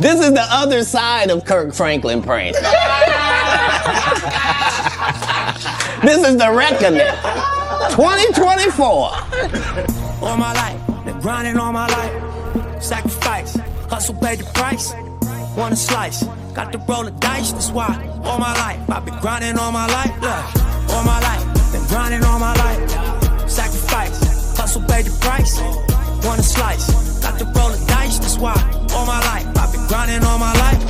This is the other side of Kirk Franklin prank. This is the reckoning. 2024. All my life, been grinding all my life. Sacrifice, hustle paid the price. Want a slice, got to roll the dice. That's why all my life, I've been grinding all my life. Look, all my life, been grinding all my life. Sacrifice, hustle paid the price. Want a slice, got to roll the dice. That's why all my life, I've been grinding all my life.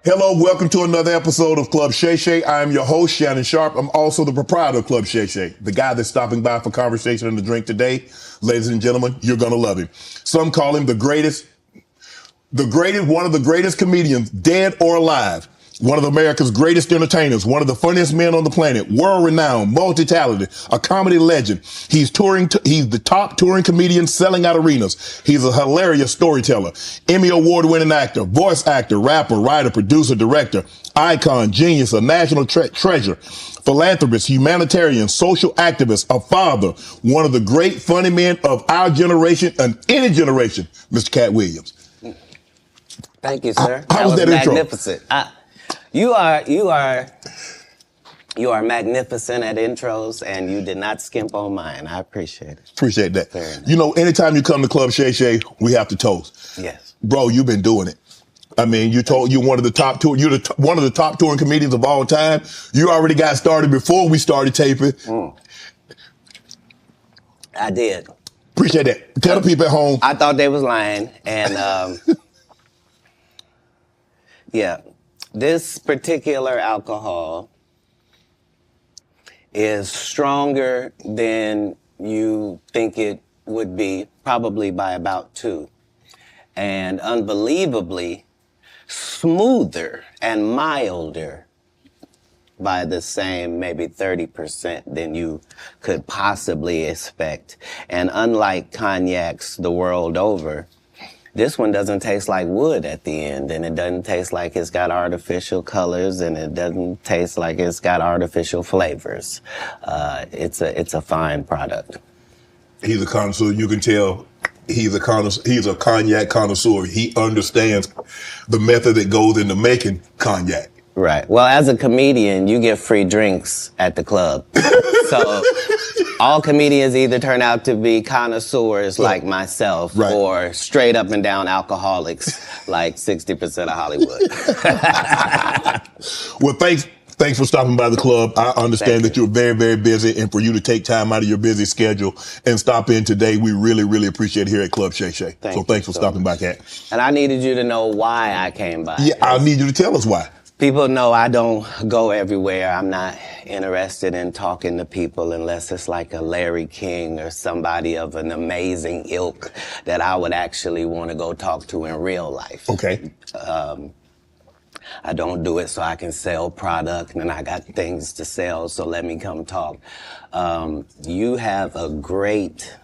Hello, welcome to another episode of Club Shay Shay. I am your host, Shannon Sharp. I'm also the proprietor of Club Shay Shay, the guy that's stopping by for conversation and a drink today. Ladies and gentlemen, you're going to love him. Some call him the greatest, one of the greatest comedians, dead or alive. One of America's greatest entertainers, one of the funniest men on the planet, world-renowned, multi-talented, a comedy legend. He's the top touring comedian selling out arenas. He's a hilarious storyteller, Emmy award-winning actor, voice actor, rapper, writer, producer, director, icon, genius, a national treasure, philanthropist, humanitarian, social activist, a father, one of the great funny men of our generation and any generation, Mr. Katt Williams. Thank you, sir. How was that intro? Magnificent. You are magnificent at intros, and you did not skimp on mine. I appreciate it. Appreciate that. You know, anytime you come to Club Shay Shay, we have to toast. Yes. Bro, you've been doing it. I mean, you're one of the top one of the top touring comedians of all time. You already got started before we started taping. I did. Appreciate that. Tell the people at home. I thought they was lying, and yeah. This particular alcohol is stronger than you think it would be, probably by about 2. And unbelievably smoother and milder by the same maybe 30% than you could possibly expect. And unlike cognacs the world over, this one doesn't taste like wood at the end, and it doesn't taste like it's got artificial colors, and it doesn't taste like it's got artificial flavors. It's a fine product. He's a connoisseur. You can tell he's a connoisseur. He's a cognac connoisseur. He understands the method that goes into making cognac. Right. Well, as a comedian, you get free drinks at the club. So all comedians either turn out to be connoisseurs like myself, right, or straight up and down alcoholics like 60% of Hollywood. Well, thanks for stopping by the club. I understand that you're very, very busy, and for you to take time out of your busy schedule and stop in today, we really, really appreciate it here at Club Shay Shay. So thanks for stopping by, Katt. And I needed you to know why I came by. Yeah, I need you to tell us why. People know I don't go everywhere. I'm not interested in talking to people unless it's like a Larry King or somebody of an amazing ilk that I would actually want to go talk to in real life. Okay. I don't do it so I can sell product, and I got things to sell, so let me come talk. You have a great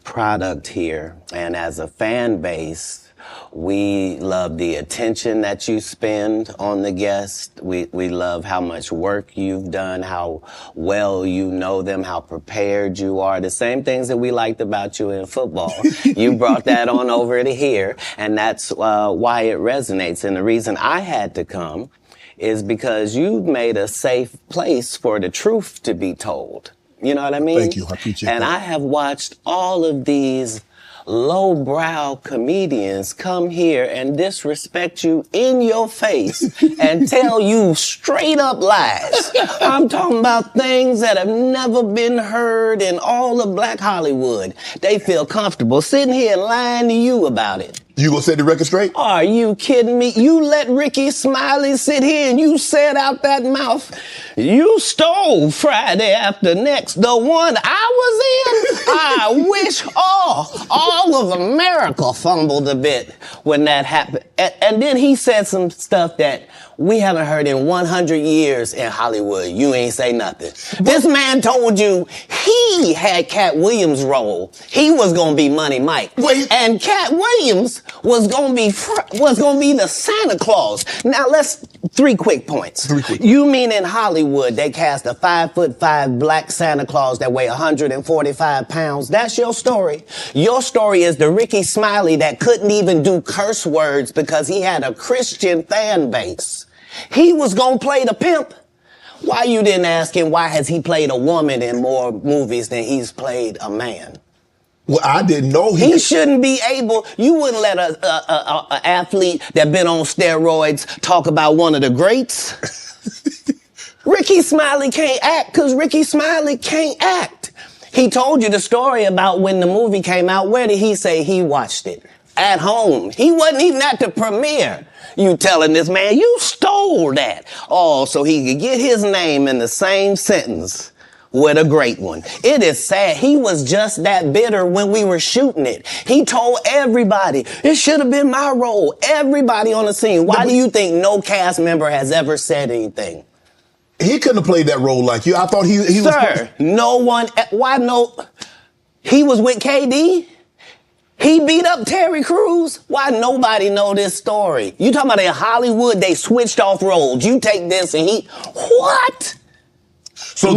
product here, and as a fan base, we love the attention that you spend on the guest. We love how much work you've done, how well you know them, how prepared you are. The same things that we liked about you in football. You brought that on over to here, and that's why it resonates. And the reason I had to come is because you've made a safe place for the truth to be told. You know what I mean? Thank you. I appreciate that. And I have watched all of these lowbrow comedians come here and disrespect you in your face and tell you straight up lies. I'm talking about things that have never been heard in all of Black Hollywood. They feel comfortable sitting here and lying to you about it. You gonna set the record straight? Are you kidding me? You let Ricky Smiley sit here and you said out that mouth, you stole Friday After Next, the one I was in. I wish all of America fumbled a bit when that happened. And then he said some stuff that we haven't heard in 100 years in Hollywood. You ain't say nothing. This man told you he had Katt Williams' role. He was gonna be Money Mike. Wait. And Katt Williams was gonna be the Santa Claus. Now let's 3 quick points. You mean in Hollywood they cast a 5'5" black Santa Claus that weigh 145 pounds? That's your story. Your story is the Ricky Smiley that couldn't even do curse words because he had a Christian fan base. He was gonna play the pimp. Why you didn't ask him why has he played a woman in more movies than he's played a man? Well, I didn't know he shouldn't be able. You wouldn't let a athlete that been on steroids talk about one of the greats. Ricky Smiley can't act because Ricky Smiley can't act. He told you the story about when the movie came out. Where did he say he watched it? At home. He wasn't even at the premiere. You telling this man, you stole that. Oh, so he could get his name in the same sentence with a great one. It is sad. He was just that bitter when we were shooting it. He told everybody, it should have been my role. Everybody on the scene. Why do you think no cast member has ever said anything? He couldn't have played that role like you. I thought he was... Sir, no one... Why no... He was with KD? He beat up Terry Crews? Why nobody know this story? You talking about in Hollywood, they switched off roles. You take this and he... What? So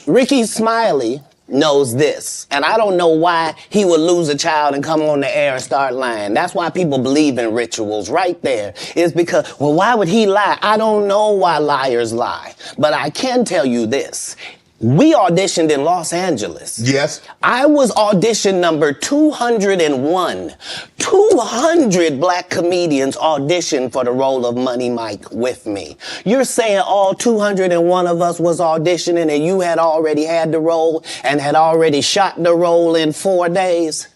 Ricky Smiley knows this. And I don't know why he would lose a child and come on the air and start lying. That's why people believe in rituals right there. It's because, well, why would he lie? I don't know why liars lie. But I can tell you this. We auditioned in Los Angeles. Yes. I was audition number 201. 200 black comedians auditioned for the role of Money Mike with me. You're saying all 201 of us was auditioning and you had already had the role and had already shot the role in 4 days?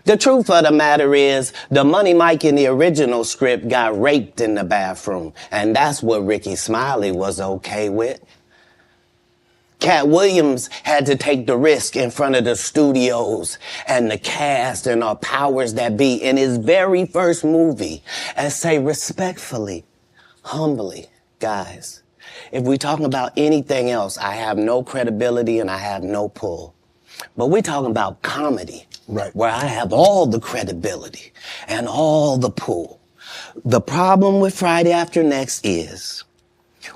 The truth of the matter is, the Money Mike in the original script got raped in the bathroom. And that's what Ricky Smiley was okay with. Katt Williams had to take the risk in front of the studios and the cast and our powers that be in his very first movie and say respectfully, humbly, guys, if we're talking about anything else, I have no credibility and I have no pull. But we're talking about comedy, right, where I have all the credibility and all the pull. The problem with Friday After Next is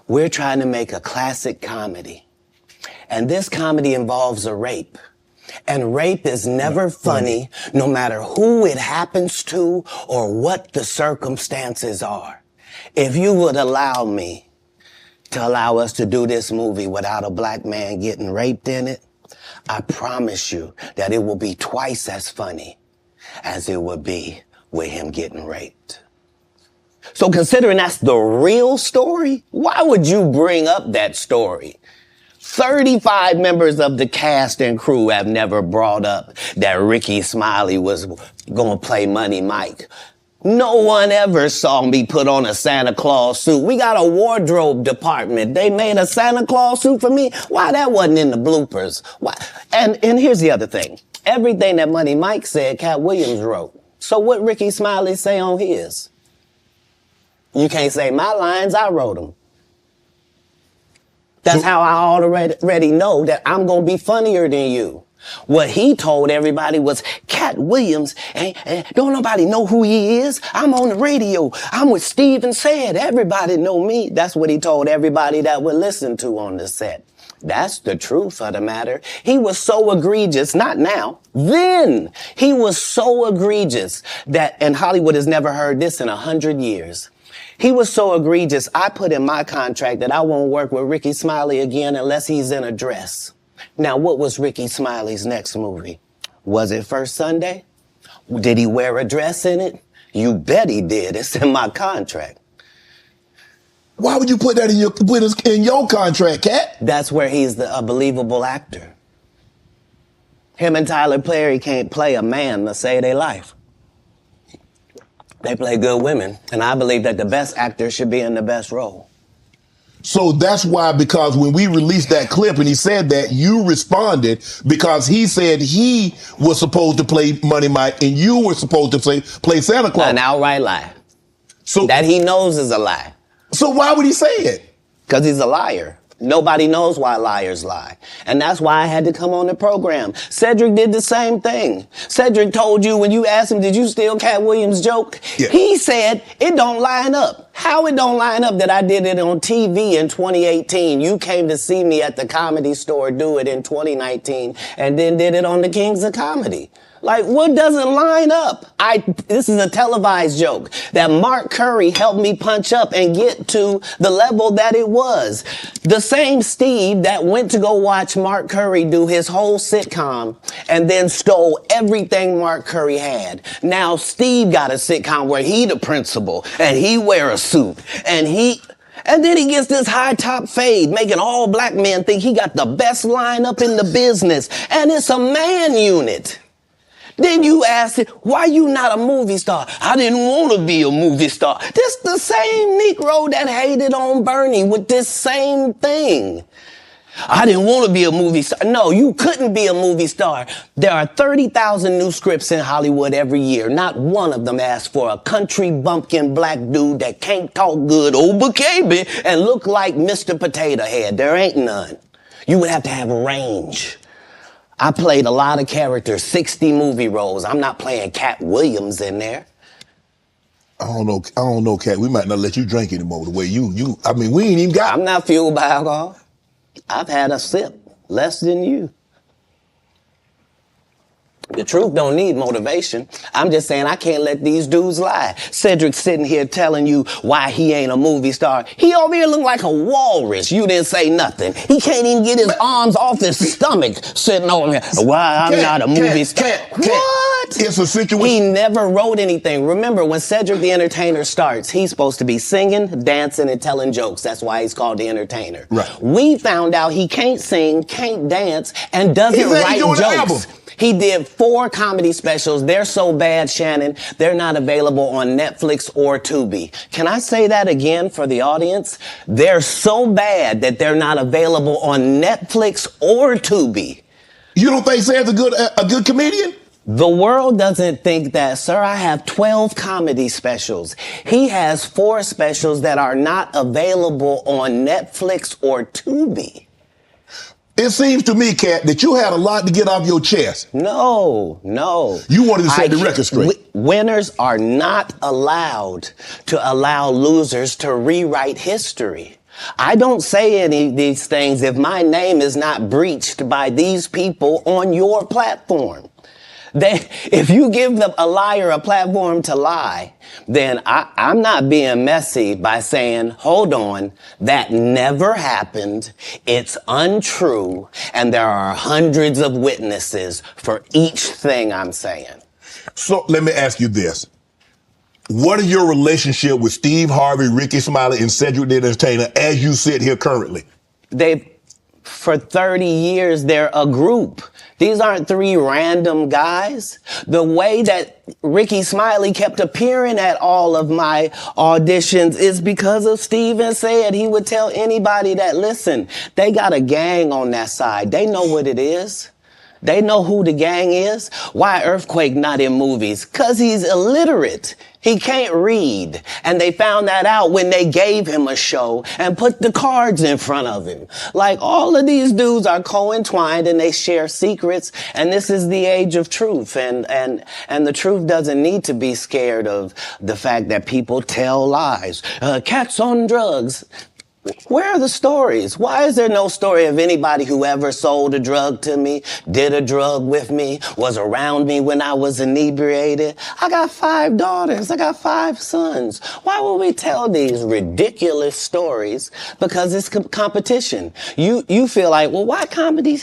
we're trying to make a classic comedy. And this comedy involves a rape. And rape is never funny, no matter who it happens to or what the circumstances are. If you would allow me to allow us to do this movie without a black man getting raped in it, I promise you that it will be twice as funny as it would be with him getting raped. So considering that's the real story, why would you bring up that story? 35 members of the cast and crew have never brought up that Ricky Smiley was going to play Money Mike. No one ever saw me put on a Santa Claus suit. We got a wardrobe department. They made a Santa Claus suit for me. Why that wasn't in the bloopers? Why? And here's the other thing. Everything that Money Mike said, Katt Williams wrote. So what Ricky Smiley say on his? You can't say my lines, I wrote them. That's how I already know that I'm going to be funnier than you. What he told everybody was, Katt Williams, don't nobody know who he is. I'm on the radio. I'm with Steve and Said. Everybody know me. That's what he told everybody that would listen to on the set. That's the truth of the matter. He was so egregious, not now, then. He was so egregious that, and Hollywood has never heard this in 100 years. He was so egregious, I put in my contract that I won't work with Ricky Smiley again unless he's in a dress. Now, what was Ricky Smiley's next movie? Was it First Sunday? Did he wear a dress in it? You bet he did. It's in my contract. Why would you put that in your contract, Katt? That's where he's a believable actor. Him and Tyler Perry can't play a man to save their life. They play good women, and I believe that the best actor should be in the best role. So that's why, because when we released that clip and he said that, you responded because he said he was supposed to play Money Mike and you were supposed to play Santa Claus. An outright lie. So that he knows is a lie. So why would he say it? Because he's a liar. Nobody knows why liars lie. And that's why I had to come on the program. Cedric did the same thing. Cedric told you when you asked him, did you steal Katt Williams' joke? Yeah. He said, it don't line up. How it don't line up that I did it on TV in 2018. You came to see me at the Comedy Store do it in 2019 and then did it on the Kings of Comedy. Like, what doesn't line up? This is a televised joke that Mark Curry helped me punch up and get to the level that it was. The same Steve that went to go watch Mark Curry do his whole sitcom and then stole everything Mark Curry had. Now Steve got a sitcom where he the principal and he wear a suit and then he gets this high top fade, making all black men think he got the best lineup in the business. And it's a man unit. Then you ask it, why you not a movie star? I didn't want to be a movie star. This the same Negro that hated on Bernie with this same thing. I didn't want to be a movie star. No, you couldn't be a movie star. There are 30,000 new scripts in Hollywood every year. Not one of them asks for a country bumpkin black dude that can't talk good over KB and look like Mr. Potato Head. There ain't none. You would have to have range. I played a lot of characters, 60 movie roles. I'm not playing Katt Williams in there. I don't know, Katt. We might not let you drink anymore the way I mean, we ain't even got... I'm not fueled by alcohol. I've had a sip, less than you. The truth don't need motivation. I'm just saying I can't let these dudes lie. Cedric's sitting here telling you why he ain't a movie star. He over here look like a walrus. You didn't say nothing. He can't even get his arms off his stomach sitting over here. Why I'm not a movie star. What? It's a situation. He never wrote anything. Remember, when Cedric the Entertainer starts, he's supposed to be singing, dancing, and telling jokes. That's why he's called the Entertainer. Right. We found out he can't sing, can't dance, and doesn't write jokes. He did 4 comedy specials. They're so bad, Shannon, they're not available on Netflix or Tubi. Can I say that again for the audience? They're so bad that they're not available on Netflix or Tubi. You don't think Sam's a good comedian? The world doesn't think that, sir. I have 12 comedy specials. He has 4 specials that are not available on Netflix or Tubi. It seems to me, Katt, that you had a lot to get off your chest. No. You wanted to set the record straight. Winners are not allowed to allow losers to rewrite history. I don't say any of these things if my name is not breached by these people on your platform. If you give a liar a platform to lie, then I'm not being messy by saying, hold on, that never happened, it's untrue, and there are hundreds of witnesses for each thing I'm saying. So let me ask you this. What is your relationship with Steve Harvey, Ricky Smiley, and Cedric the Entertainer as you sit here currently? For 30 years, they're a group. These aren't 3 random guys. The way that Ricky Smiley kept appearing at all of my auditions is because of Steven said he would tell anybody that, listen, they got a gang on that side. They know what it is. They know who the gang is. Why Earthquake not in movies? 'Cause he's illiterate. He can't read. And they found that out when they gave him a show and put the cards in front of him. Like, all of these dudes are co-entwined and they share secrets. And this is the age of truth. And the truth doesn't need to be scared of the fact that people tell lies. Katt's on drugs. Where are the stories? Why is there no story of anybody who ever sold a drug to me, did a drug with me, was around me when I was inebriated? I got 5 daughters. I got 5 sons. Why would we tell these ridiculous stories? Because it's competition. You feel like, well, why comedy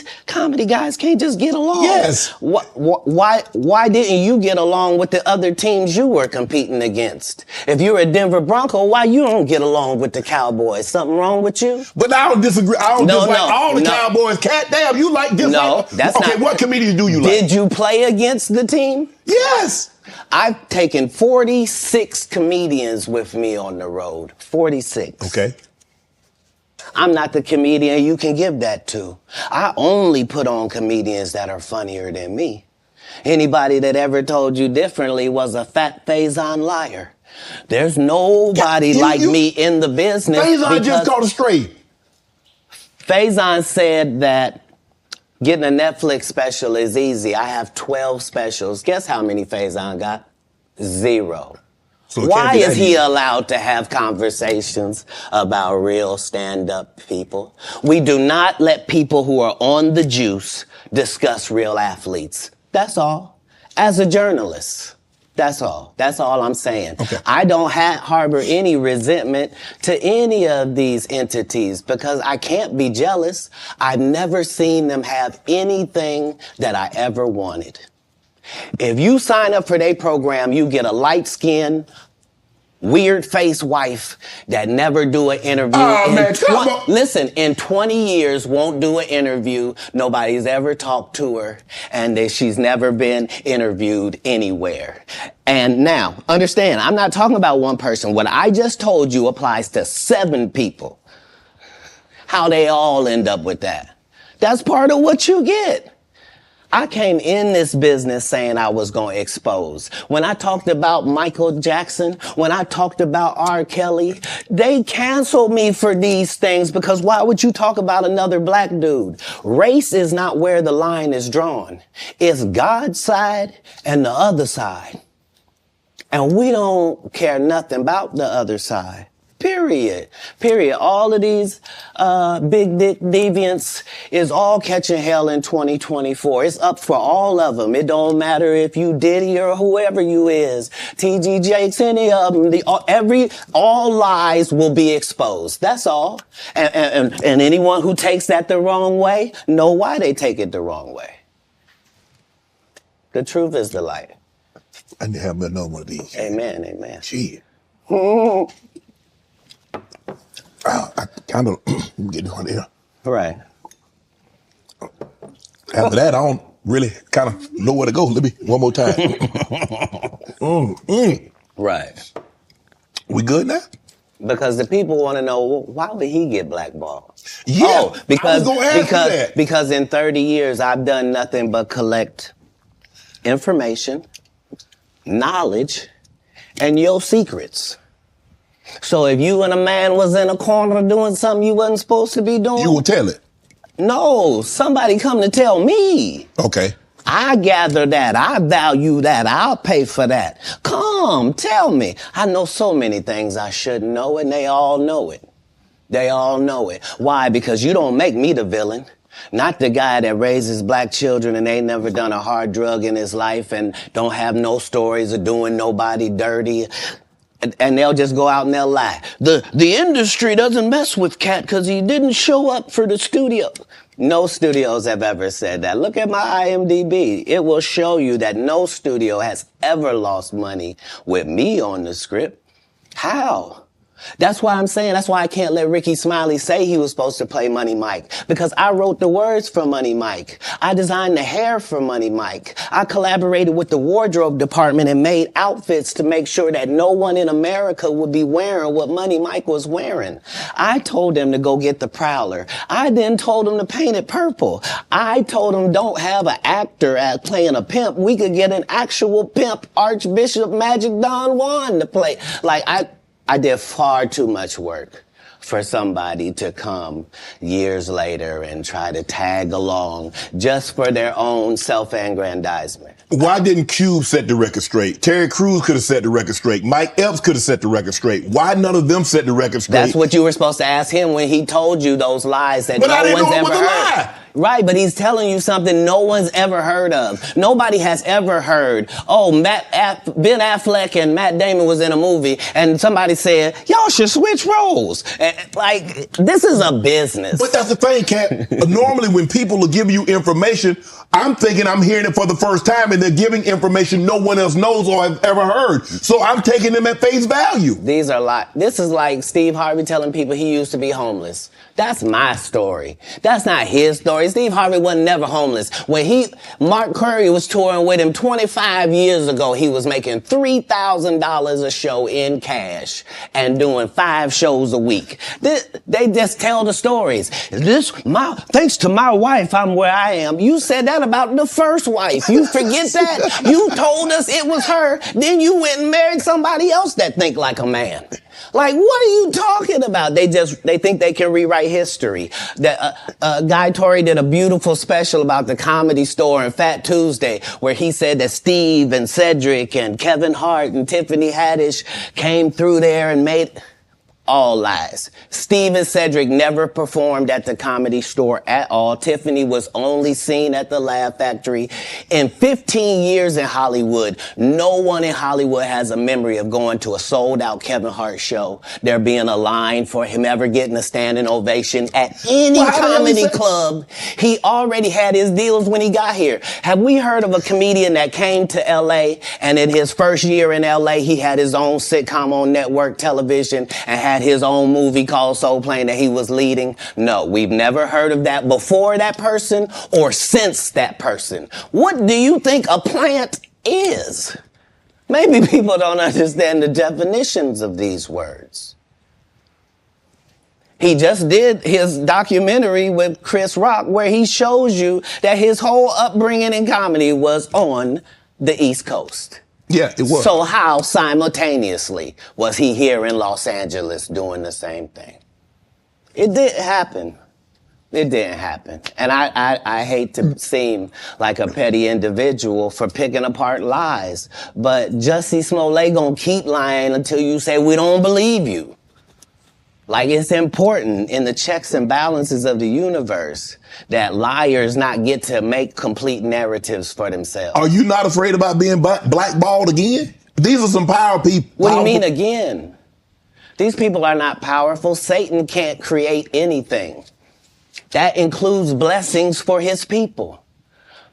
guys can't just get along? Yes. Why didn't you get along with the other teams you were competing against? If you're a Denver Bronco, why you don't get along with the Cowboys? Something wrong with you? But I don't disagree. I don't dislike all the Cowboys. Katt, damn, you like this? No, that's okay, not. What comedians do you like? Did you play against the team? Yes. I've taken 46 comedians with me on the road. 46. Okay. I'm not the comedian you can give that to. I only put on comedians that are funnier than me. Anybody that ever told you differently was a fat Faison liar. There's nobody like me in the business. Faison just caught a stray. Faison said that getting a Netflix special is easy. I have 12 specials. Guess how many Faison got? 0. So why is he allowed to have conversations about real stand-up people? We do not let people who are on the juice discuss real athletes. That's all. As a journalist. That's all. That's all I'm saying. Okay. I don't harbor any resentment to any of these entities because I can't be jealous. I've never seen them have anything that I ever wanted. If you sign up for their program, you get a light-skinned, weird-faced wife that never do an interview. Oh, man, come on. Listen, in 20 years, won't do an interview. Nobody's ever talked to her, and she's never been interviewed anywhere. And now, understand, I'm not talking about one person. What I just told you applies to 7 people. How they all end up with that. That's part of what you get. I came in this business saying I was going to expose. When I talked about Michael Jackson, when I talked about R. Kelly, they canceled me for these things because why would you talk about another black dude? Race is not where the line is drawn. It's God's side and the other side. And we don't care nothing about the other side. Period. All of these big dick deviants is all catching hell in 2024. It's up for all of them. It don't matter if you Diddy or whoever you is. TG Jakes, any of them. All lies will be exposed. That's all. And anyone who takes that the wrong way, know why they take it the wrong way. The truth is the light. I need to have another one of these. Amen, amen. Gee. I kind of get this one there. Right. After that, I don't really kind of know where to go. Let me, one more time. Right. We good now? Because the people want to know, well, why would he get blackballed? Yeah, oh, because, I was gonna ask you that. Because in 30 years, I've done nothing but collect information, knowledge, and your secrets. So if you and a man was in a corner doing something you wasn't supposed to be doing... You will tell it? No, somebody come to tell me. Okay. I gather that. I value that. I'll pay for that. Come, tell me. I know so many things I shouldn't know, and they all know it. They all know it. Why? Because you don't make me the villain. Not the guy that raises black children and ain't never done a hard drug in his life and don't have no stories of doing nobody dirty. And they'll just go out and they'll lie. The industry doesn't mess with Katt because he didn't show up for the studio. No studios have ever said that. Look at my IMDb. It will show you that no studio has ever lost money with me on the script. How? That's why I'm saying, that's why I can't let Ricky Smiley say he was supposed to play Money Mike. Because I wrote the words for Money Mike. I designed the hair for Money Mike. I collaborated with the wardrobe department and made outfits to make sure that no one in America would be wearing what Money Mike was wearing. I told them to go get the Prowler. I then told them to paint it purple. I told them don't have an actor playing a pimp. We could get an actual pimp, Archbishop Magic Don Juan, to play. I did far too much work for somebody to come years later and try to tag along just for their own self-aggrandizement. Why didn't Cube set the record straight? Terry Crews could have set the record straight. Mike Epps could have set the record straight. Why none of them set the record straight? That's what you were supposed to ask him when he told you those lies that but no I didn't one's know it ever was a heard. lie. Right, but he's telling you something no one's ever heard of. Nobody has ever heard, oh, Ben Affleck and Matt Damon was in a movie, and somebody said, y'all should switch roles. This is a business. But that's the thing, Katt. Normally when people are giving you information, I'm thinking I'm hearing it for the first time, and they're giving information no one else knows or has ever heard. So I'm taking them at face value. These are this is like Steve Harvey telling people he used to be homeless. That's my story. That's not his story. Steve Harvey wasn't never homeless. When Mark Curry was touring with him 25 years ago, he was making $3,000 a show in cash and doing 5 shows a week. They just tell the stories. Thanks to my wife, I'm where I am. You said that about the first wife. You forget that? You told us it was her. Then you went and married somebody else that think like a man. Like, what are you talking about? They think they can rewrite history. Guy Torrey did a beautiful special about the Comedy Store and Fat Tuesday, where he said that Steve and Cedric and Kevin Hart and Tiffany Haddish came through there and made... All lies. Steve and Cedric never performed at the Comedy Store at all. Tiffany was only seen at the Laugh Factory. In 15 years in Hollywood, no one in Hollywood has a memory of going to a sold-out Kevin Hart show, there being a line for him ever getting a standing ovation at any comedy club. He already had his deals when he got here. Have we heard of a comedian that came to L.A. and in his first year in L.A. he had his own sitcom on network television and had his own movie called Soul Plane that he was leading? No, we've never heard of that before that person or since that person. What do you think a plant is? Maybe people don't understand the definitions of these words. He just did his documentary with Chris Rock where he shows you that his whole upbringing in comedy was on the East Coast. Yeah, it was. So how simultaneously was he here in Los Angeles doing the same thing? It didn't happen. It didn't happen. And I hate to seem like a petty individual for picking apart lies, but Jussie Smollett gonna keep lying until you say we don't believe you. Like, it's important in the checks and balances of the universe that liars not get to make complete narratives for themselves. Are you not afraid about being blackballed again? These are some power people. What do you mean again? These people are not powerful. Satan can't create anything. That includes blessings for his people.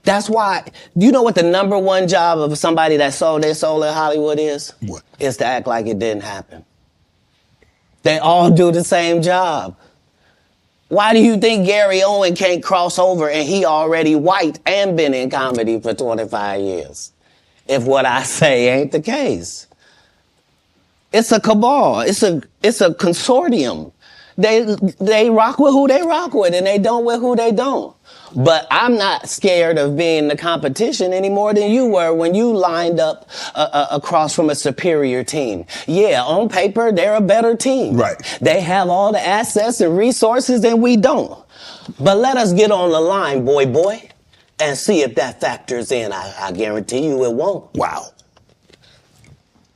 That's why, you know what the number one job of somebody that sold their soul in Hollywood is? What? Is to act like it didn't happen. They all do the same job. Why do you think Gary Owen can't cross over and he already white and been in comedy for 25 years? If what I say ain't the case. It's a cabal. It's a consortium. They rock with who they rock with and they don't with who they don't. But I'm not scared of being the competition any more than you were when you lined up across from a superior team. Yeah, on paper, they're a better team. Right. They have all the assets and resources and we don't. But let us get on the line, boy, and see if that factors in. I guarantee you it won't. Wow.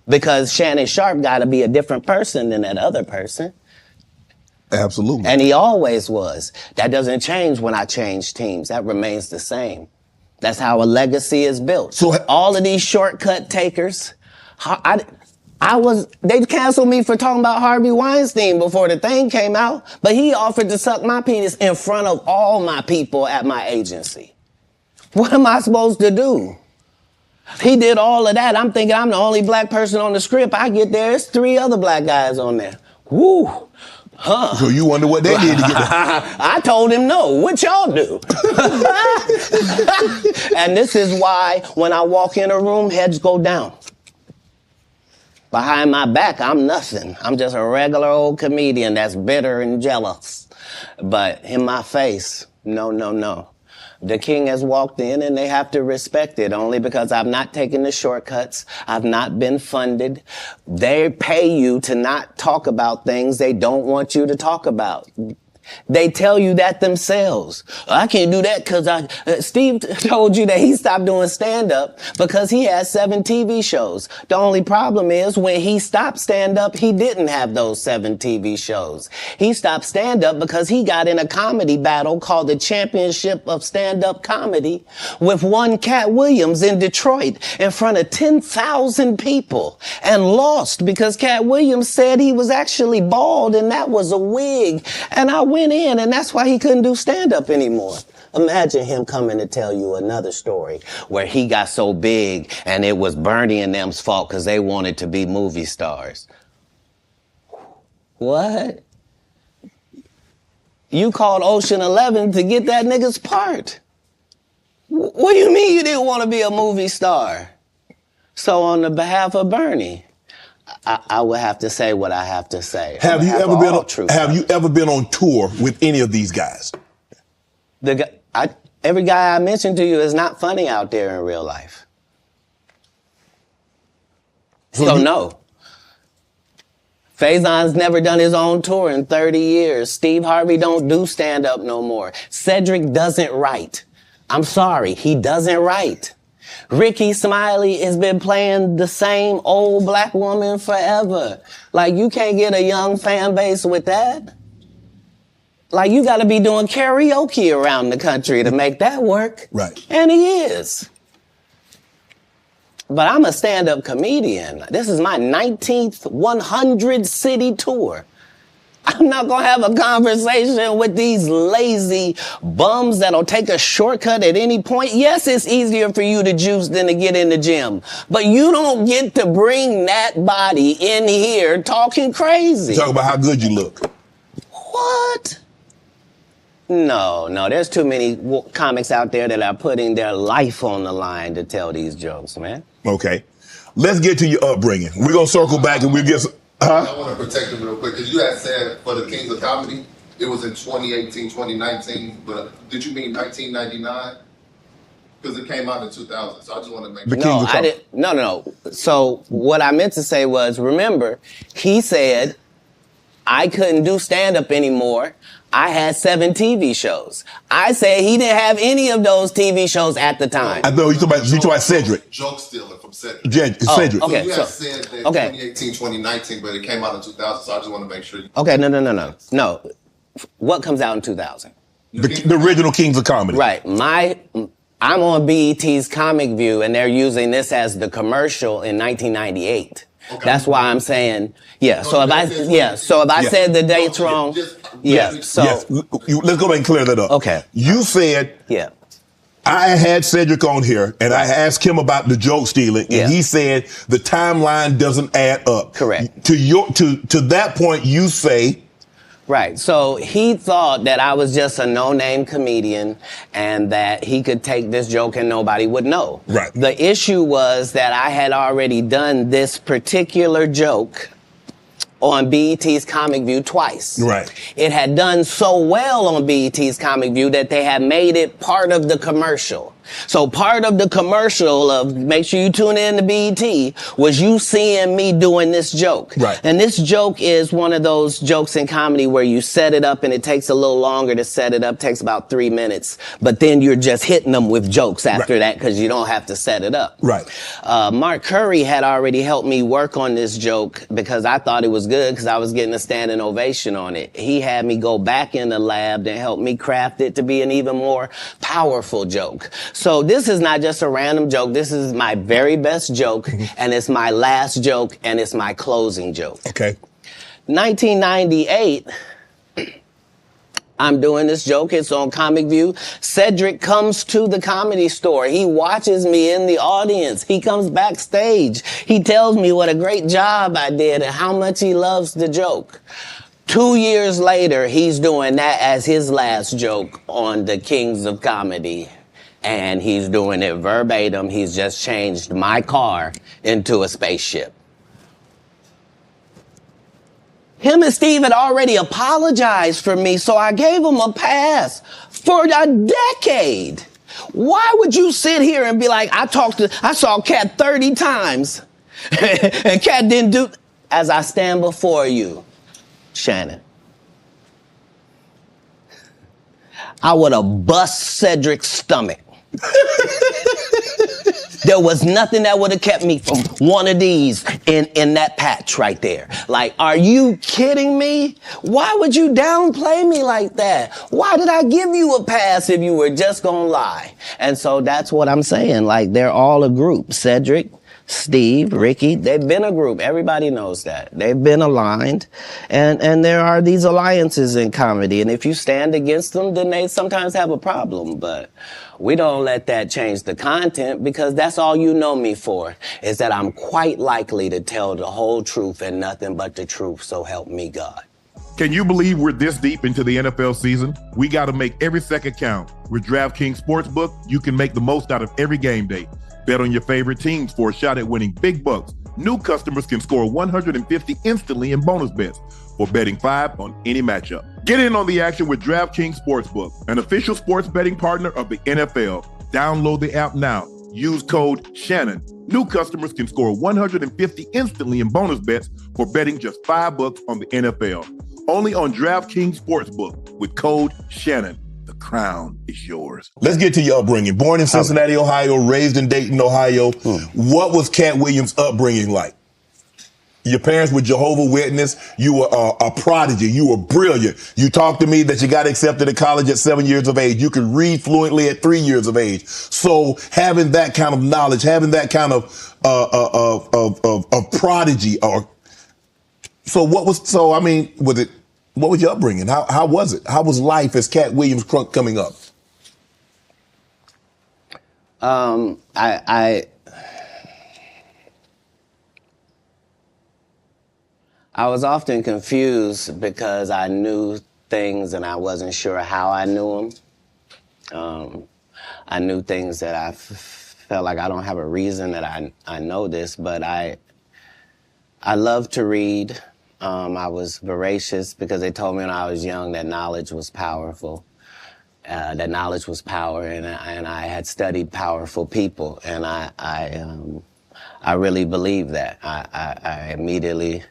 Because Shannon Sharp got to be a different person than that other person. Absolutely. And he always was. That doesn't change when I change teams. That remains the same. That's how a legacy is built. So all of these shortcut takers, they canceled me for talking about Harvey Weinstein before the thing came out, but he offered to suck my penis in front of all my people at my agency. What am I supposed to do? He did all of that. I'm thinking I'm the only black person on the script. I get there, there's 3 other black guys on there. Woo. Huh. So you wonder what they did to get there. I told him no. What y'all do? And this is why when I walk in a room, heads go down. Behind my back, I'm nothing. I'm just a regular old comedian that's bitter and jealous. But in my face, no. The king has walked in and they have to respect it only because I've not taken the shortcuts. I've not been funded. They pay you to not talk about things they don't want you to talk about. They tell you that themselves. I can't do that because Steve told you that he stopped doing stand-up because he had 7 TV shows. The only problem is when he stopped stand-up, he didn't have those 7 TV shows. He stopped stand-up because he got in a comedy battle called the Championship of Stand-Up Comedy with one Katt Williams in Detroit in front of 10,000 people and lost because Katt Williams said he was actually bald and that was a wig. And I went in and that's why he couldn't do stand-up anymore. Imagine him coming to tell you another story where he got so big and it was Bernie and them's fault because they wanted to be movie stars. What? You called Ocean 11 to get that nigga's part. What do you mean you didn't want to be a movie star? So on the behalf of Bernie, I would have to say what I have to say. Have you ever been on tour with any of these guys? Every guy I mentioned to you is not funny out there in real life. So no. Faison's never done his own tour in 30 years. Steve Harvey don't do stand-up no more. Cedric doesn't write. I'm sorry, he doesn't write. Ricky Smiley has been playing the same old black woman forever. Like, you can't get a young fan base with that. Like, you gotta be doing karaoke around the country to make that work. Right. And he is. But I'm a stand-up comedian. This is my 19th 100-city tour. I'm not gonna have a conversation with these lazy bums that'll take a shortcut at any point. Yes, it's easier for you to juice than to get in the gym. But you don't get to bring that body in here talking crazy. Talk about how good you look. What? No, there's too many comics out there that are putting their life on the line to tell these jokes, man. Okay. Let's get to your upbringing. We're going to circle back and we'll get some... I want to protect him real quick, because you had said for the Kings of Comedy, it was in 2018, 2019, but did you mean 1999? Because it came out in 2000, so I just want to make sure. No, I didn't. No. So what I meant to say was, remember, he said I couldn't do stand-up anymore. I had 7 TV shows. I said he didn't have any of those TV shows at the time. I know, you talking about Cedric. Joke stealing from Cedric. Cedric. Okay, So you had said that 2018, 2019, but it came out in 2000, so I just want to make sure. Okay, no. What comes out in 2000? The original Kings of Comedy. Right. I'm on BET's Comic View, and they're using this as the commercial in 1998. Okay. That's why I'm saying, yeah. So if I said the dates wrong, let's go back and clear that up. Okay. You said, I had Cedric on here, and I asked him about the joke stealing, and he said the timeline doesn't add up. Correct. To that point, you say. Right. So he thought that I was just a no-name comedian and that he could take this joke and nobody would know. Right. The issue was that I had already done this particular joke on BET's Comic View twice. Right. It had done so well on BET's Comic View that they had made it part of the commercial. So part of the commercial of make sure you tune in to BET was you seeing me doing this joke. Right. And this joke is one of those jokes in comedy where you set it up and it takes a little longer to set it up, takes about 3 minutes, but then you're just hitting them with jokes after that because you don't have to set it up. Right. Mark Curry had already helped me work on this joke because I thought it was good because I was getting a standing ovation on it. He had me go back in the lab and help me craft it to be an even more powerful joke. So this is not just a random joke. This is my very best joke, and it's my last joke, and it's my closing joke. Okay. 1998, I'm doing this joke. It's on Comic View. Cedric comes to the Comedy Store. He watches me in the audience. He comes backstage. He tells me what a great job I did and how much he loves the joke. 2 years later, he's doing that as his last joke on the Kings of Comedy. And he's doing it verbatim. He's just changed my car into a spaceship. Him and Steve had already apologized for me, so I gave him a pass for a decade. Why would you sit here and be like, I saw Katt 30 times, and Katt didn't do, as I stand before you, Shannon, I would have bust Cedric's stomach. There was nothing that would have kept me from one of these in that patch right there. Like, are you kidding me? Why would you downplay me like that? Why did I give you a pass if you were just gonna lie? And so that's what I'm saying. Like, they're all a group. Cedric, Steve, Ricky, they've been a group. Everybody knows that. They've been aligned. And there are these alliances in comedy. And if you stand against them, then they sometimes have a problem. But we don't let that change the content because that's all you know me for, is that I'm quite likely to tell the whole truth and nothing but the truth, so help me God. Can you believe we're this deep into the NFL season? We got to make every second count. With DraftKings Sportsbook, you can make the most out of every game day. Bet on your favorite teams for a shot at winning big bucks. New customers can score $150 instantly in bonus bets for betting $5 on any matchup. Get in on the action with DraftKings Sportsbook, an official sports betting partner of the NFL. Download the app now Use code Shannon. New customers can score $150 instantly in bonus bets for betting just $5 on the NFL. Only on DraftKings Sportsbook with code Shannon. The crown is yours. Let's get to your upbringing. Born in Cincinnati, Ohio, raised in Dayton, Ohio. What was Katt Williams' upbringing like? Your parents were Jehovah's Witness. You were a prodigy. You were brilliant. You talked to me that you got accepted to college at 7 years of age. You could read fluently at 3 years of age. So having that kind of knowledge, having that kind of prodigy, what was your upbringing? How was it? How was life as Katt Williams coming up? I was often confused because I knew things and I wasn't sure how I knew them. I knew things that I felt like I don't have a reason that I know this, but I love to read. I was voracious because they told me when I was young that knowledge was powerful. That knowledge was power, and I had studied powerful people, and I really believed that. I immediately.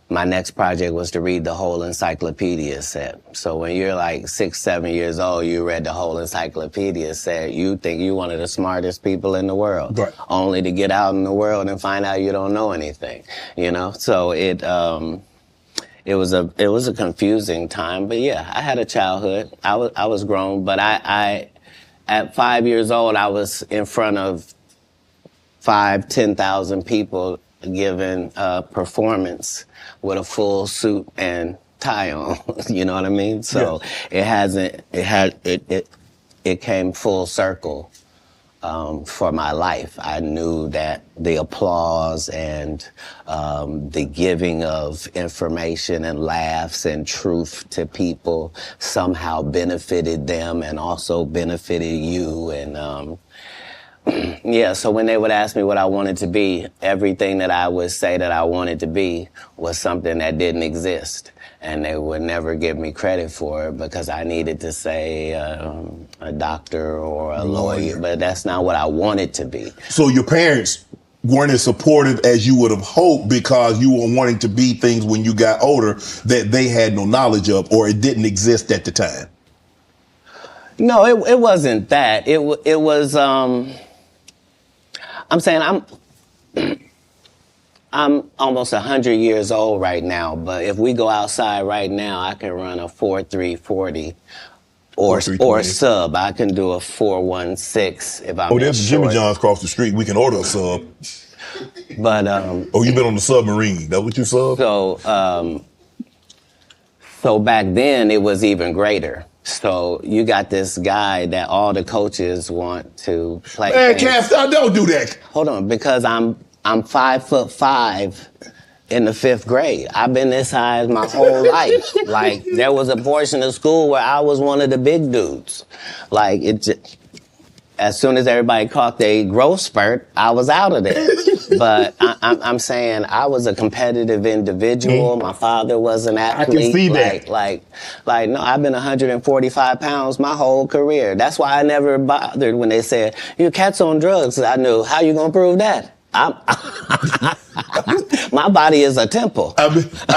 My next project was to read the whole encyclopedia set. So when you're like 6, 7 years old, you read the whole encyclopedia set, you think you're one of the smartest people in the world. Right. Only to get out in the world and find out you don't know anything, you know? So it was a confusing time, but yeah, I had a childhood. I was grown, but I at 5 years old, I was in front of 10,000 people giving a performance with a full suit and tie on, you know what I mean? So yeah. It came full circle for my life. I knew that the applause and the giving of information and laughs and truth to people somehow benefited them and also benefited you. And yeah, so when they would ask me what I wanted to be, everything that I would say that I wanted to be was something that didn't exist. And they would never give me credit for it because I needed to say a doctor or a lawyer, but that's not what I wanted to be. So your parents weren't as supportive as you would have hoped because you were wanting to be things when you got older that they had no knowledge of or it didn't exist at the time? No, it wasn't that. It was... I'm saying I'm almost 100 years old right now, but if we go outside right now, I can run a 4.340 or sub. I can do a 4.16 if I'm there's Jimmy John's across the street. We can order a sub. But you've been on the submarine. That what you sub? So back then it was even greater. So you got this guy that all the coaches want to play. Man, Cass, don't do that. Hold on, because I'm 5'5" in the 5th grade. I've been this high my whole life. Like there was a portion of school where I was one of the big dudes. Like as soon as everybody caught their growth spurt, I was out of there. But I'm saying I was a competitive individual. My father was an athlete. I can see that. Like, no, I've been 145 pounds my whole career. That's why I never bothered when they said, your cat's on drugs. I knew, how you gonna prove that? My body is a temple. I've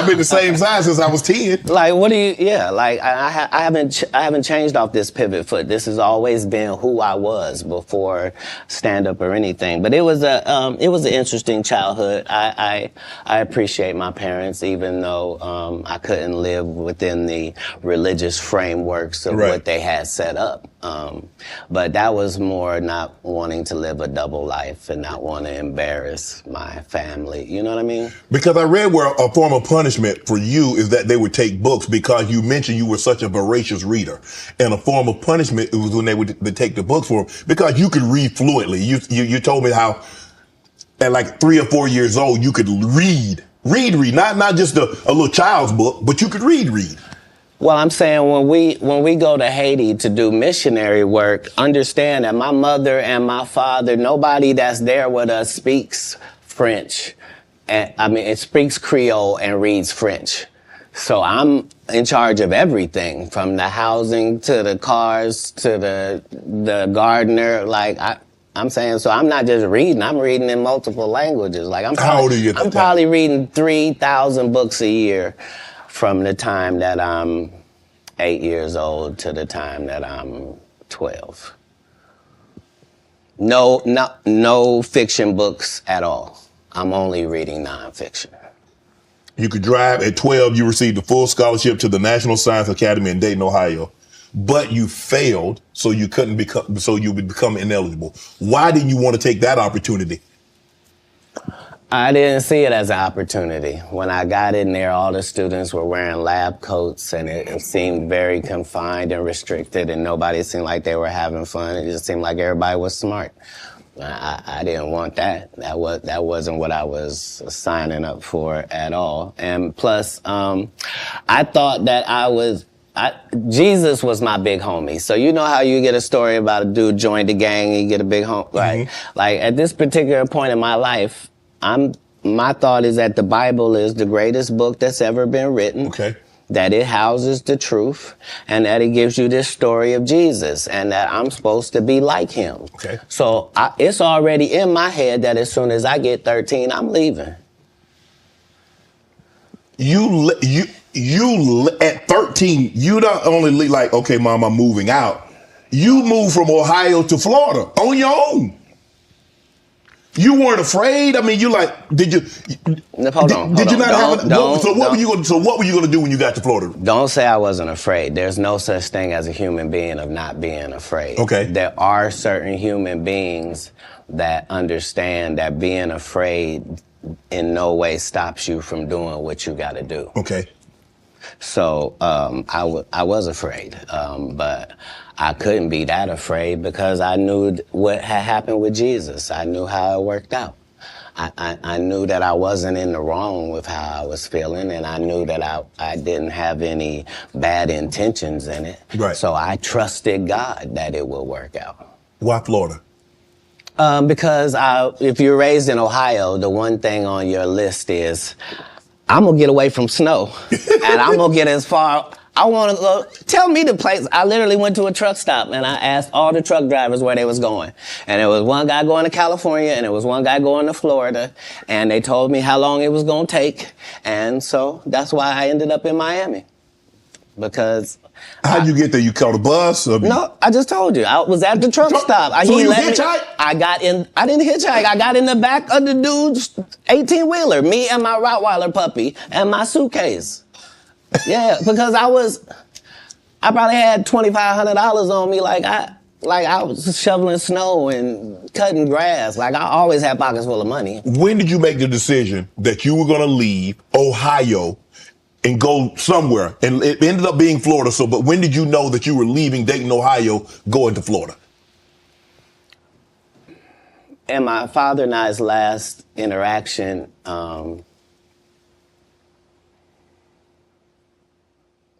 been the same size since I was 10. Like, what do you? Yeah, like I haven't changed off this pivot foot. This has always been who I was before stand up or anything. But it was an interesting childhood. I appreciate my parents, even though I couldn't live within the religious frameworks of what they had set up. But that was more not wanting to live a double life and not want to embarrass my family. You know what I mean? Because I read where a form of punishment for you is that they would take books because you mentioned you were such a voracious reader. And a form of punishment was when they would take the books for them because you could read fluently. You told me how at like 3 or 4 years old you could read, not just a little child's book, but you could read. Well, I'm saying when we go to Haiti to do missionary work, understand that my mother and my father, nobody that's there with us speaks French. And it speaks Creole and reads French. So I'm in charge of everything, from the housing to the cars to the gardener. Like I'm saying, so I'm not just reading, I'm reading in multiple languages. Like How old are you at that I'm time? probably reading 3,000 books a year from the time that I'm 8 years old to the time that I'm 12. No fiction books at all. I'm only reading nonfiction. You could drive. At 12, you received a full scholarship to the National Science Academy in Dayton, Ohio, but you failed, so you would become ineligible. Why didn't you want to take that opportunity? I didn't see it as an opportunity. When I got in there, all the students were wearing lab coats, and it seemed very confined and restricted, and nobody seemed like they were having fun. It just seemed like everybody was smart. I didn't want that. That wasn't what I was signing up for at all. And plus, I thought that Jesus was my big homie. So you know how you get a story about a dude joined the gang and you get a big homie, right? Mm-hmm. Like at this particular point in my life, my thought is that the Bible is the greatest book that's ever been written. Okay. That it houses the truth, and that it gives you this story of Jesus, and that I'm supposed to be like him. Okay. So it's already in my head that as soon as I get 13, I'm leaving. You at 13, you don't only leave like, okay, Mom, I'm moving out. You moved from Ohio to Florida on your own. You weren't afraid. I mean, you like, did you? Hold on. Did you not have it? So what were you going to do when you got to Florida? Don't say I wasn't afraid. There's no such thing as a human being of not being afraid. Okay. There are certain human beings that understand that being afraid in no way stops you from doing what you got to do. Okay. So I was afraid, but I couldn't be that afraid because I knew what had happened with Jesus. I knew how it worked out. I knew that I wasn't in the wrong with how I was feeling, and I knew that I didn't have any bad intentions in it. Right. So I trusted God that it would work out. Why Florida? Because if you're raised in Ohio, the one thing on your list is, I'm gonna get away from snow, and I'm gonna get as far. I want to go. Tell me the place. I literally went to a truck stop and I asked all the truck drivers where they was going, and there was one guy going to California and there was one guy going to Florida, and they told me how long it was gonna take, and so that's why I ended up in Miami, because. How'd you get there? You caught a bus? No, I just told you. I was at the truck stop. So you hitchhiked? I didn't hitchhike. I got in the back of the dude's 18-wheeler, me and my Rottweiler puppy and my suitcase. Yeah, because I probably had $2,500 on me, like I was shoveling snow and cutting grass. Like I always had pockets full of money. When did you make the decision that you were going to leave Ohio and go somewhere? And it ended up being Florida. But when did you know that you were leaving Dayton, Ohio, going to Florida? In my father and I's last interaction,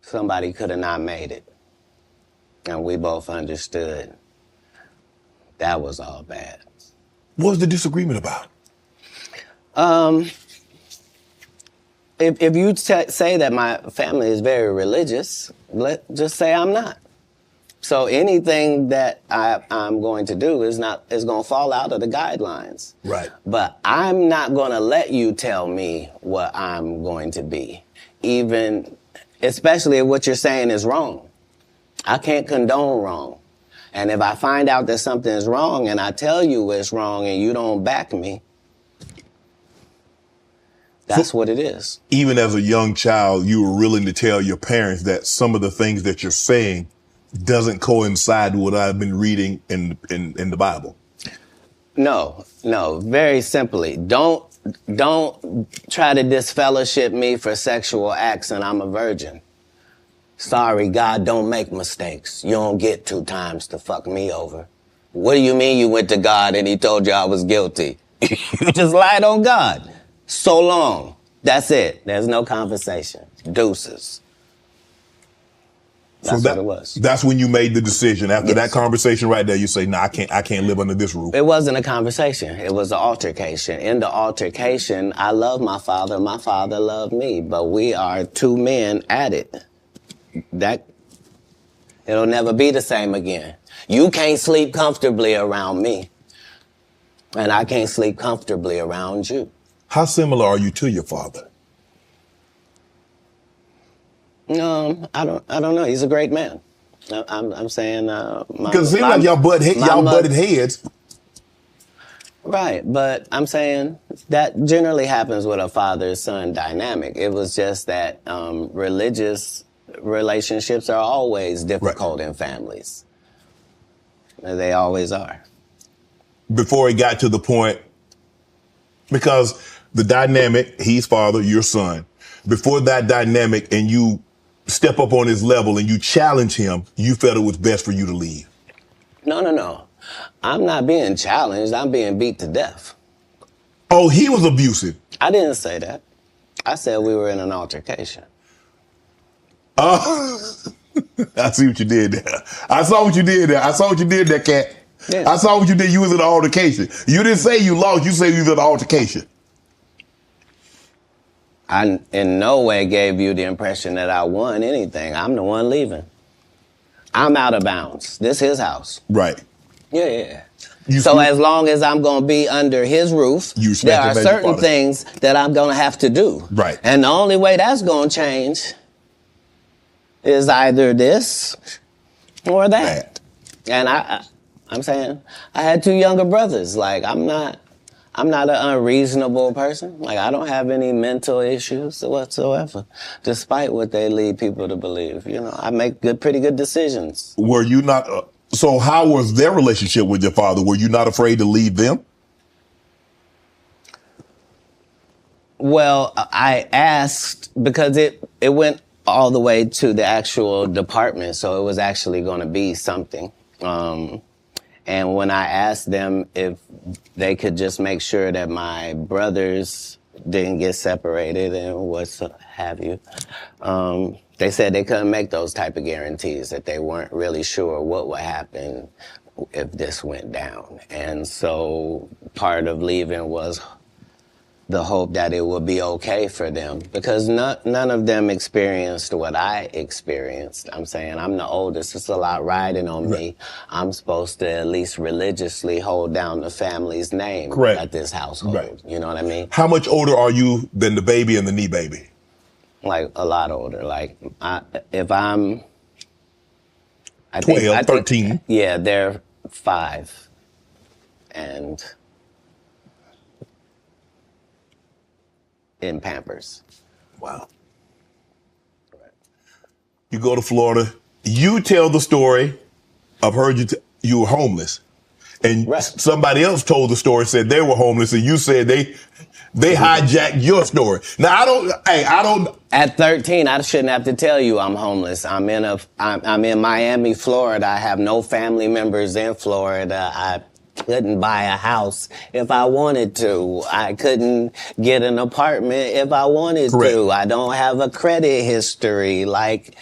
somebody could have not made it. And we both understood that was all bad. What was the disagreement about? If you say that my family is very religious, just say I'm not. So anything that I'm going to do is going to fall out of the guidelines. Right. But I'm not going to let you tell me what I'm going to be, especially if what you're saying is wrong. I can't condone wrong. And if I find out that something is wrong and I tell you it's wrong and you don't back me, that's what it is. Even as a young child, you were willing to tell your parents that some of the things that you're saying doesn't coincide with what I've been reading in the Bible. No, very simply. Don't try to disfellowship me for sexual acts and I'm a virgin. Sorry, God don't make mistakes. You don't get 2 times to fuck me over. What do you mean you went to God and he told you I was guilty? You just lied on God. So long. That's it. There's no conversation. Deuces. That's what it was. That's when you made the decision. After Yes. that conversation right there, you say, "Nah, I can't live under this roof." It wasn't a conversation. It was an altercation. In the altercation, I love my father. My father loved me. But we are 2 men at it. It'll never be the same again. You can't sleep comfortably around me. And I can't sleep comfortably around you. How similar are you to your father? I don't know. He's a great man. I'm saying, because it seems like y'all butted heads. Right, but I'm saying that generally happens with a father-son dynamic. It was just that religious relationships are always difficult in families. They always are. Before it got to the point, because the dynamic, he's father, you're son. Before that dynamic and you step up on his level and you challenge him, you felt it was best for you to leave. No. I'm not being challenged. I'm being beat to death. Oh, he was abusive. I didn't say that. I said we were in an altercation. I see what you did there. I saw what you did there, Katt. Yeah. I saw what you did. You was in an altercation. You didn't say you lost. You said you was in an altercation. I in no way gave you the impression that I won anything. I'm the one leaving. I'm out of bounds. This is his house. Right. Yeah. So as long as I'm going to be under his roof, there are certain things that I'm going to have to do. Right. And the only way that's going to change is either this or that. And I'm saying I had two younger brothers. Like, I'm not an unreasonable person. Like, I don't have any mental issues whatsoever, despite what they lead people to believe. You know, I make pretty good decisions. Were you not... So how was their relationship with your father? Were you not afraid to leave them? Well, I asked because it went all the way to the actual department, so it was actually going to be something. And when I asked them if they could just make sure that my brothers didn't get separated and what have you, they said they couldn't make those type of guarantees, that they weren't really sure what would happen if this went down. And so part of leaving was the hope that it would be okay for them, because none of them experienced what I experienced. I'm saying I'm the oldest. It's a lot riding on me. I'm supposed to at least religiously hold down the family's name at this household. Right. You know what I mean? How much older are you than the baby and the knee baby? Like a lot older. Like if I'm 12, 13. Yeah, they're 5 and in Pampers. Wow. You go to Florida. You tell the story. I've heard you were homeless. And somebody else told the story, said they were homeless, and you said they hijacked your story. Now, I don't. At 13, I shouldn't have to tell you I'm homeless. I'm in Miami, Florida. I have no family members in Florida. I couldn't buy a house if I wanted to. I couldn't get an apartment if I wanted to. I don't have a credit history. Like,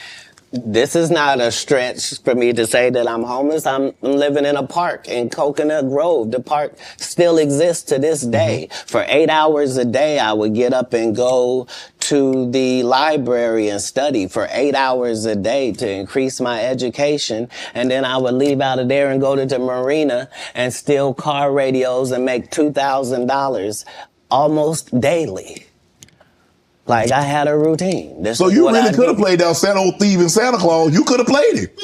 this is not a stretch for me to say that I'm homeless. I'm living in a park in Coconut Grove. The park still exists to this day. For 8 hours a day, I would get up and go to the library and study for 8 hours a day to increase my education. And then I would leave out of there and go to the marina and steal car radios and make $2,000 almost daily. Like, I had a routine. So you really could have played that old thieving Santa Claus. You could have played it.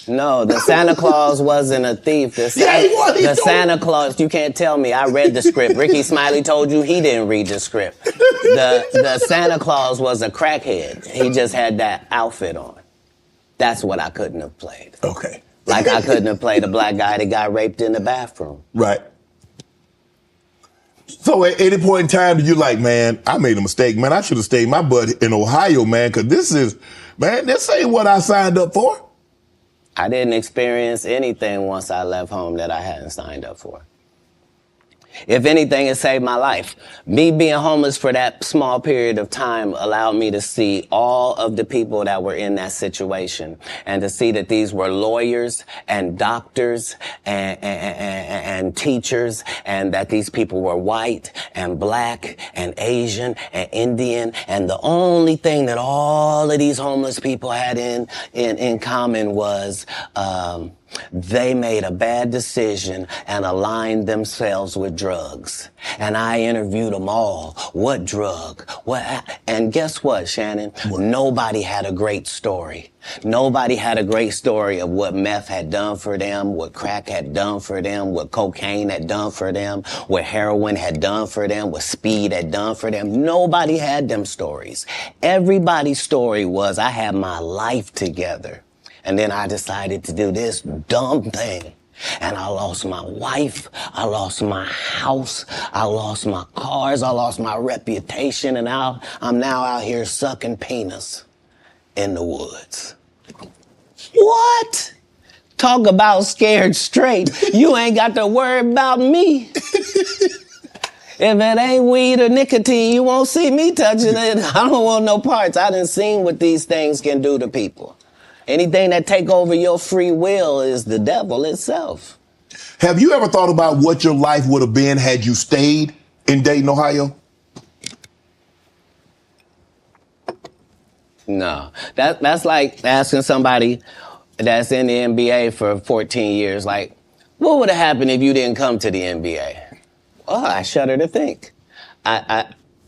No, the Santa Claus wasn't a thief. The Santa Claus, you can't tell me. I read the script. Ricky Smiley told you he didn't read the script. The Santa Claus was a crackhead. He just had that outfit on. That's what I couldn't have played. Okay. Like, I couldn't have played a black guy that got raped in the bathroom. Right. So at any point in time, you're like, man, I made a mistake, man. I should have stayed my butt in Ohio, man, because this ain't what I signed up for. I didn't experience anything once I left home that I hadn't signed up for. If anything, it saved my life. Me being homeless for that small period of time allowed me to see all of the people that were in that situation, and to see that these were lawyers and doctors and teachers, and that these people were white and black and Asian and Indian. And the only thing that all of these homeless people had in common was they made a bad decision and aligned themselves with drugs. And I interviewed them all. What drug? And guess what, Shannon? What? Nobody had a great story. Nobody had a great story of what meth had done for them, what crack had done for them, what cocaine had done for them, what heroin had done for them, what speed had done for them. Nobody had them stories. Everybody's story was, I had my life together. And then I decided to do this dumb thing. And I lost my wife, I lost my house, I lost my cars, I lost my reputation, and I'm now out here sucking penis in the woods. What? Talk about scared straight. You ain't got to worry about me. If it ain't weed or nicotine, you won't see me touching it. I don't want no parts. I done seen what these things can do to people. Anything that take over your free will is the devil itself. Have you ever thought about what your life would have been had you stayed in Dayton, Ohio? No. That's like asking somebody that's in the NBA for 14 years, like, what would have happened if you didn't come to the NBA? Well, I shudder to think.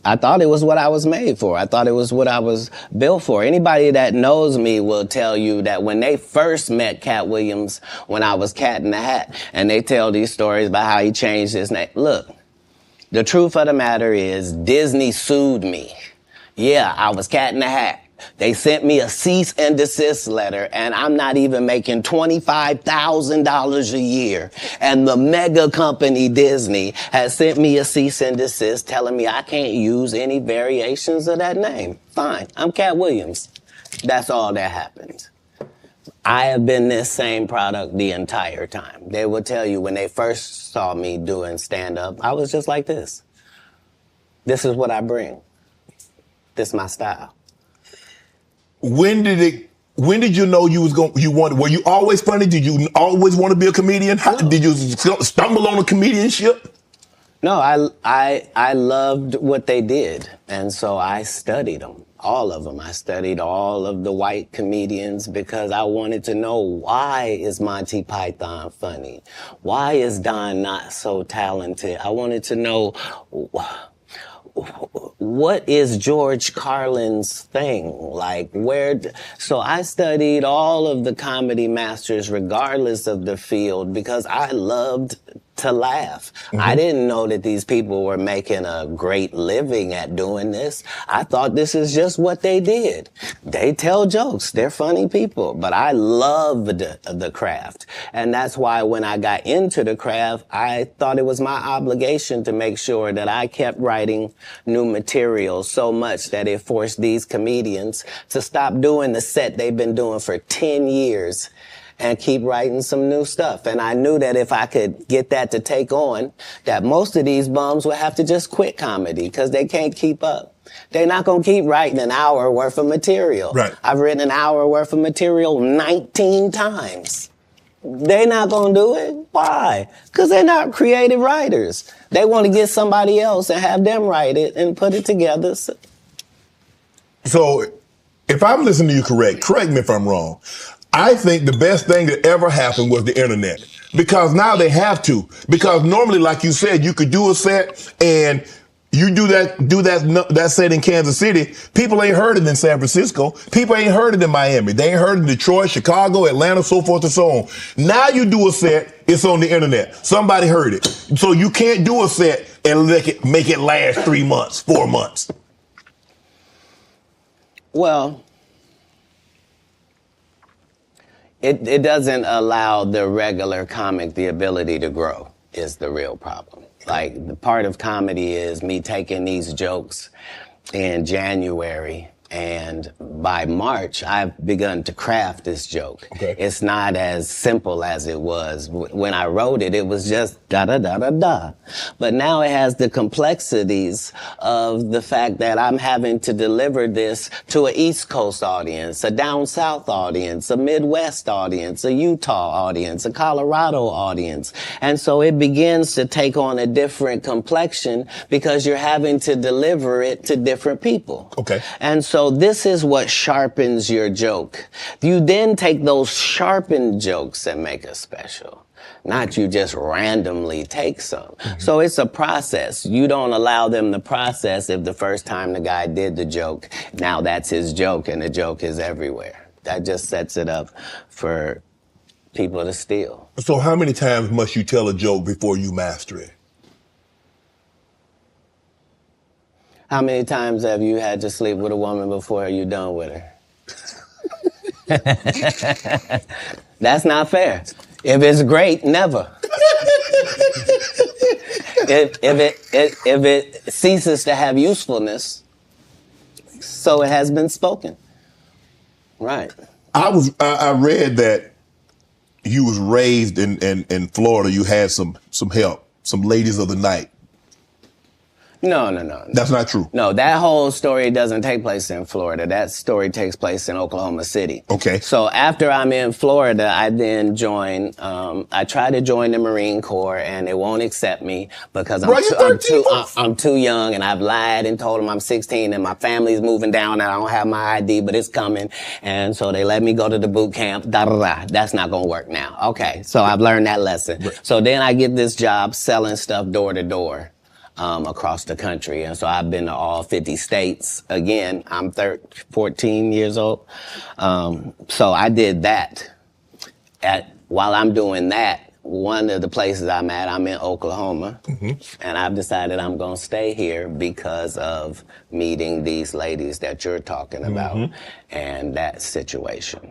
I thought it was what I was made for. I thought it was what I was built for. Anybody that knows me will tell you that when they first met Katt Williams, when I was Cat in the Hat, and they tell these stories about how he changed his name. Look, the truth of the matter is Disney sued me. Yeah, I was Cat in the Hat. They sent me a cease and desist letter, and I'm not even making $25,000 a year. And the mega company Disney has sent me a cease and desist telling me I can't use any variations of that name. Fine, I'm Katt Williams. That's all that happened. I have been this same product the entire time. They will tell you when they first saw me doing stand-up, I was just like this. This is what I bring. This is my style. When did you know were you always funny? Did you always want to be a comedian? No. Did you stumble on a comedianship? No, I loved what they did. And so I studied them, all of them. I studied all of the white comedians because I wanted to know, why is Monty Python funny? Why is Don not so talented? I wanted to know, what is George Carlin's thing? Like, so I studied all of the comedy masters regardless of the field because I loved to laugh. Mm-hmm. I didn't know that these people were making a great living at doing this. I thought this is just what they did. They tell jokes. They're funny people. But I loved the craft. And that's why when I got into the craft, I thought it was my obligation to make sure that I kept writing new material so much that it forced these comedians to stop doing the set they've been doing for 10 years and keep writing some new stuff. And I knew that if I could get that to take on, that most of these bums would have to just quit comedy because they can't keep up. They're not going to keep writing an hour worth of material. Right. I've written an hour worth of material 19 times. They're not going to do it. Why? Because they're not creative writers. They want to get somebody else and have them write it and put it together. So if I'm listening to you correct me if I'm wrong. I think the best thing that ever happened was the internet, because now they have to. Because normally, like you said, you could do a set and you do that set in Kansas City. People ain't heard it in San Francisco. People ain't heard it in Miami. They ain't heard it in Detroit, Chicago, Atlanta, so forth and so on. Now you do a set, it's on the internet. Somebody heard it. So you can't do a set and make it last 3 months, 4 months. Well, it doesn't allow the regular comic the ability to grow is the real problem. Like, the part of comedy is me taking these jokes in January, and by March, I've begun to craft this joke. Okay. It's not as simple as it was. When I wrote it, it was just da-da-da-da-da. But now it has the complexities of the fact that I'm having to deliver this to an East Coast audience, a down South audience, a Midwest audience, a Utah audience, a Colorado audience. And so it begins to take on a different complexion because you're having to deliver it to different people. Okay. And so So this is what sharpens your joke. You then take those sharpened jokes and make a special. Not you just randomly take some. So it's a process. You don't allow them to process if the first time the guy did the joke, now that's his joke and the joke is everywhere. That just sets it up for people to steal. So how many times must you tell a joke before you master it? How many times have you had to sleep with a woman before you're done with her? That's not fair. If it's great, never. if it ceases to have usefulness, so it has been spoken. Right. I read that you was raised in Florida. You had some help, some ladies of the night. No. That's not true. No, that whole story doesn't take place in Florida. That story takes place in Oklahoma City. Okay. So after I'm in Florida, I then join, I try to join the Marine Corps and they won't accept me because I'm too young and I've lied and told them I'm 16 and my family's moving down and I don't have my ID, but it's coming. And so they let me go to the boot camp, That's not gonna work now. Okay, so I've learned that lesson. Right. So then I get this job selling stuff door to door. Across the country. And so I've been to all 50 states. Again, I'm 14 years old. So I did that. While I'm doing that, one of the places I'm in Oklahoma. And I've decided I'm going to stay here because of meeting these ladies that you're talking about and that situation.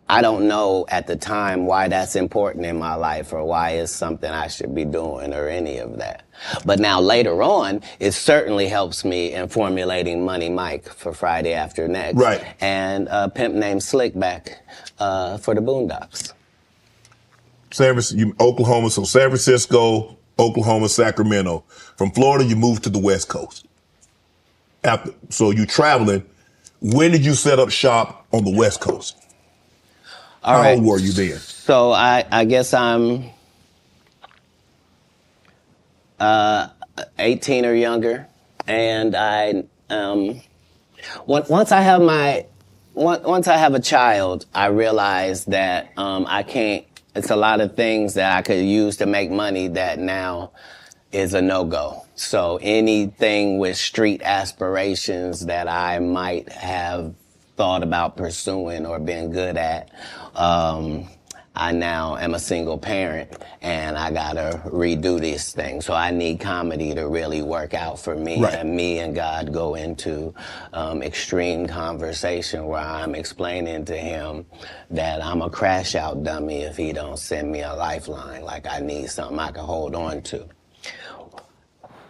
I don't know at the time why that's important in my life or why it's something I should be doing or any of that. But now later on, it certainly helps me in formulating Money Mike for Friday After Next. Right. And a pimp named Slickback for the Boondocks. Oklahoma, so San Francisco, Oklahoma, Sacramento. From Florida, you moved to the West Coast. So you traveling. When did you set up shop on the West Coast? How old were you then? So I guess I'm 18 or younger, and once I have a child, I realize that I can't. It's a lot of things that I could use to make money that now is a no-go. So anything with street aspirations that I might have thought about pursuing or being good at, I now am a single parent and I gotta redo this thing. So I need comedy to really work out for me. Right. And me and God go into extreme conversation where I'm explaining to him that I'm a crash out dummy if he don't send me a lifeline. Like I need something I can hold on to.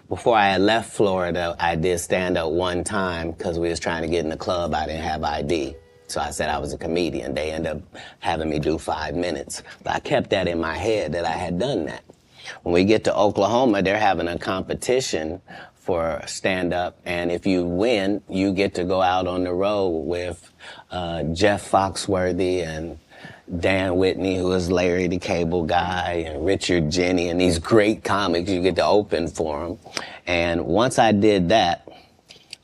Before I had left Florida, I did stand up one time because we was trying to get in the club. I didn't have ID. So I said I was a comedian. They ended up having me do 5 minutes. But I kept that in my head that I had done that. When we get to Oklahoma, they're having a competition for stand-up. And if you win, you get to go out on the road with Jeff Foxworthy and Dan Whitney, who is Larry the Cable Guy, and Richard Jenny, and these great comics. You get to open for them. And once I did that,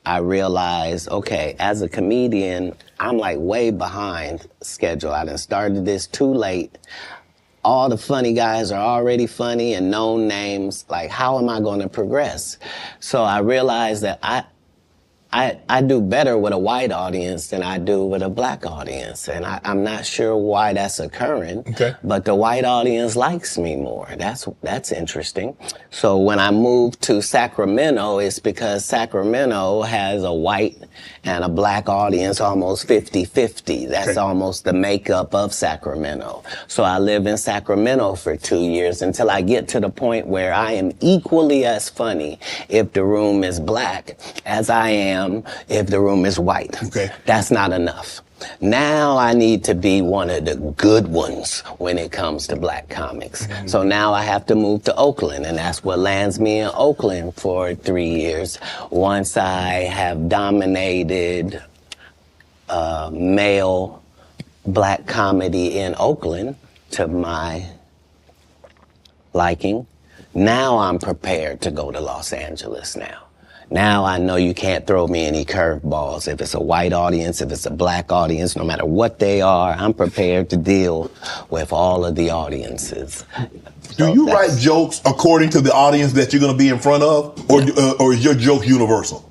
I realized, okay, as a comedian, I'm like way behind schedule. I done started this too late. All the funny guys are already funny and known names. Like, how am I going to progress? So I realized that I do better with a white audience than I do with a black audience. And I'm not sure why that's occurring, okay, but the white audience likes me more. That's interesting. So when I moved to Sacramento, it's because Sacramento has a white and a black audience almost 50-50. That's okay, almost the makeup of Sacramento. So I live in Sacramento for 2 years until I get to the point where I am equally as funny if the room is black as I am if the room is white. Okay. That's not enough. Now I need to be one of the good ones when it comes to black comics. Mm-hmm. So now I have to move to Oakland, and that's what lands me in Oakland for 3 years. Once I have dominated male black comedy in Oakland to my liking, now I'm prepared to go to Los Angeles now. Now I know you can't throw me any curveballs. If it's a white audience, if it's a black audience, no matter what they are, I'm prepared to deal with all of the audiences. Do you write jokes according to the audience that you're going to be in front of, or is your joke universal?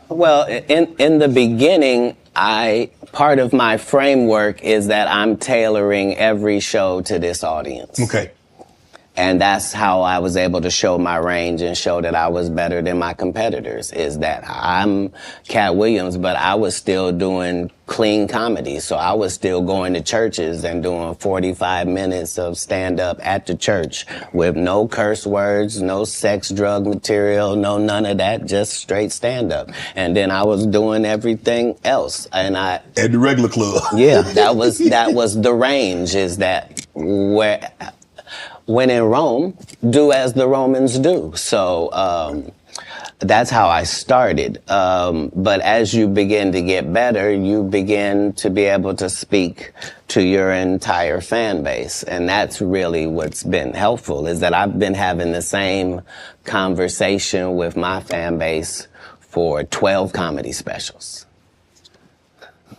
Well, in the beginning, part of my framework is that I'm tailoring every show to this audience. Okay. And that's how I was able to show my range and show that I was better than my competitors, is that I'm Katt Williams, but I was still doing clean comedy. So I was still going to churches and doing 45 minutes of stand-up at the church with no curse words, no sex, drug material, no none of that, just straight stand-up. And then I was doing everything else. And at the regular club. Yeah, that was the range, is that when in Rome, do as the Romans do. So that's how I started. But as you begin to get better, you begin to be able to speak to your entire fan base. And that's really what's been helpful, is that I've been having the same conversation with my fan base for 12 comedy specials.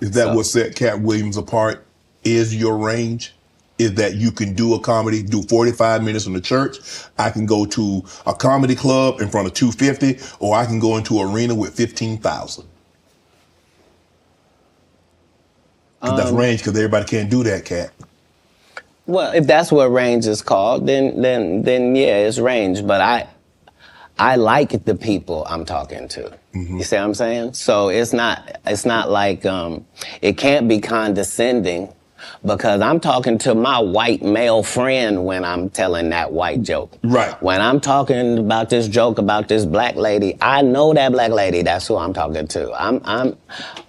Is that what set Katt Williams apart, is your range? Is that you can do a comedy, do 45 minutes in the church. I can go to a comedy club in front of 250, or I can go into an arena with 15,000. That's range, because everybody can't do that, Katt. Well, if that's what range is called, then yeah, it's range. But I like the people I'm talking to. You see what I'm saying? So it's not like it can't be condescending, because I'm talking to my white male friend when I'm telling that white joke. Right. When I'm talking about this joke about this black lady, I know that black lady. That's who I'm talking to.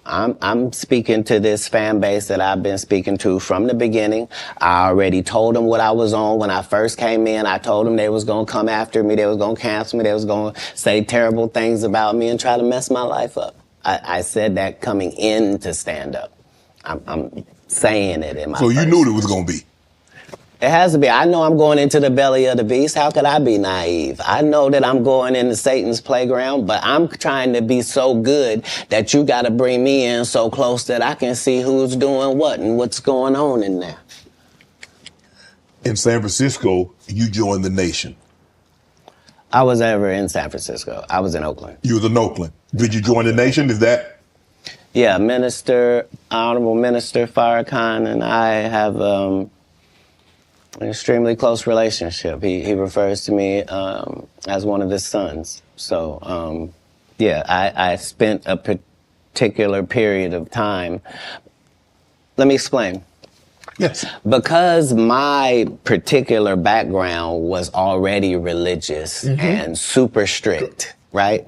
I'm speaking to this fan base that I've been speaking to from the beginning. I already told them what I was on when I first came in. I told them they was gonna come after me. They was gonna cancel me. They was gonna say terrible things about me and try to mess my life up. I said that coming into stand-up. I'm saying it in my So you knew it was going to be? It has to be. I know I'm going into the belly of the beast. How could I be naive? I know that I'm going into Satan's playground, but I'm trying to be so good that you got to bring me in so close that I can see who's doing what and what's going on in there. In San Francisco, you joined the Nation. I was never in San Francisco. I was in Oakland. You was in Oakland. Did you join the Nation? Is that? Yeah, Honorable Minister Farrakhan and I have an extremely close relationship. He refers to me as one of his sons. So, yeah, I spent a particular period of time. Let me explain. Yes. Because my particular background was already religious and super strict, right?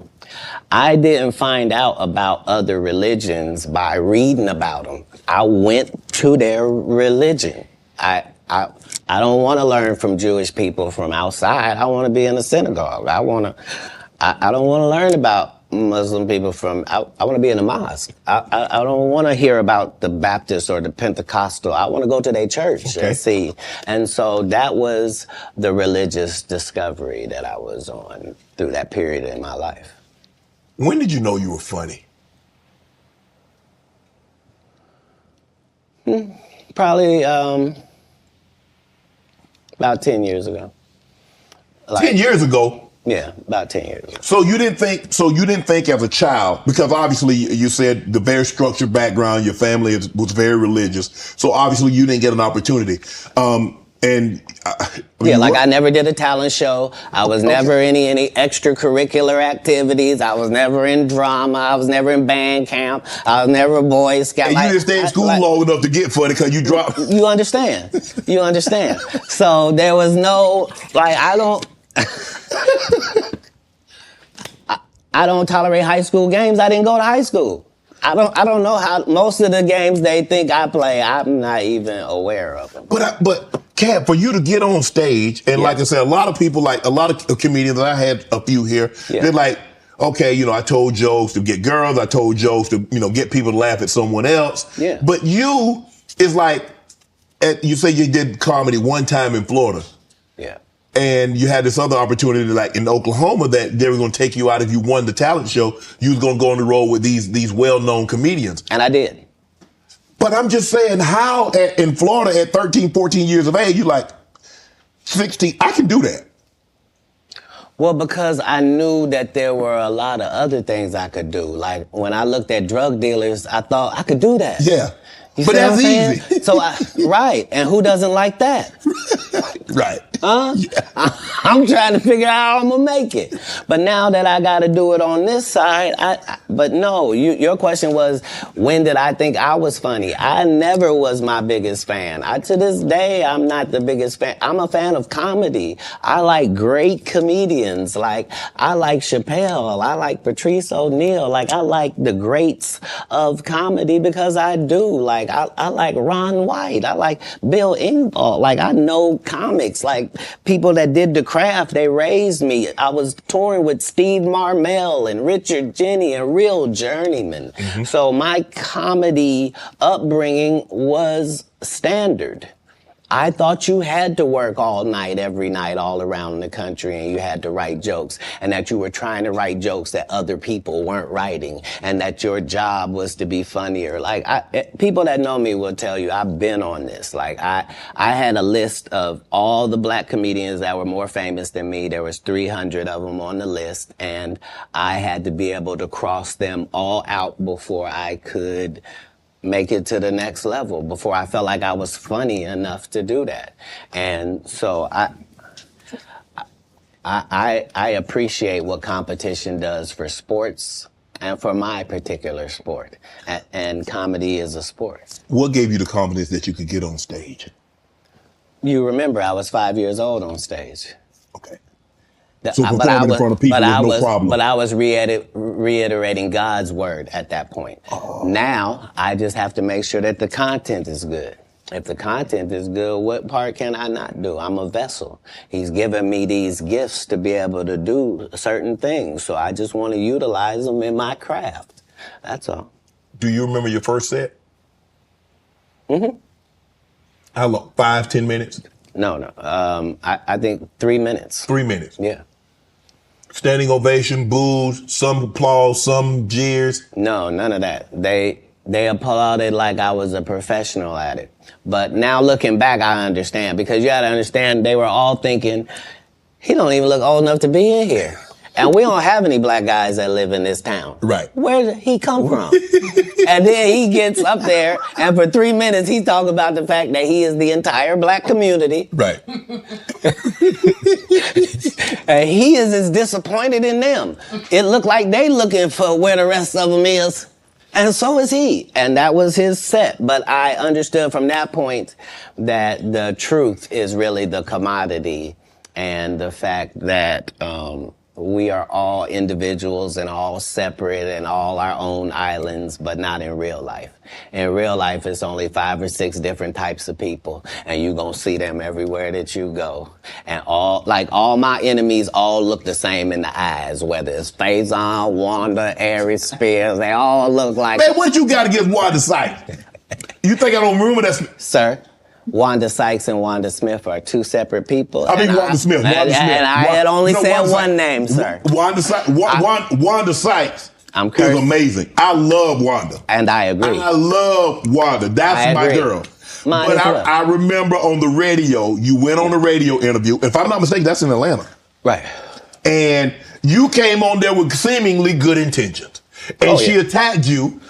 I didn't find out about other religions by reading about them. I went to their religion. I don't want to learn from Jewish people from outside. I want to be in a synagogue. I don't want to learn about Muslim people I want to be in a mosque. I don't want to hear about the Baptist or the Pentecostal. I want to go to their church and see. And so that was the religious discovery that I was on through that period in my life. When did you know you were funny? Probably about 10 years ago. 10 years ago? Yeah, about 10 years ago. So you didn't think as a child, because obviously you said the very structured background, your family was very religious. So obviously you didn't get an opportunity. I never did a talent show. I was never in any extracurricular activities. I was never in drama. I was never in band camp. I was never a Boy Scout. And you didn't stay in school long enough to get funny because you dropped. You understand. You understand. So there was no, I don't tolerate high school games. I didn't go to high school. I don't know how most of the games they think I play, I'm not even aware of them. But Katt, for you to get on stage, and like I said, a lot of people, like a lot of comedians, I had a few here, they're like, okay, I told jokes to get girls, I told jokes to, get people to laugh at someone else. Yeah. But you is like, you say you did comedy one time in Florida. Yeah. And you had this other opportunity, like in Oklahoma, that they were going to take you out if you won the talent show. You was going to go on the road with these well-known comedians. And I did. But I'm just saying, how in Florida at 13, 14 years of age, you like 16, I can do that. Well, because I knew that there were a lot of other things I could do. Like when I looked at drug dealers, I thought I could do that. Yeah. You but see that's what I'm easy. saying? So right. And who doesn't like that? Right. Huh? Yeah. I'm trying to figure out how I'm gonna make it. But now that I gotta do it on this side, but no, your question was, when did I think I was funny? I never was my biggest fan. To this day, I'm not the biggest fan. I'm a fan of comedy. I like great comedians. Like, I like Chappelle. I like Patrice O'Neal. Like, I like the greats of comedy because I do. Like, I like Ron White. I like Bill Engvall. Like, I know comics. Like, people that did the craft, they raised me. I was touring with Steve Marmel and Richard Jenny and real journeymen. Mm-hmm. So my comedy upbringing was standard. I thought you had to work all night, every night, all around the country, and you had to write jokes, and that you were trying to write jokes that other people weren't writing, and that your job was to be funnier. Like, people that know me will tell you, I've been on this. Like, I had a list of all the black comedians that were more famous than me. There was 300 of them on the list, and I had to be able to cross them all out before I could make it to the next level, before I felt like I was funny enough to do that. And so I appreciate what competition does for sports and for my particular sport. And comedy is a sport. What gave you the confidence that you could get on stage? You remember, I was 5 years old on stage. Okay. So performing in front of people was no problem. But I was reiterating God's word at that point. Oh. Now, I just have to make sure that the content is good. If the content is good, what part can I not do? I'm a vessel. He's given me these gifts to be able to do certain things. So I just want to utilize them in my craft. That's all. Do you remember your first set? Mm-hmm. How long? 5, 10 minutes? No. I think 3 minutes. 3 minutes? Yeah. Standing ovation, boos, some applause, some jeers? No, none of that. They applauded like I was a professional at it. But now looking back, I understand. Because you gotta understand, they were all thinking, he don't even look old enough to be in here. And we don't have any black guys that live in this town. Right. Where did he come from? And then he gets up there, and for 3 minutes, he's talking about the fact that he is the entire black community. Right. And he is as disappointed in them. It looked like they looking for where the rest of them is. And so is he. And that was his set. But I understood from that point that the truth is really the commodity, and the fact that we are all individuals and all separate and all our own islands, but not in real life. In real life, it's only 5 or 6 different types of people, and you're gonna see them everywhere that you go. And all my enemies all look the same in the eyes, whether it's Faison, Wanda, Aries Spears, they all look like... Man, what you got against Wanda Sykes? You think I don't remember that? Sir? Wanda Sykes and Wanda Smith are 2 separate people. Wanda Smith. And I had only said one name, sir. Wanda Sykes I'm is amazing. I love Wanda. And I agree. I love Wanda. That's my girl. But I remember on the radio, you went on a radio interview. If I'm not mistaken, that's in Atlanta. Right. And you came on there with seemingly good intentions. And she attacked you.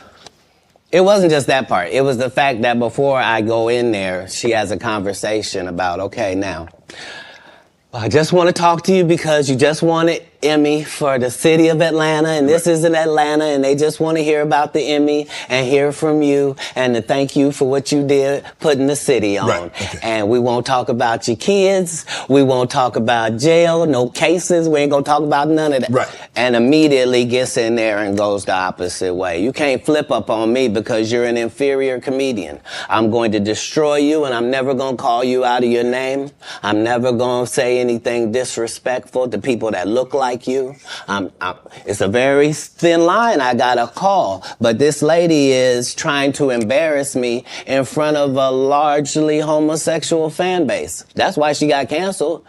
It wasn't just that part. It was the fact that before I go in there, she has a conversation about, okay, now, I just want to talk to you because you just wanted Emmy for the city of Atlanta, and this is in Atlanta, and they just want to hear about the Emmy and hear from you and to thank you for what you did putting the city on. Right. Okay. And we won't talk about your kids. We won't talk about jail, no cases. We ain't going to talk about none of that. Right. And immediately gets in there and goes the opposite way. You can't flip up on me because you're an inferior comedian. I'm going to destroy you, and I'm never going to call you out of your name. I'm never going to say anything disrespectful to people that look like you. It's a very thin line. I got a call, but this lady is trying to embarrass me in front of a largely homosexual fan base. That's why she got canceled.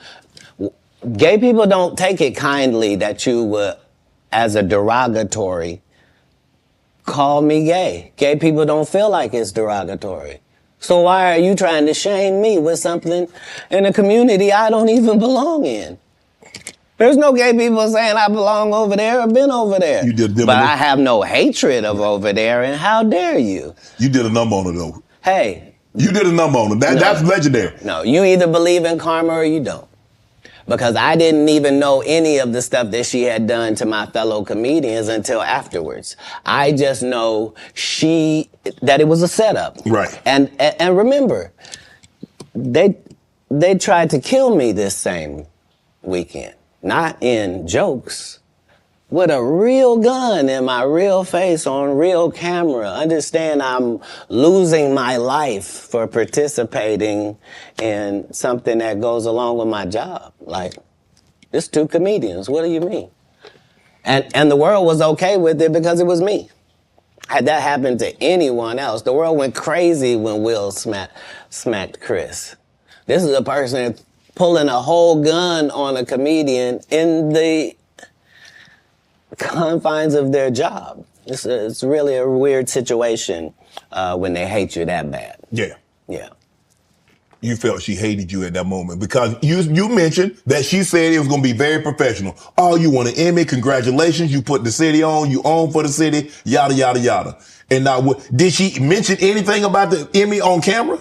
Gay people don't take it kindly that you would, as a derogatory, call me gay. Gay people don't feel like it's derogatory. So why are you trying to shame me with something in a community I don't even belong in? There's no gay people saying I belong over there or been over there. You did, but I have no hatred of over there, and how dare you? You did a number on it, though. Hey. You did a number on it. That's legendary. No, you either believe in karma or you don't. Because I didn't even know any of the stuff that she had done to my fellow comedians until afterwards. I just know that it was a setup. Right. And remember, they tried to kill me this same weekend. Not in jokes, with a real gun in my real face on real camera. Understand I'm losing my life for participating in something that goes along with my job. Like, it's two comedians, what do you mean? And the world was okay with it because it was me. Had that happened to anyone else, the world went crazy when Will smacked Chris. This is a person pulling a whole gun on a comedian in the confines of their job. It's really a weird situation when they hate you that bad. Yeah. Yeah. You felt she hated you at that moment because you mentioned that she said it was going to be very professional. Oh, you won an Emmy, congratulations. You put the city on, you own for the city, yada, yada, yada. And now, did she mention anything about the Emmy on camera?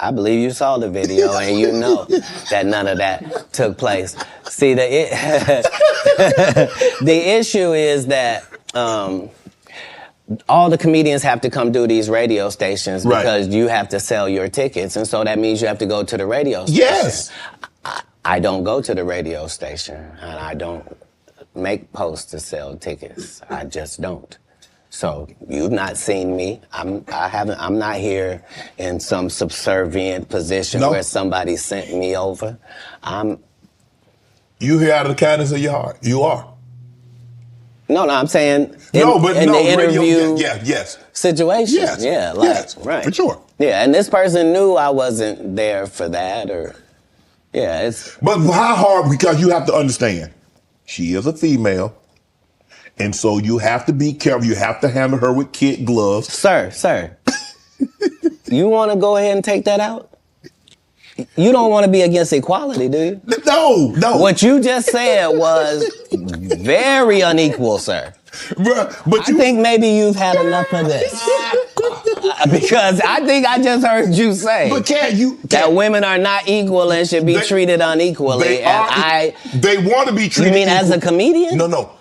I believe you saw the video and you know that none of that took place. See, the issue is that all the comedians have to come do these radio stations because you have to sell your tickets. And so that means you have to go to the radio station. Yes. I don't go to the radio station and I don't make posts to sell tickets. I just don't. So you've not seen me. I'm not here in some subservient position where somebody sent me over. You here out of the kindness of your heart. You are. No, I'm saying in the interview situation. Yes. Yeah, right. For sure. Yeah, and this person knew I wasn't there for that But how hard, because you have to understand, she is a female. And so you have to be careful. You have to handle her with kid gloves. Sir. You want to go ahead and take that out? You don't want to be against equality, do you? No. What you just said was very unequal, sir. But I think maybe you've had enough of this. Because I think I just heard you say that women are not equal and should be treated unequally. They want to be treated You mean equal. as a comedian? No.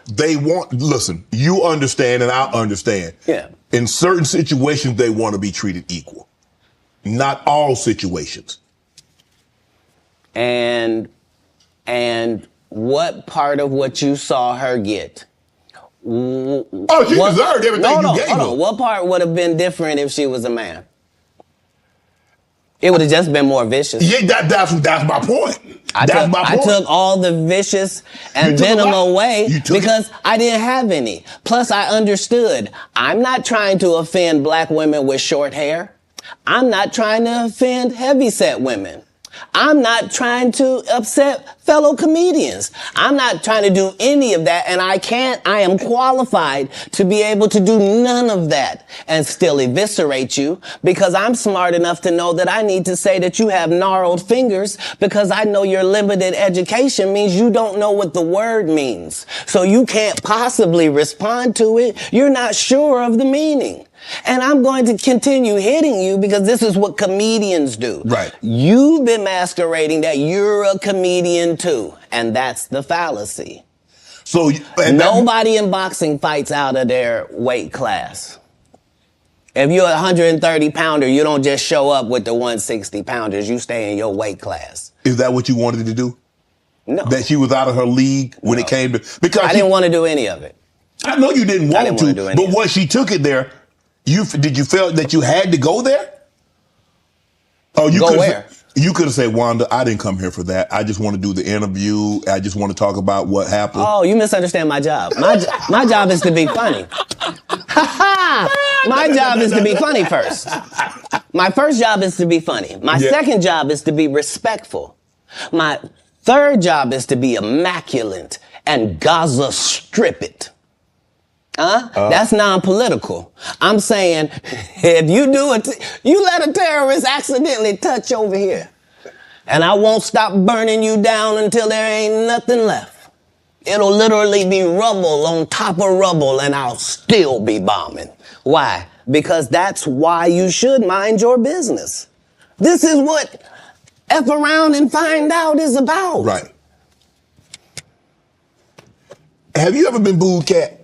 Listen, you understand and I understand. Yeah. In certain situations, they want to be treated equal. Not all situations. And what part of what you saw her get? She deserved everything you gave her. What part would have been different if she was a man? It would have just been more vicious. Yeah, that's my point. I took all the vicious and venom away because I didn't have any. Plus, I understood. I'm not trying to offend black women with short hair. I'm not trying to offend heavyset women. I'm not trying to upset fellow comedians. I'm not trying to do any of that, and I am qualified to be able to do none of that and still eviscerate you because I'm smart enough to know that I need to say that you have gnarled fingers because I know your limited education means you don't know what the word means. So you can't possibly respond to it. You're not sure of the meaning. And I'm going to continue hitting you because this is what comedians do. Right. You've been masquerading that you're a comedian too. And that's the fallacy. So nobody in boxing fights out of their weight class. If you're a 130 pounder, you don't just show up with the 160 pounders. You stay in your weight class. Is that what you wanted to do? No. That she was out of her league when it came to... Because I didn't want to do any of it. I know you didn't want to, but once she took it there, did you feel that you had to go there? Oh, you go where? You could have said, Wanda, I didn't come here for that. I just want to do the interview. I just want to talk about what happened. Oh, you misunderstand my job. My job is to be funny. My job is to be funny first. My first job is to be funny. My second job is to be respectful. My Third job is to be immaculate and Gaza strip it. That's non-political. I'm saying, if you do it, you let a terrorist accidentally touch over here, and I won't stop burning you down until there ain't nothing left. It'll literally be rubble on top of rubble, and I'll still be bombing. Why? Because that's why you should mind your business. This is what F around and find out is about. Right. Have you ever been booed, Katt?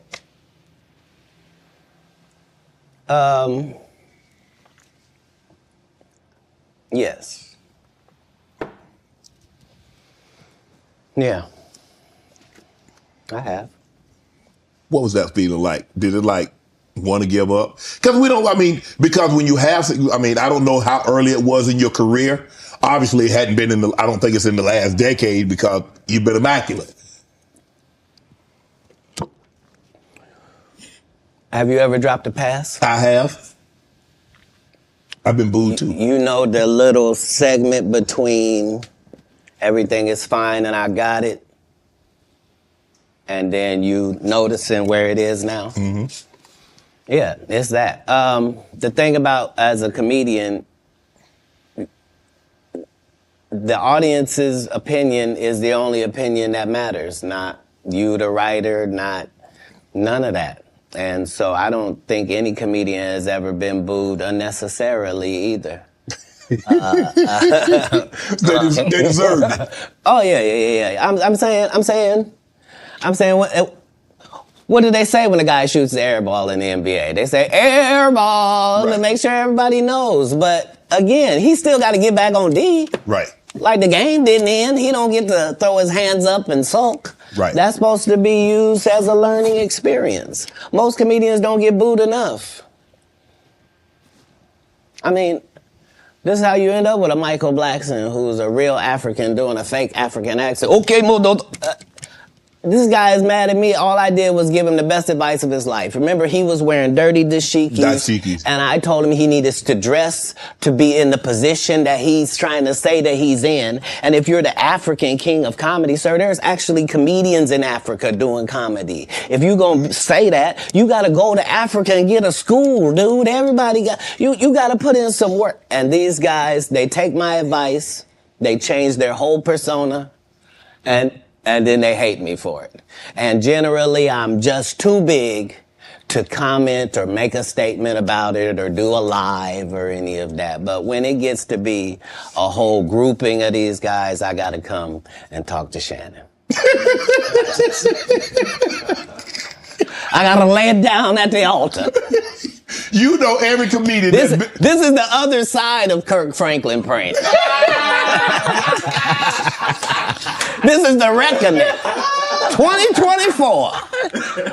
Yes. Yeah. I have. What was that feeling like? Did it like want to give up? Because because when you have, I don't know how early it was in your career. Obviously, it hadn't been I don't think it's in the last decade because you've been immaculate. Have you ever dropped a pass? I have. I've been booed too. You know the little segment between everything is fine and I got it, and then you noticing where it is now? Mm-hmm. Yeah, it's that. The thing about, as a comedian, the audience's opinion is the only opinion that matters, not you, the writer, not none of that. And so I don't think any comedian has ever been booed unnecessarily either. They deserve it. Oh yeah. I'm saying, what do they say when a guy shoots the air ball in the NBA? They say air ball to make sure everybody knows. But again, he still got to get back on D. Right. Like the game didn't end. He don't get to throw his hands up and sulk. Right. That's supposed to be used as a learning experience. Most comedians don't get booed enough. I mean, this is how you end up with a Michael Blackson who's a real African doing a fake African accent. Okay, this guy is mad at me. All I did was give him the best advice of his life. Remember, he was wearing dirty dashikis. And I told him he needed to dress to be in the position that he's trying to say that he's in. And if you're the African king of comedy, sir, there's actually comedians in Africa doing comedy. If you're going to say that, you got to go to Africa and get a school, dude. Everybody you got to put in some work. And these guys, they take my advice. They change their whole persona. And then they hate me for it. And generally, I'm just too big to comment or make a statement about it or do a live or any of that. But when it gets to be a whole grouping of these guys, I got to come and talk to Shannon. I got to lay it down at the altar. You know every comedian. This is the other side of Kirk Franklin praying. This is the reckoning. 2024.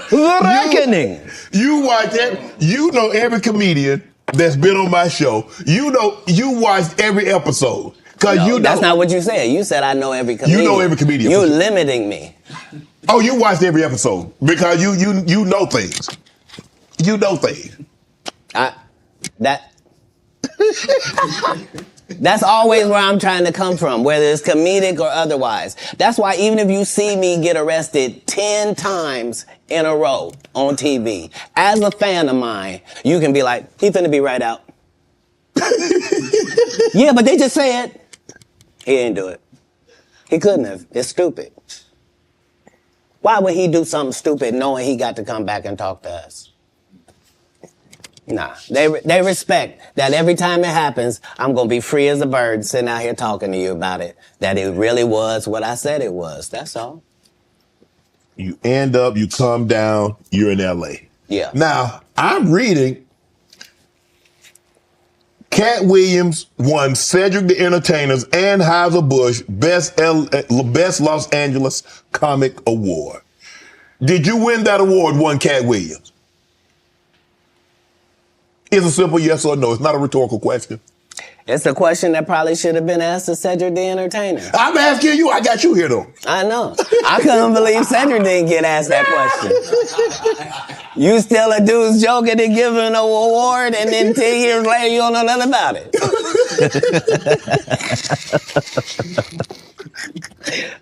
The reckoning. You watch that. You know every comedian that's been on my show. You watched every episode. That's not what you said. You said I know every comedian. You know every comedian. You're limiting me. Oh, you watched every episode because you know things. You know things. That's always where I'm trying to come from, whether it's comedic or otherwise. That's why even if you see me get arrested 10 times in a row on TV, as a fan of mine, you can be like, he finna be right out. Yeah, but they just said he didn't do it. He couldn't have. It's stupid. Why would he do something stupid knowing he got to come back and talk to us? Nah, they respect that every time it happens, I'm going to be free as a bird sitting out here talking to you about it, that it really was what I said it was. That's all. You end up, you come down, you're in L.A. Yeah. Now, I'm reading Katt Williams won Cedric the Entertainer's and Anheuser-Busch Best Los Angeles Comic Award. Did you win that award, won Katt Williams? It's a simple yes or no. It's not a rhetorical question. It's a question that probably should have been asked to Cedric the Entertainer. I'm asking you. I got you here, though. I know. I couldn't believe Cedric didn't get asked that question. You still a dude's joking and giving an award, and then 10 years later, you don't know nothing about it.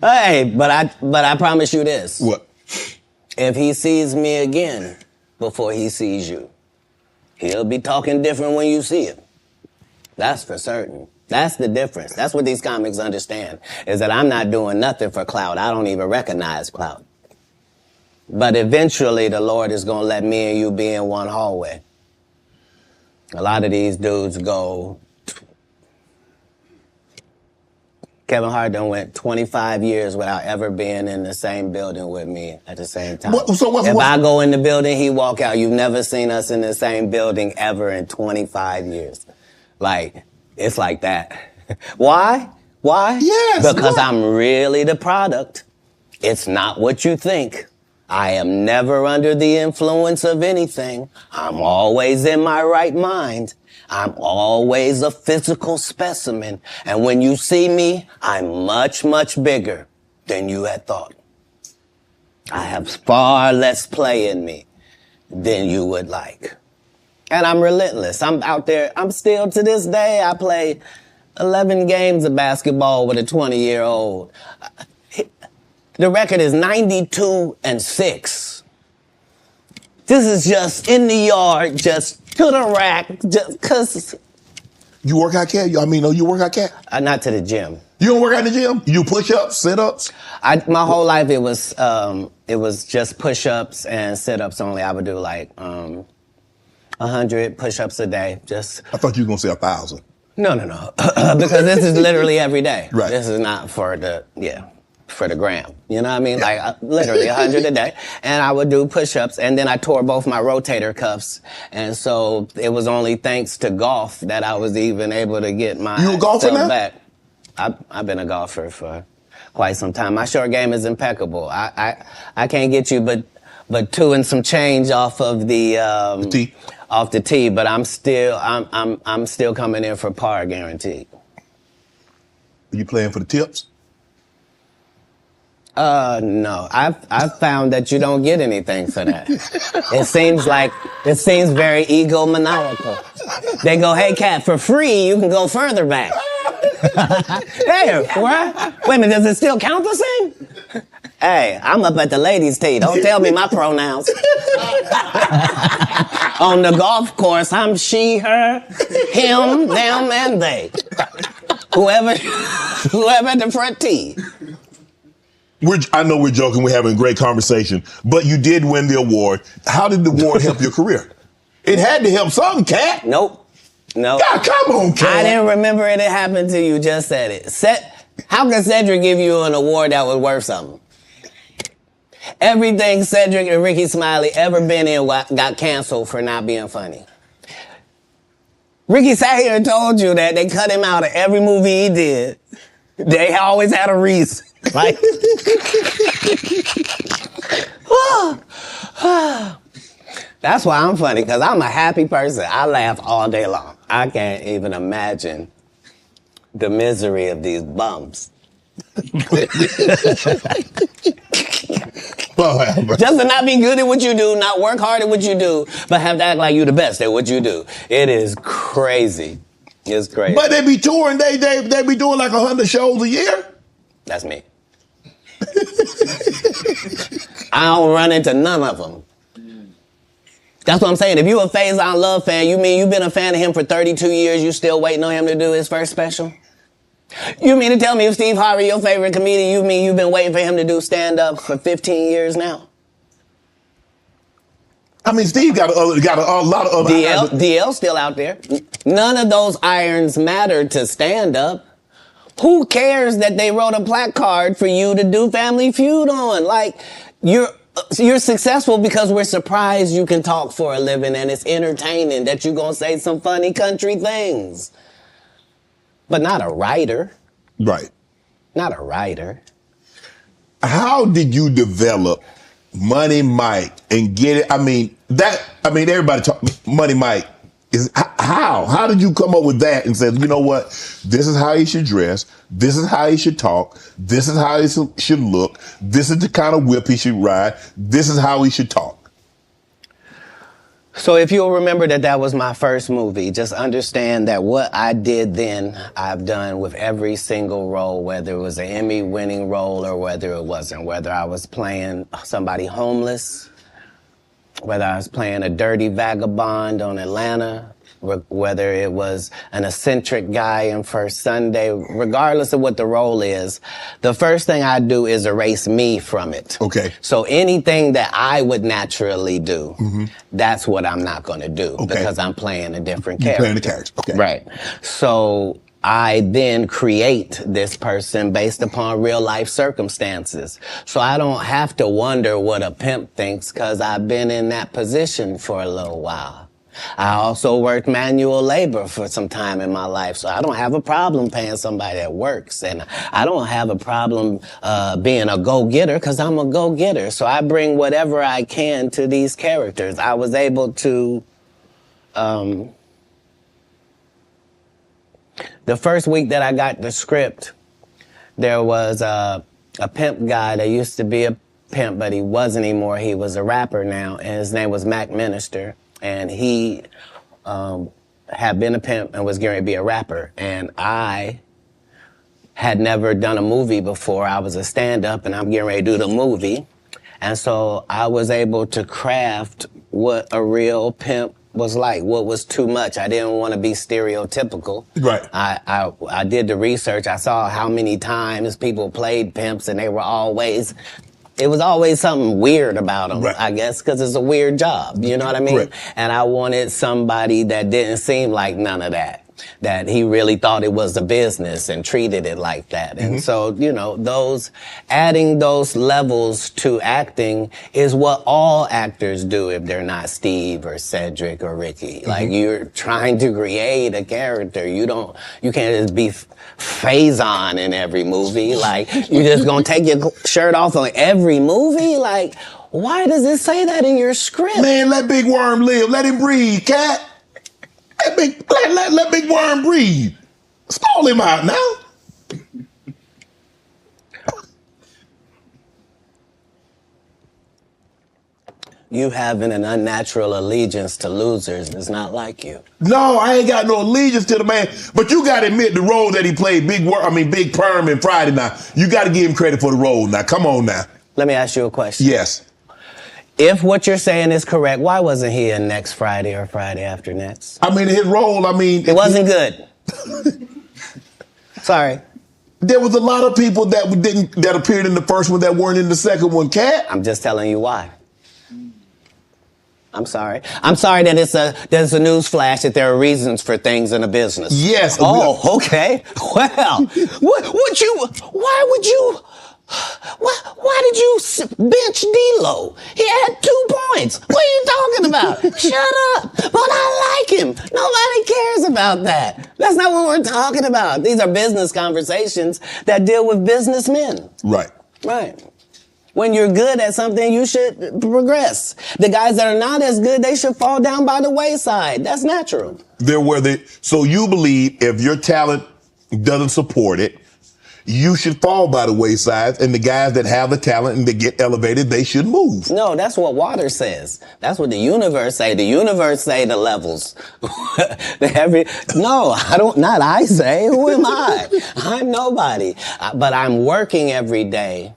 Hey, but I promise you this. What? If he sees me again before he sees you, he'll be talking different when you see him. That's for certain. That's the difference. That's what these comics understand, is that I'm not doing nothing for clout. I don't even recognize clout. But eventually the Lord is going to let me and you be in one hallway. A lot of these dudes go... Kevin Hart done went 25 years without ever being in the same building with me at the same time. If I go in the building, he walk out. You've never seen us in the same building ever in 25 years. Like, it's like that. Why? Why? Yes. Because I'm really the product. It's not what you think. I am never under the influence of anything. I'm always in my right mind. I'm always a physical specimen. And when you see me, I'm much, much bigger than you had thought. I have far less play in me than you would like. And I'm relentless. I'm out there. I'm still, to this day, I play 11 games of basketball with a 20-year-old. The record is 92-6. This is just in the yard, just to the rack, just cause. You work out, Cat? You work out, Cat? Not to the gym. You don't work out in the gym? You do push-ups, sit-ups? My whole life it was just push-ups and sit-ups only. I would do like 100 push-ups a day. Just. I thought you were gonna say 1,000. No. Because this is literally every day. Right. This is not for the gram. You know what I mean? Like literally 100 a day. And I would do push-ups, and then I tore both my rotator cuffs. And so it was only thanks to golf that I was even able to get my You a golfer now? back. I've been a golfer for quite some time. My short game is impeccable. I can't get you but 2 and some change off of the tee. Off the tee, but I'm still coming in for par guaranteed. Are you playing for the tips? No. I've found that you don't get anything for that. It seems very egomaniacal. They go, hey, Cat, for free, you can go further back. Hey, what? Wait a minute, does it still count the same? Hey, I'm up at the ladies' tee. Don't tell me my pronouns. On the golf course, I'm she, her, him, them, and they. Whoever at the front tee. I know we're joking, we're having a great conversation, but you did win the award. How did the award help your career? It had to help something, Cat. Nope. God, come on, Cat. I didn't remember it happened till you just said it. How can Cedric give you an award that was worth something? Everything Cedric and Ricky Smiley ever been in got canceled for not being funny. Ricky sat here and told you that they cut him out of every movie he did. They always had a reason. Like, that's why I'm funny, because I'm a happy person. I laugh all day long. I can't even imagine the misery of these bums. Just to not be good at what you do, not work hard at what you do, but have to act like you the best at what you do. It is crazy. It's crazy. But they be touring, they be doing like 100 shows a year? That's me. I don't run into none of them. That's what I'm saying. If you a Faison Love fan, you mean you've been a fan of him for 32 years, you still waiting on him to do his first special? You mean to tell me if Steve Harvey, your favorite comedian, you mean you've been waiting for him to do stand-up for 15 years now? I mean, Steve got a lot of other DL's still out there. None of those irons matter to stand-up. Who cares that they wrote a placard for you to do Family Feud on? Like, you're successful because we're surprised you can talk for a living and it's entertaining that you're going to say some funny country things. But not a writer. Right. Not a writer. How did you develop Money Mike and get it? Everybody talk Money Mike. How did you come up with that and said, you know what, this is how he should dress, this is how he should talk, this is how he should look, this is the kind of whip he should ride, this is how he should talk? So if you'll remember that was my first movie, just understand that what I did then, I've done with every single role, whether it was an Emmy-winning role or whether it wasn't, whether I was playing somebody homeless, whether I was playing a dirty vagabond on Atlanta, whether it was an eccentric guy in First Sunday, regardless of what the role is, the first thing I do is erase me from it. Okay. So anything that I would naturally do, that's what I'm not going to do because I'm playing a different character. You're playing the character. Okay. Right. So I then create this person based upon real life circumstances. So I don't have to wonder what a pimp thinks because I've been in that position for a little while. I also worked manual labor for some time in my life, so I don't have a problem paying somebody that works. And I don't have a problem being a go-getter because I'm a go-getter. So I bring whatever I can to these characters. I was able to... the first week that I got the script, there was a pimp guy that used to be a pimp, but he wasn't anymore. He was a rapper now, and his name was Mac Minister. And he had been a pimp and was going to be a rapper. And I had never done a movie before. I was a stand-up, and I'm getting ready to do the movie. And so I was able to craft what a real pimp was like, what was too much. I didn't want to be stereotypical. Right. I did the research. I saw how many times people played pimps, and they were always... It was always something weird about them, I guess, because it's a weird job. You know what I mean? Right. And I wanted somebody that didn't seem like none of that. That he really thought it was a business and treated it like that. And so, you know, adding those levels to acting is what all actors do if they're not Steve or Cedric or Ricky. Like, you're trying to create a character. You can't just be Faison in every movie. Like, you're just gonna take your shirt off on every movie? Like, why does it say that in your script? Man, let Big Worm live. Let him breathe, Katt. Let Big Worm breathe. Stall him out now. You having an unnatural allegiance to losers is not like you. No, I ain't got no allegiance to the man. But you got to admit the role that he played, Big Perm in Friday now. You got to give him credit for the role now. Come on now. Let me ask you a question. Yes. If what you're saying is correct, why wasn't he in Next Friday or Friday After Next? I mean, his role, it wasn't good. Sorry. There was a lot of people that appeared in the first one that weren't in the second one, Katt. I'm just telling you why. I'm sorry. I'm sorry that there's a news flash that there are reasons for things in a business. Yes. Oh, okay. Well, why did you bench D-Lo? He had 2 points. What are you talking about? Shut up. But I like him. Nobody cares about that. That's not what we're talking about. These are business conversations that deal with businessmen. Right. Right. When you're good at something, you should progress. The guys that are not as good, they should fall down by the wayside. That's natural. So you believe if your talent doesn't support it, you should fall by the wayside, and the guys that have the talent and they get elevated, they should move. No, that's what water says. That's what the universe say. The universe say the levels. No, not I say. Who am I? I'm nobody. But I'm working every day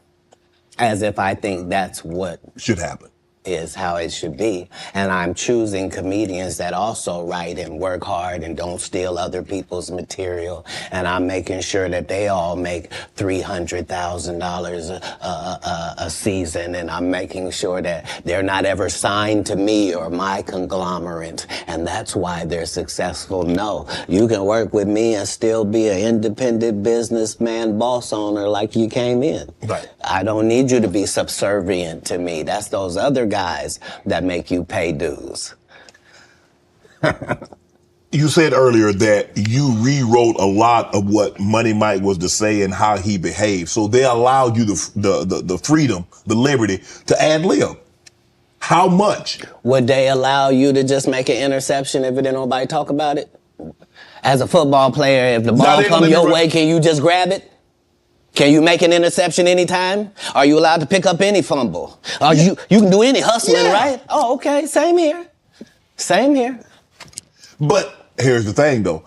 as if I think that's what should happen. Is how it should be. And I'm choosing comedians that also write and work hard and don't steal other people's material. And I'm making sure that they all make $300,000 a season. And I'm making sure that they're not ever signed to me or my conglomerate. And that's why they're successful. No, you can work with me and still be an independent businessman, boss owner like you came in. Right. I don't need you to be subservient to me. That's those other guys that make you pay dues. You said earlier that you rewrote a lot of what Money Mike was to say and how he behaved. So they allowed you the freedom, the liberty to ad lib. How much? Would they allow you to just make an interception if didn't nobody talk about it? As a football player, if the ball come your way, can you just grab it? Can you make an interception anytime? Are you allowed to pick up any fumble? You can do any hustling, right? Oh, okay. Same here. Same here. But here's the thing, though.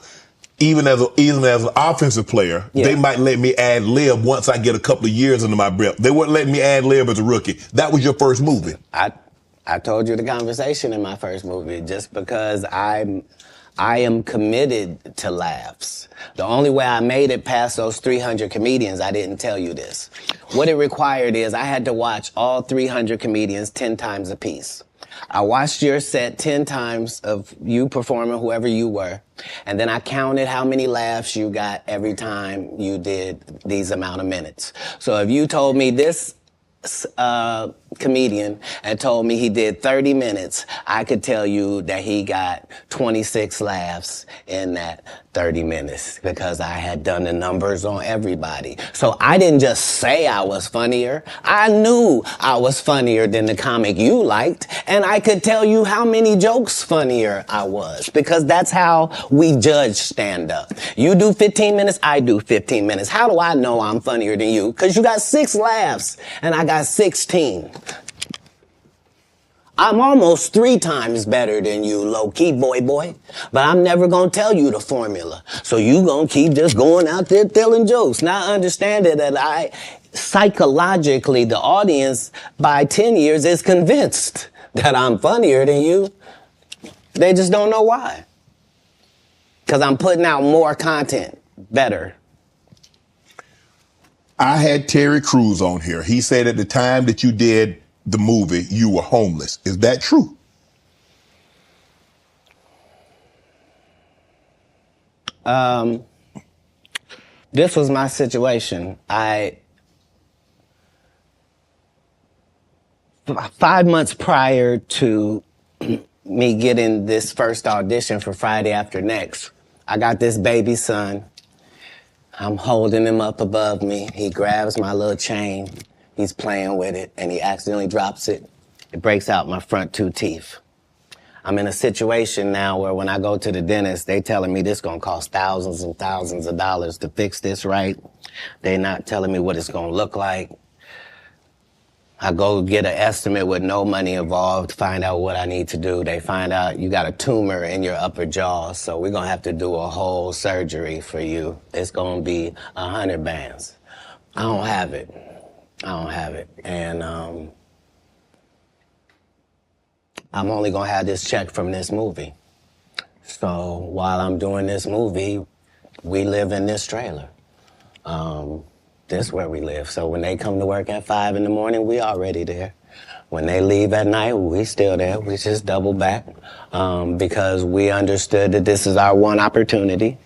Even as an offensive player, they might let me ad lib once I get a couple of years under my belt. They wouldn't let me ad lib as a rookie. That was your first movie. I told you the conversation in my first movie, just because I am committed to laughs. The only way I made it past those 300 comedians, I didn't tell you this. What it required is I had to watch all 300 comedians 10 times a piece. I watched your set 10 times of you performing, whoever you were, and then I counted how many laughs you got every time you did these amount of minutes. So if you told me this comedian and told me he did 30 minutes, I could tell you that he got 26 laughs in that 30 minutes because I had done the numbers on everybody. So I didn't just say I was funnier. I knew I was funnier than the comic you liked, and I could tell you how many jokes funnier I was, because that's how we judge stand-up. You do 15 minutes, I do 15 minutes. How do I know I'm funnier than you? Because you got 6 laughs and I got 16. I'm almost 3 times better than you, low-key boy. But I'm never gonna tell you the formula. So you gonna keep just going out there telling jokes. Now understand that psychologically, the audience by 10 years is convinced that I'm funnier than you. They just don't know why. Because I'm putting out more content, better. I had Terry Crews on here. He said at the time that you did the movie, you were homeless. Is that true? This was my situation. 5 months prior to me getting this first audition for Friday After Next, I got this baby son. I'm holding him up above me. He grabs my little chain. He's playing with it, and he accidentally drops it. It breaks out my front 2 teeth. I'm in a situation now where when I go to the dentist, they telling me this gonna cost thousands and thousands of dollars to fix this right. They not telling me what it's gonna look like. I go get an estimate with no money involved, find out what I need to do. They find out you got a tumor in your upper jaw, so we're gonna have to do a whole surgery for you. It's gonna be 100 bands. I don't have it. And I'm only gonna have this check from this movie. So while I'm doing this movie, we live in this trailer. This is where we live. So when they come to work at 5 in the morning, we already there. When they leave at night, we still there. We just double back because we understood that this is our one opportunity.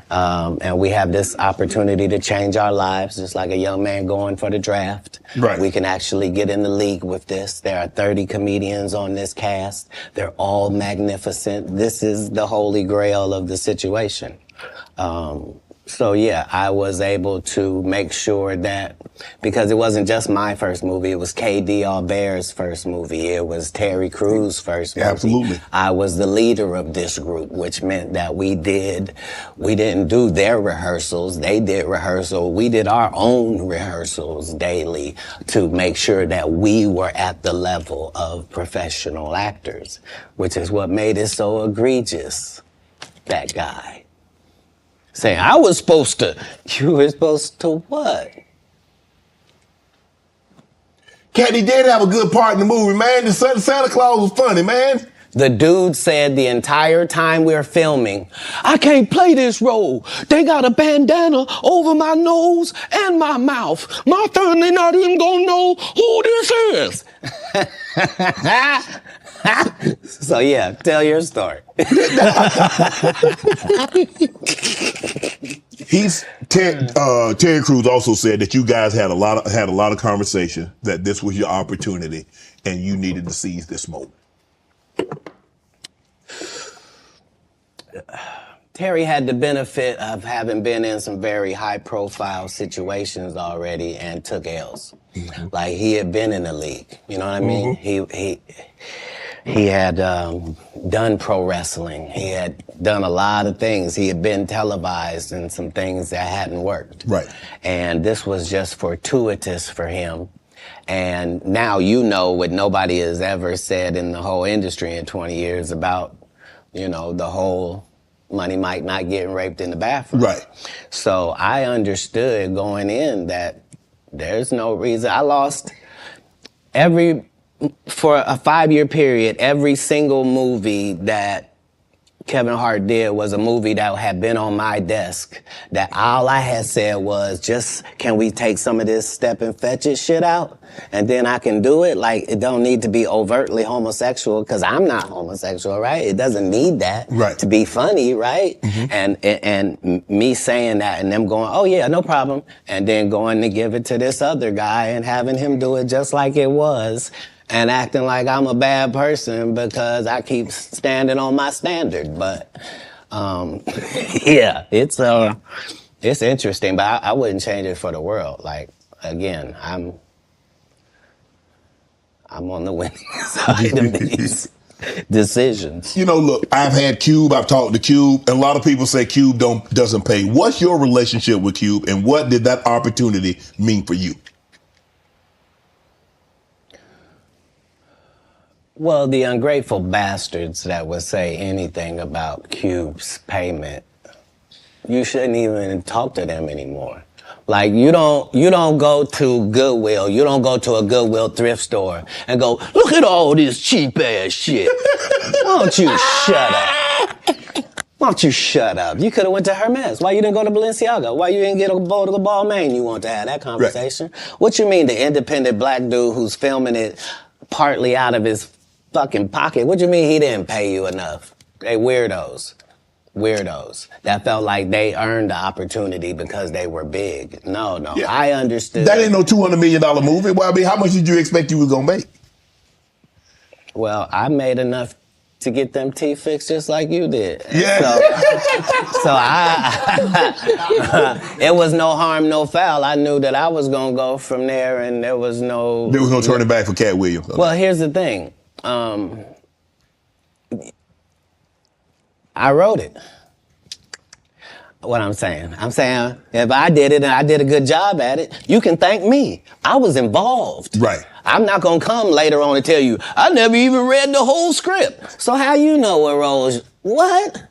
And we have this opportunity to change our lives, just like a young man going for the draft. Right. We can actually get in the league with this. There are 30 comedians on this cast. They're all magnificent. This is the holy grail of the situation. So yeah, I was able to make sure that, because it wasn't just my first movie, it was K.D. Albert's first movie, it was Terry Crews' first movie. Absolutely. I was the leader of this group, which meant that we didn't do their rehearsals, they did rehearsal, we did our own rehearsals daily to make sure that we were at the level of professional actors, which is what made it so egregious, that guy. Saying, you were supposed to what? Katt, he did have a good part in the movie, man. The Santa Claus was funny, man. The dude said the entire time we were filming, I can't play this role. They got a bandana over my nose and my mouth. My family not even gonna know who this is. So yeah, tell your story. Terry Crews also said that you guys had a lot of conversation, that this was your opportunity and you needed to seize this moment. Terry had the benefit of having been in some very high-profile situations already and took L's. Mm-hmm. Like, he had been in the league, you know what I mean? He had done pro wrestling. He had done a lot of things. He had been televised in some things that hadn't worked. Right. And this was just fortuitous for him. And now you know what nobody has ever said in the whole industry in 20 years about, you know, the whole Money Mike not getting raped in the bathroom. Right. So I understood going in that there's no reason. I lost for a 5-year period, every single movie that Kevin Hart did was a movie that had been on my desk, that all I had said was, just, can we take some of this step and fetch it shit out? And then I can do it. Like, it don't need to be overtly homosexual, because I'm not homosexual, right? It doesn't need that to be funny, right? And me saying that and them going, oh yeah, no problem. And then going to give it to this other guy and having him do it just like it was. And acting like I'm a bad person because I keep standing on my standard. But, yeah, it's interesting, but I wouldn't change it for the world. Like, again, I'm on the winning side of these decisions. You know, look, I've had Cube, I've talked to Cube, and a lot of people say Cube doesn't pay. What's your relationship with Cube, and what did that opportunity mean for you? Well, the ungrateful bastards that would say anything about Cube's payment, you shouldn't even talk to them anymore. Like, you don't go to Goodwill, you don't go to a Goodwill thrift store and go, look at all this cheap ass shit. Why don't you shut up? Why don't you shut up? You could have went to Hermes. Why you didn't go to Balenciaga? Why you didn't get a bowl to the Balmain? You want to have that conversation? Right. What you mean the independent black dude who's filming it partly out of his fucking pocket? What you mean he didn't pay you enough? They weirdos. Weirdos. That felt like they earned the opportunity because they were big. No, yeah. I understood. That ain't no $200 million movie. Well, I mean, how much did you expect you was gonna make? Well, I made enough to get them teeth fixed just like you did. Yeah. So it was no harm, no foul. I knew that I was gonna go from there, and there was no turning back for Katt Williams. Okay. Well, here's the thing. I wrote it. What I'm saying if I did it and I did a good job at it, you can thank me. I was involved. Right. I'm not gonna come later on and tell you, I never even read the whole script. So how you know what roles? What?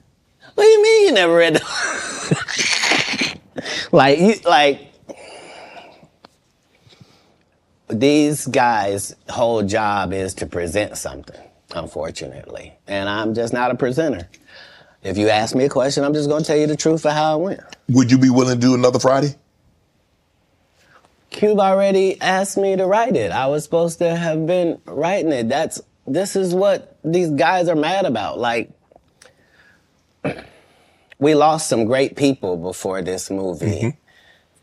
What do you mean you never read the like these guys' whole job is to present something, unfortunately. And I'm just not a presenter. If you ask me a question, I'm just going to tell you the truth of how it went. Would you be willing to do another Friday? Cube already asked me to write it. I was supposed to have been writing it. This is what these guys are mad about. Like, we lost some great people before this movie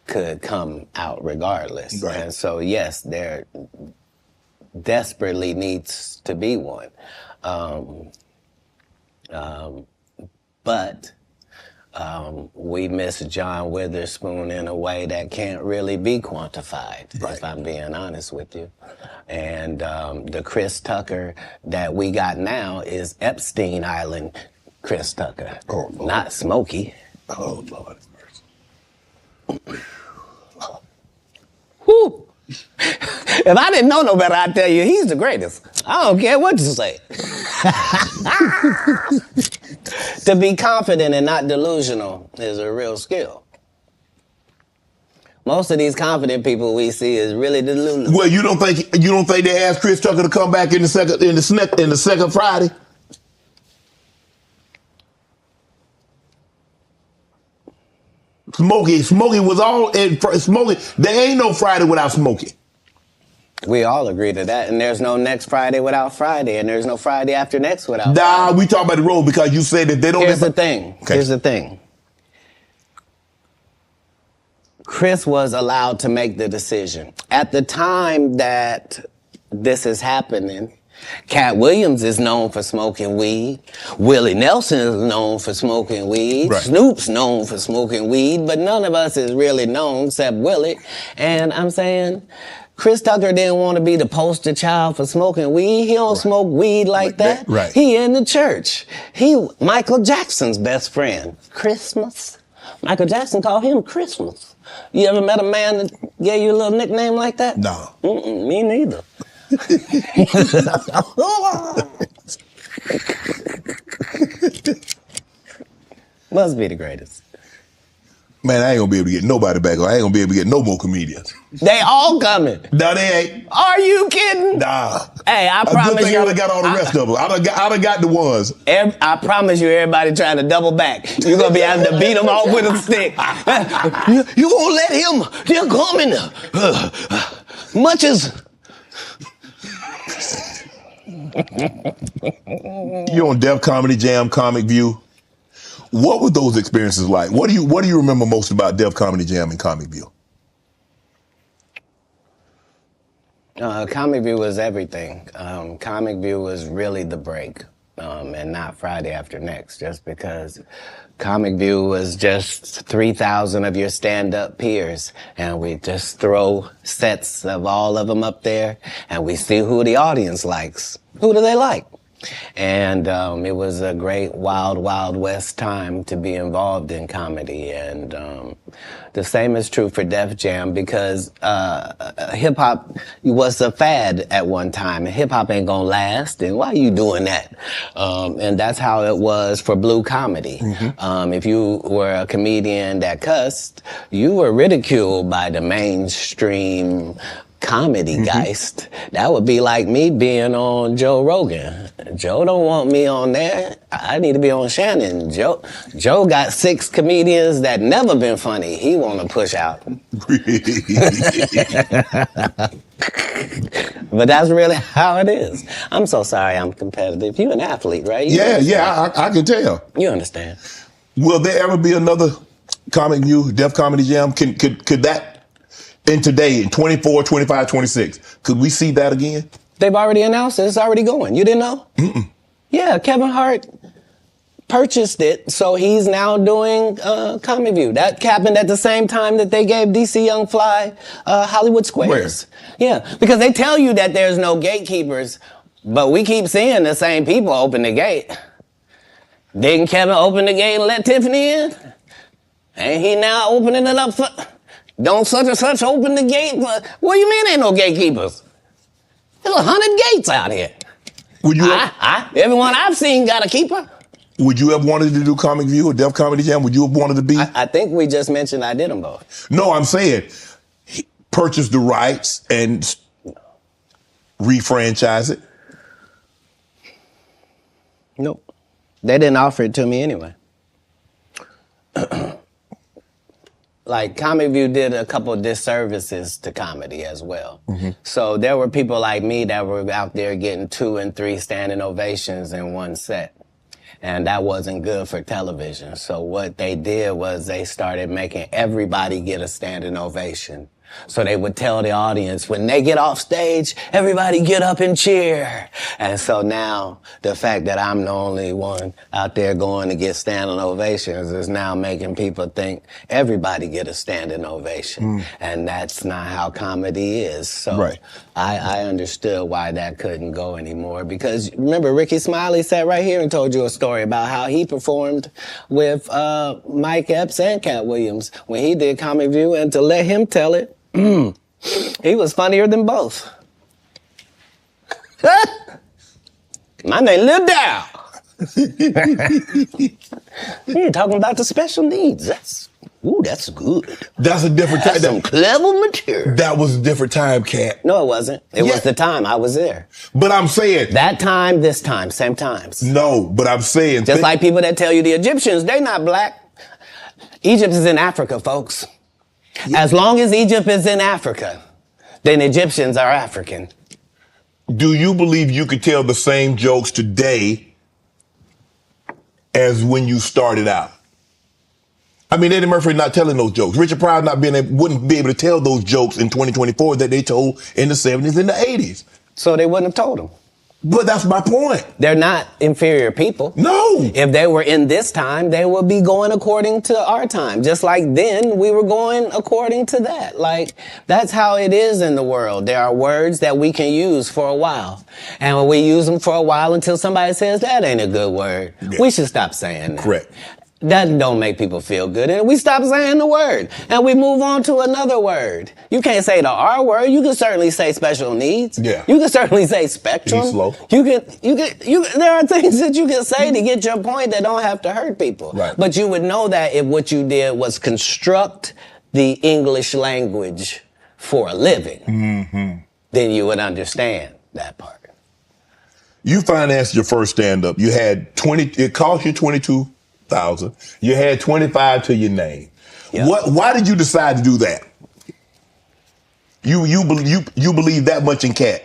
could come out regardless. Right. And so, yes, there desperately needs to be one. But we miss John Witherspoon in a way that can't really be quantified, if I'm being honest with you. And the Chris Tucker that we got now is Epstein Island Chris Tucker, not Smokey. Oh, Lord. Whew. If I didn't know no better, I'd tell you he's the greatest. I don't care what you say. To be confident and not delusional is a real skill. Most of these confident people we see is really delusional. Well, you don't think they asked Chris Tucker to come back in the second Friday? Smokey was all in Smokey. There ain't no Friday without Smokey. We all agree to that, and there's no next Friday without Friday, and there's no Friday after next without Friday. We talk about the road because you said that they don't... Here's the thing. Okay. Here's the thing. Chris was allowed to make the decision. At the time that this is happening, Katt Williams is known for smoking weed. Willie Nelson is known for smoking weed. Right. Snoop's known for smoking weed, but none of us is really known except Willie. And I'm saying... Chris Tucker didn't want to be the poster child for smoking weed. He don't smoke weed like that. Right. He in the church. Michael Jackson's best friend. Christmas. Michael Jackson called him Christmas. You ever met a man that gave you a little nickname like that? No. Me neither. Must be the greatest. Man, I ain't gonna be able to get nobody back. I ain't gonna be able to get no more comedians. They all coming. No, they ain't. Are you kidding? Nah. Hey, I A promise good thing you. I done got all the rest of them. I done got the ones. I promise you, everybody trying to double back. You're gonna be having to beat them off with a stick. You gonna let him? They're coming. Much as. You on Def Comedy Jam, Comic View. What were those experiences like? What do you remember most about Def Comedy Jam and Comic View? Comic View was everything. Comic View was really the break, and not Friday After Next, just because Comic View was just 3,000 of your stand-up peers, and we just throw sets of all of them up there, and we see who the audience likes. Who do they like? And it was a great wild, wild west time to be involved in comedy. And the same is true for Def Jam, because hip-hop was a fad at one time, and hip-hop ain't gonna last, and why are you doing that? And that's how it was for blue comedy. If you were a comedian that cussed, you were ridiculed by the mainstream comedy geist. That would be like me being on Joe Rogan. Joe don't want me on there. I need to be on Shannon. Joe got 6 comedians that never been funny. He want to push out. But that's really how it is. I'm so sorry I'm competitive. You an athlete, right? I can tell. You understand. Will there ever be another Comic View, Def Comedy Jam? Could that, in today, in 24, 25, 26, could we see that again? They've already announced it. It's already going. You didn't know? Yeah, Kevin Hart purchased it, so he's now doing Comic View. That happened at the same time that they gave DC Young Fly Hollywood Squares. Where? Yeah, because they tell you that there's no gatekeepers, but we keep seeing the same people open the gate. Didn't Kevin open the gate and let Tiffany in? Ain't he now opening it up for... Don't such and such open the gate? What do you mean ain't no gatekeepers? There's 100 gates out here. Would you? Everyone I've seen got a keeper. Would you have wanted to do Comic View or Def Comedy Jam? Would you have wanted to be? I think we just mentioned I did them both. No, I'm saying he purchased the rights and refranchise it. Nope. They didn't offer it to me anyway. Like, Comic View did a couple of disservices to comedy as well. So there were people like me that were out there getting 2 and 3 standing ovations in one set. And that wasn't good for television. So what they did was they started making everybody get a standing ovation. So they would tell the audience, when they get off stage, everybody get up and cheer. And so now the fact that I'm the only one out there going to get standing ovations is now making people think everybody get a standing ovation. And that's not how comedy is. So I understood why that couldn't go anymore, because remember, Ricky Smiley sat right here and told you a story about how he performed with Mike Epps and Katt Williams when he did Comic View, and to let him tell it, he was funnier than both. My name Lil Dow. You're talking about the special needs. That's good. That's a different time. That's some clever material. That was a different time, Katt. No, it wasn't. It was the time I was there. But I'm saying... That time, this time, same times. No, but I'm saying... Just like people that tell you the Egyptians, they not black. Egypt is in Africa, folks. As long as Egypt is in Africa, then Egyptians are African. Do you believe you could tell the same jokes today as when you started out? I mean, Eddie Murphy not telling those jokes. Richard Pryor wouldn't be able to tell those jokes in 2024 that they told in the 70s and the 80s. So they wouldn't have told them. But that's my point. They're not inferior people. No. If they were in this time, they would be going according to our time. Just like then, we were going according to that. Like, that's how it is in the world. There are words that we can use for a while. And when we use them for a while until somebody says, that ain't a good word, we should stop saying that. Correct. That don't make people feel good. And we stop saying the word. And we move on to another word. You can't say the R word. You can certainly say special needs. Yeah. You can certainly say spectrum. Be slow. There are things that you can say to get your point that don't have to hurt people. Right. But you would know that if what you did was construct the English language for a living, then you would understand that part. You financed your first stand-up. You had it cost you $22,000. You had 25 to your name. Yep. Why did you decide to do that? You believe that much in Katt?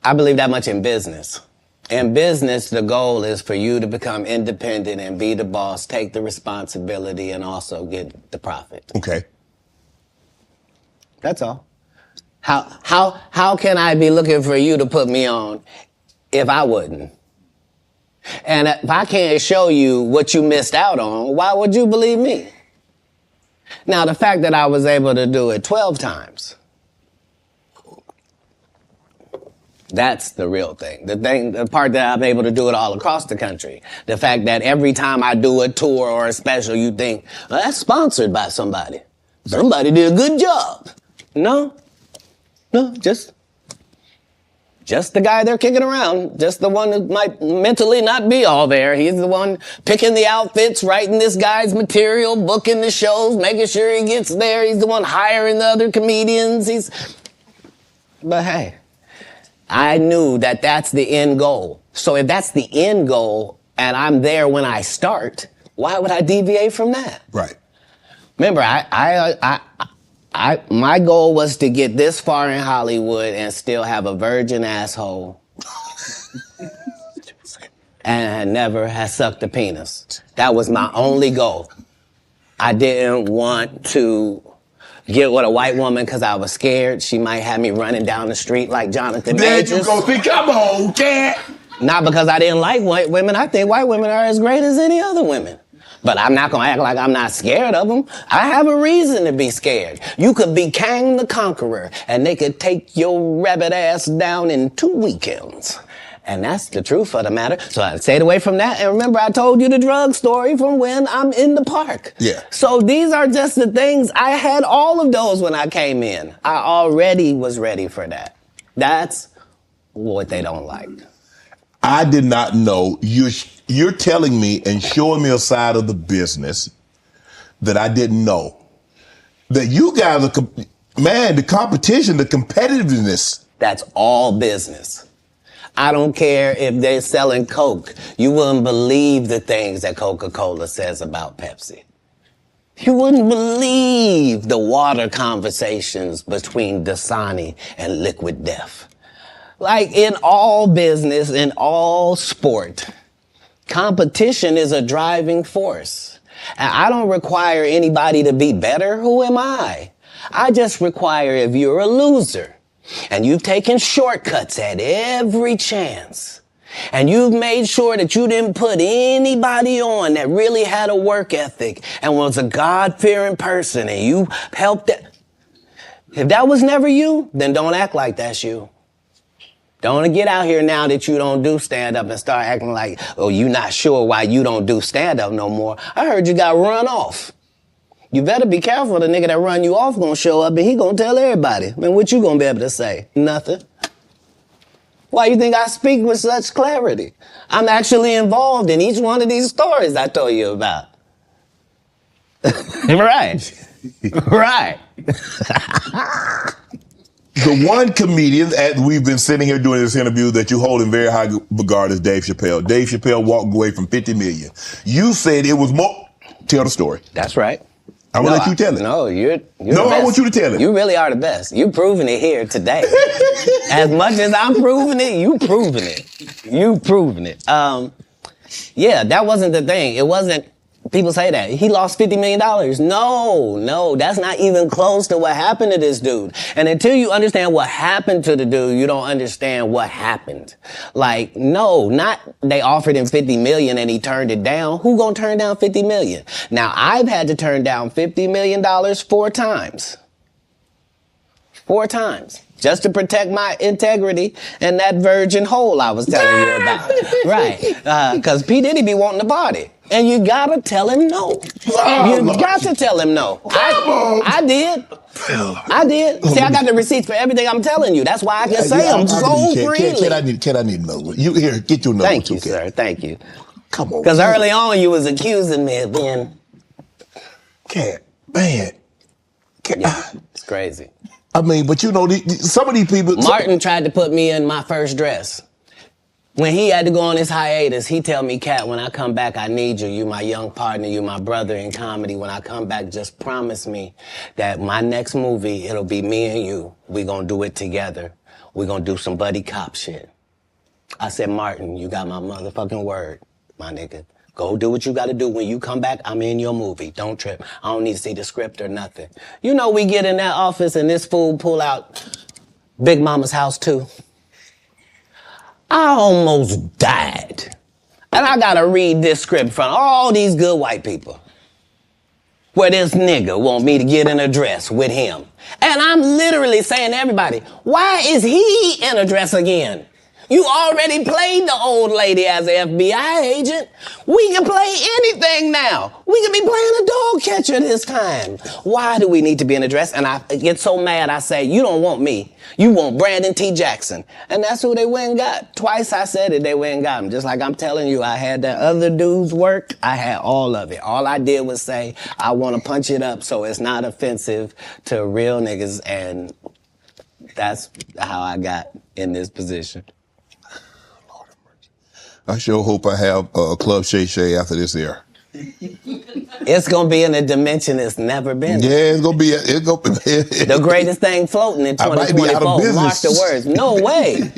I believe that much in business. In business, the goal is for you to become independent and be the boss, take the responsibility, and also get the profit. Okay. That's all. How can I be looking for you to put me on if I wouldn't? And if I can't show you what you missed out on, why would you believe me? Now, the fact that I was able to do it 12 times, that's the real thing. The part that I'm able to do it all across the country. The fact that every time I do a tour or a special, you think, well, that's sponsored by somebody. Somebody did a good job. No, just the guy they're kicking around, just the one that might mentally not be all there. He's the one picking the outfits, writing this guy's material, booking the shows, making sure he gets there. He's the one hiring the other comedians. But hey, I knew that that's the end goal. So if that's the end goal and I'm there when I start, why would I deviate from that? Right. Remember, my goal was to get this far in Hollywood and still have a virgin asshole and never have sucked a penis. That was my only goal. I didn't want to get with a white woman because I was scared she might have me running down the street like Jonathan Majors. There you go. Come on, Katt. Not because I didn't like white women. I think white women are as great as any other women. But I'm not going to act like I'm not scared of them. I have a reason to be scared. You could be Kang the Conqueror, and they could take your rabbit ass down in 2 weekends. And that's the truth of the matter. So I stayed away from that. And remember, I told you the drug story from when I'm in the park. Yeah. So these are just the things. I had all of those when I came in. I already was ready for that. That's what they don't like. I did not know. You're telling me and showing me a side of the business that I didn't know. That you guys are, the competition, the competitiveness. That's all business. I don't care if they're selling Coke. You wouldn't believe the things that Coca-Cola says about Pepsi. You wouldn't believe the water conversations between Dasani and Liquid Death. Like in all business, in all sport, competition is a driving force. And I don't require anybody to be better. Who am I? I just require if you're a loser and you've taken shortcuts at every chance and you've made sure that you didn't put anybody on that really had a work ethic and was a God-fearing person and you helped it. If that was never you, then don't act like that's you. Don't get out here now that you don't do stand-up and start acting like, oh, you're not sure why you don't do stand-up no more. I heard you got run off. You better be careful. The nigga that run you off gonna show up and he gonna tell everybody. Man, what you gonna be able to say? Nothing. Why you think I speak with such clarity? I'm actually involved in each one of these stories I told you about. Right. Right. The one comedian that we've been sitting here doing this interview that you hold in very high regard is Dave Chappelle. Dave Chappelle walked away from $50 million. You said it was more. Tell the story. That's right. I'm gonna let you tell it. No, you're no, I want you to tell it. You really are the best. You're proving it here today. As much as I'm proving it, you proving it. You proving it. Yeah, that wasn't the thing. It wasn't. People say that. He lost $50 million. No, that's not even close to what happened to this dude. And until you understand what happened to the dude, you don't understand what happened. Like, no, not they offered him $50 million and he turned it down. Who gonna turn down $50 million? Now, I've had to turn down $50 million 4 times. 4 times. Just to protect my integrity and that virgin hole I was telling you about. Right. Because P. Diddy be wanting to party. And you gotta tell him no. You got to tell him no. I did. I did. See, I got the receipts for everything I'm telling you. That's why I can say them so freely. Can I need another one? You here? Get your number. Thank you, sir. Thank you. Come on. Because early on you was accusing me of being. Katt, man. Yeah, it's crazy. I mean, but you know, some of these people. Martin tried to put me in my first dress. When he had to go on his hiatus, he tell me, Katt, when I come back, I need you. You my young partner. You my brother in comedy. When I come back, just promise me that my next movie, it'll be me and you. We gonna do it together. We gonna do some buddy cop shit. I said, Martin, you got my motherfucking word, my nigga. Go do what you gotta do. When you come back, I'm in your movie. Don't trip. I don't need to see the script or nothing. You know, we get in that office and this fool pull out Big Mama's House 2. I almost died. And I gotta read this script from all these good white people. Where this nigga want me to get in a dress with him. And I'm literally saying to everybody, why is he in a dress again? You already played the old lady as an FBI agent. We can play anything now. We can be playing a dog catcher this time. Why do we need to be in a dress? And I get so mad, I say, you don't want me. You want Brandon T. Jackson. And that's who they went and got. Twice I said it, they went and got him. Just like I'm telling you, I had that other dude's work. I had all of it. All I did was say, I want to punch it up so it's not offensive to real niggas. And that's how I got in this position. I sure hope I have a Club Shay Shay after this air. It's gonna be in a dimension it's never been. Yeah, it's gonna be. The greatest thing floating in 2024. Mark the words. No way.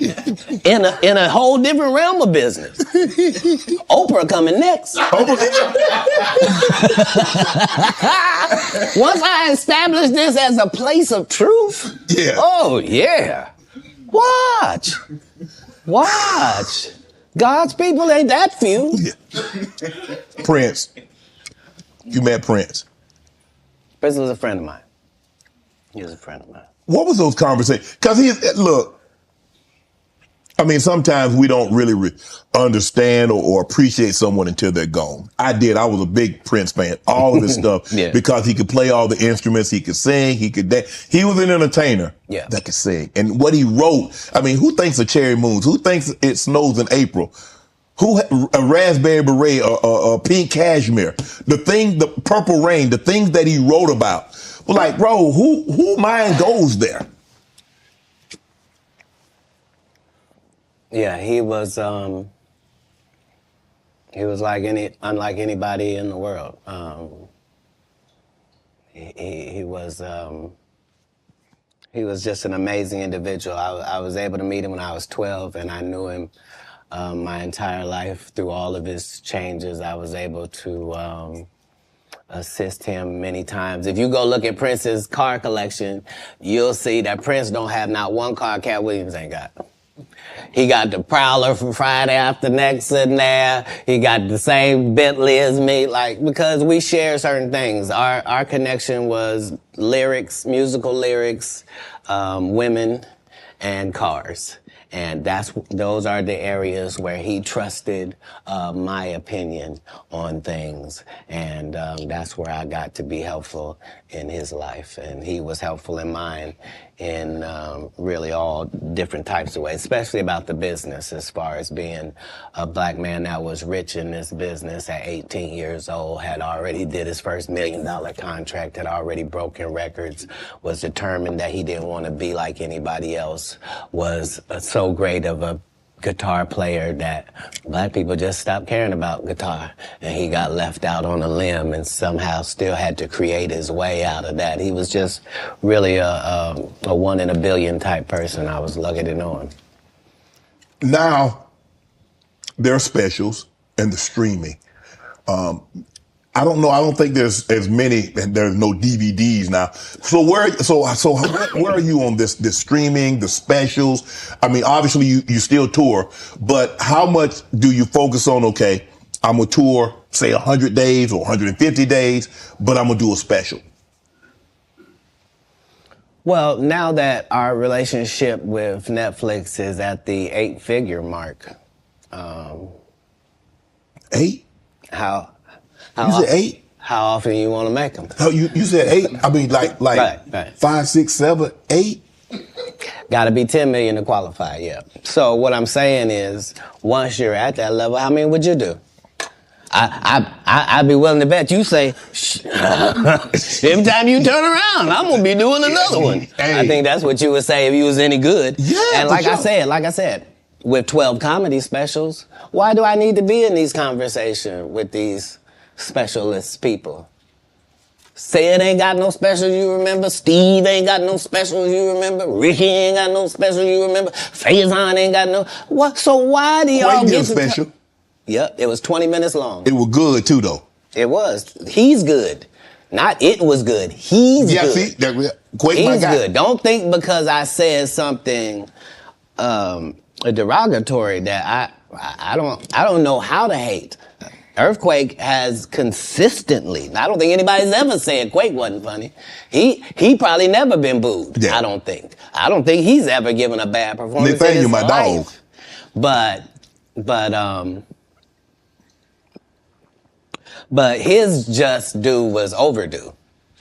In a whole different realm of business. Oprah coming next. Once I establish this as a place of truth. Yeah. Oh yeah. Watch. God's people ain't that few. Yeah. Prince. You met Prince. Prince was a friend of mine. He was a friend of mine. What was those conversations? Because look, I mean, sometimes we don't really understand or appreciate someone until they're gone. I did. I was a big Prince fan. All of his stuff. Yeah. Because he could play all the instruments. He could sing. He could dance. He was an entertainer that could sing. And what he wrote, I mean, who thinks of Cherry Moons? Who thinks it snows in April? Who a raspberry beret or pink cashmere? The purple rain, the things that he wrote about. Well, like, bro, who mind goes there? Yeah, he was like unlike anybody in the world. He was just an amazing individual. I was able to meet him when I was 12, and I knew him my entire life through all of his changes. I was able to assist him many times. If you go look at Prince's car collection, you'll see that Prince don't have not one car Katt Williams ain't got. He got the Prowler from Friday After Next in there. He got the same Bentley as me, like, because we share certain things. Our connection was lyrics, musical lyrics, women, and cars. And those are the areas where he trusted my opinion on things. And that's where I got to be helpful in his life. And he was helpful in mine in really all different types of ways, especially about the business, as far as being a black man that was rich in this business at 18 years old, had already did his first $1 million contract, had already broken records, was determined that he didn't want to be like anybody else, was so great of a guitar player that black people just stopped caring about guitar, and he got left out on a limb and somehow still had to create his way out of that. He was just really a 1 in a billion type person. I was lucky to know him. Now, there are specials and the streaming. I don't know. I don't think there's as many, and there's no DVDs now. So where are you on this streaming, the specials? I mean, obviously you still tour, but how much do you focus on? Okay, I'm gonna tour, say 100 days or 150 days, but I'm gonna do a special. Well, now that our relationship with Netflix is at the 8-figure mark, 8? You said 8? How often you want to make them? Oh, you said 8? I mean, like right. 5, 6, 7, 8? Got to be 10 million to qualify, yeah. So what I'm saying is, once you're at that level, how many would you do? I'd be willing to bet you say, every time you turn around, I'm gonna be doing another one. Hey. I think that's what you would say if you was any good. Yeah. And like I said, with 12 comedy specials, why do I need to be in these conversations with these specialist people? Sid ain't got no specials you remember. Steve ain't got no specials you remember. Ricky ain't got no specials you remember. Faison ain't got no. What? So why do y'all get special? Yep, it was 20 minutes long. It was good too, though. It was. He's good. Not it was good. He's good. See, Quake, he's good. Don't think because I said something derogatory that I don't know how to hate. Earthquake has consistently, I don't think anybody's ever said Quake wasn't funny. He probably never been booed. Yeah. I don't think he's ever given a bad performance in his life. Dog. But his just due was overdue.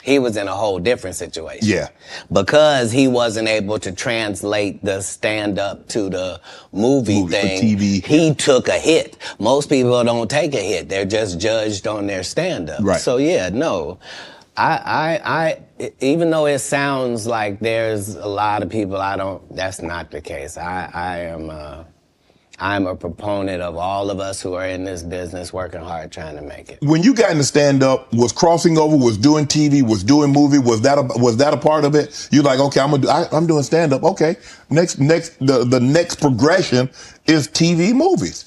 He was in a whole different situation. Yeah. Because he wasn't able to translate the stand-up to the movie thing, TV. He took a hit. Most people don't take a hit. They're just judged on their stand-up. Right. So yeah, no. I even though it sounds like there's a lot of people that's not the case. I'm a proponent of all of us who are in this business working hard trying to make it. When you got into stand-up, was crossing over, was doing TV, was doing movie, was that a part of it? You're like, okay, I'm doing stand-up. Okay, the next progression is TV, movies.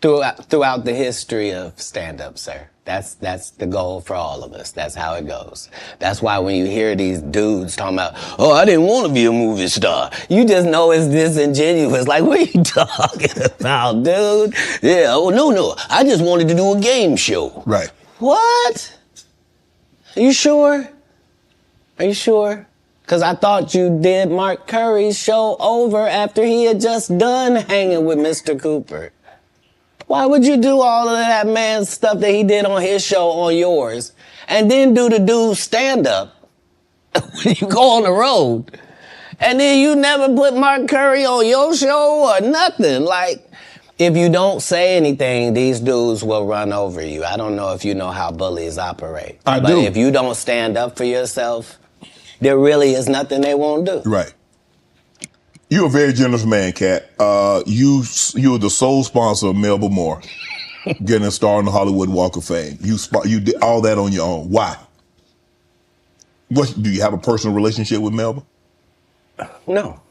Throughout the history of stand-up, sir. That's the goal for all of us. That's how it goes. That's why when you hear these dudes talking about, oh, I didn't want to be a movie star, you just know it's disingenuous. Like, what are you talking about, dude? Yeah, oh, no, I just wanted to do a game show. Right. What? Are you sure? Because I thought you did Mark Curry's show over after he had just done hanging with Mr. Cooper. Why would you do all of that man's stuff that he did on his show on yours and then do the dude's stand-up when you go on the road? And then you never put Mark Curry on your show or nothing. Like, if you don't say anything, these dudes will run over you. I don't know if you know how bullies operate. But if you don't stand up for yourself, there really is nothing they won't do. Right. You're a very generous man, Katt. You were the sole sponsor of Melba Moore getting a star on the Hollywood Walk of Fame. You did all that on your own. Why? Do you have a personal relationship with Melba? No.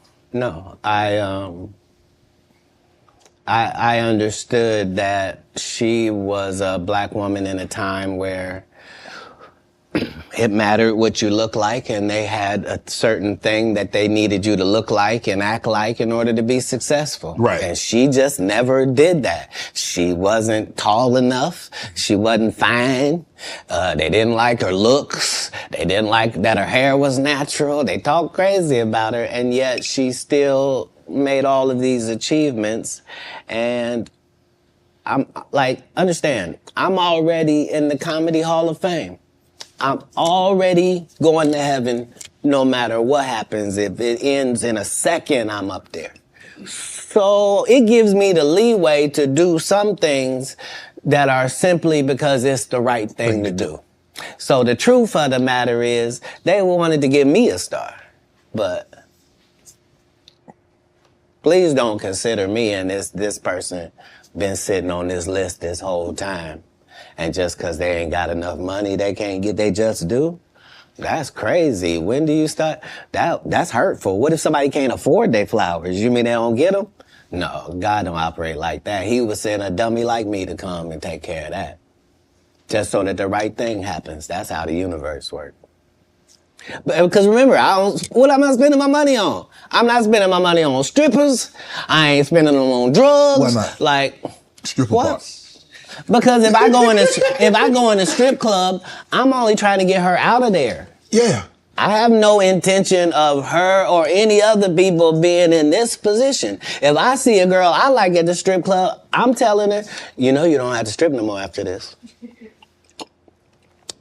I understood that she was a black woman in a time where it mattered what you look like, and they had a certain thing that they needed you to look like and act like in order to be successful. Right. And she just never did that. She wasn't tall enough. She wasn't fine. They didn't like her looks. They didn't like that her hair was natural. They talked crazy about her, and yet she still made all of these achievements. And I'm like, understand, I'm already in the Comedy Hall of Fame. I'm already going to heaven no matter what happens. If it ends in a second, I'm up there. So it gives me the leeway to do some things that are simply because it's the right thing to do. So the truth of the matter is they wanted to give me a star, but please don't consider me and this person been sitting on this list this whole time. And just because they ain't got enough money, they can't get they just due? That's crazy. When do you start? That's hurtful. What if somebody can't afford their flowers? You mean they don't get them? No, God don't operate like that. He would send a dummy like me to come and take care of that. Just so that the right thing happens. That's how the universe works. But because remember, what am I spending my money on? I'm not spending my money on strippers. I ain't spending them on drugs. Why not? Like, stripper what? Bar. Because if I go in a strip club, I'm only trying to get her out of there. Yeah. I have no intention of her or any other people being in this position. If I see a girl I like at the strip club, I'm telling her, you know, you don't have to strip no more after this.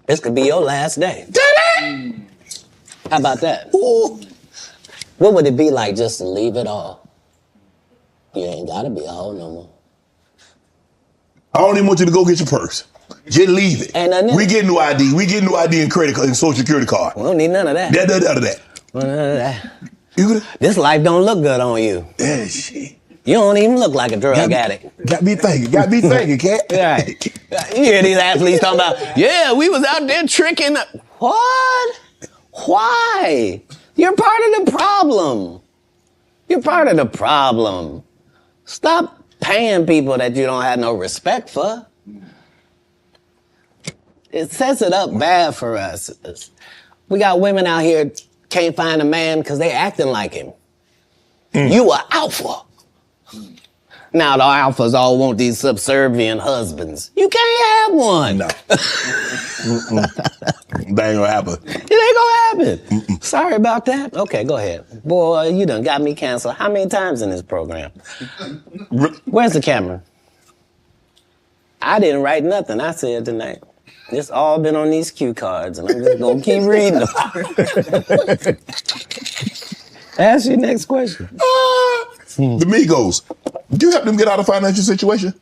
This could be your last day. How about that? Ooh. What would it be like just to leave it all? You ain't gotta be a hoe no more. I don't even want you to go get your purse. Just leave it. Ain't nothing in We it. get new ID. We get new ID and credit card and social security card. We don't need none of that. That. None of that. You This life don't look good on you. yeah, shit. You don't even look like a drug addict. Got me thinking, Cat. Right. You hear these athletes talking about, yeah, we was out there tricking. What? Why? You're part of the problem. You're part of the problem. Stop paying people that you don't have no respect for. It sets it up bad for us. We got women out here can't find a man because they acting like him. You are alpha. Now the alphas all want these subservient husbands. You can't have one. No. That ain't gonna happen. It ain't gonna happen. Sorry about that. Okay, go ahead. Boy, you done got me canceled. How many times in this program? Where's the camera? I didn't write nothing I said tonight. It's all been on these cue cards, and I'm just gonna keep reading them. Ask your next question. The Migos. Do you help them get out of financial situation?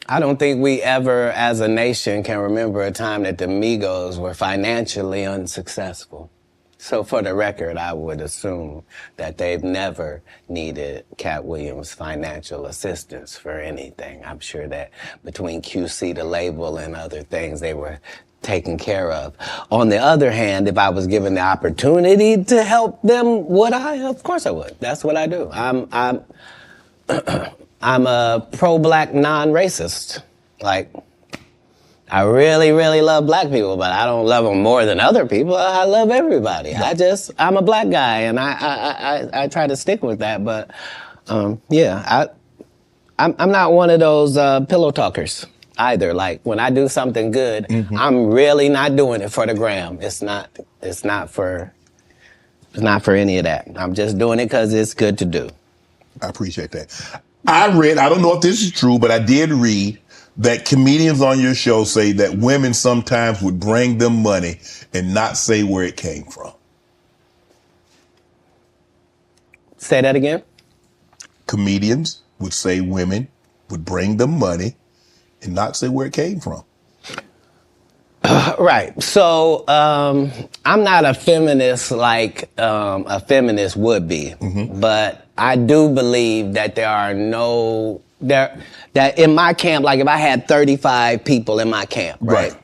I don't think we ever, as a nation, can remember a time that the Migos were financially unsuccessful. So for the record, I would assume that they've never needed Katt Williams' financial assistance for anything. I'm sure that between QC, the label, and other things, they were taken care of. On the other hand, if I was given the opportunity to help them, would I? Of course I would. That's what I do. I'm a pro-black non-racist. Like, I really, really love black people, but I don't love them more than other people. I love everybody. Yeah. I'm a black guy, and I try to stick with that. But yeah, I'm not one of those pillow talkers either. Like when I do something good, I'm really not doing it for the gram. It's not for any of that. I'm just doing it because it's good to do. I appreciate that. I don't know if this is true, but I did read that comedians on your show say that women sometimes would bring them money and not say where it came from. Say that again? Comedians would say women would bring them money and not say where it came from. Right. So I'm not a feminist like a feminist would be, but I do believe that that in my camp, like if I had 35 people in my camp, right?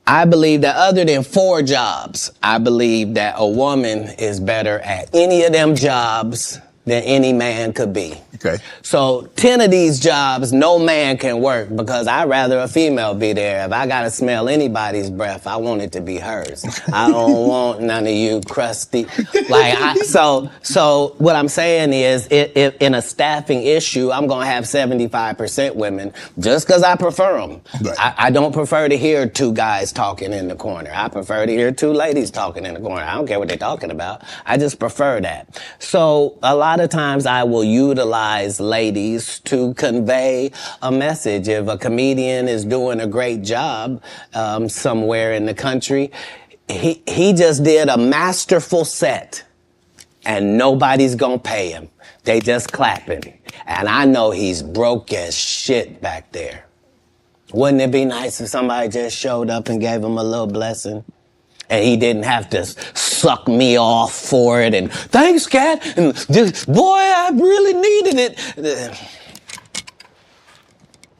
I believe that other than 4 jobs, I believe that a woman is better at any of them jobs than any man could be. Okay. So 10 of these jobs, no man can work because I'd rather a female be there. If I gotta smell anybody's breath, I want it to be hers. I don't want none of you crusty. So what I'm saying is, if in a staffing issue, I'm gonna have 75% women just because I prefer them. Right. I don't prefer to hear 2 guys talking in the corner. I prefer to hear 2 ladies talking in the corner. I don't care what they're talking about. I just prefer that. So a lot of times I will utilize ladies to convey a message. If a comedian is doing a great job somewhere in the country, he just did a masterful set and nobody's gonna pay him. They just clapping. And I know he's broke as shit back there. Wouldn't it be nice if somebody just showed up and gave him a little blessing? And he didn't have to suck me off for it and thanks, Katt, and just, boy, I really needed it.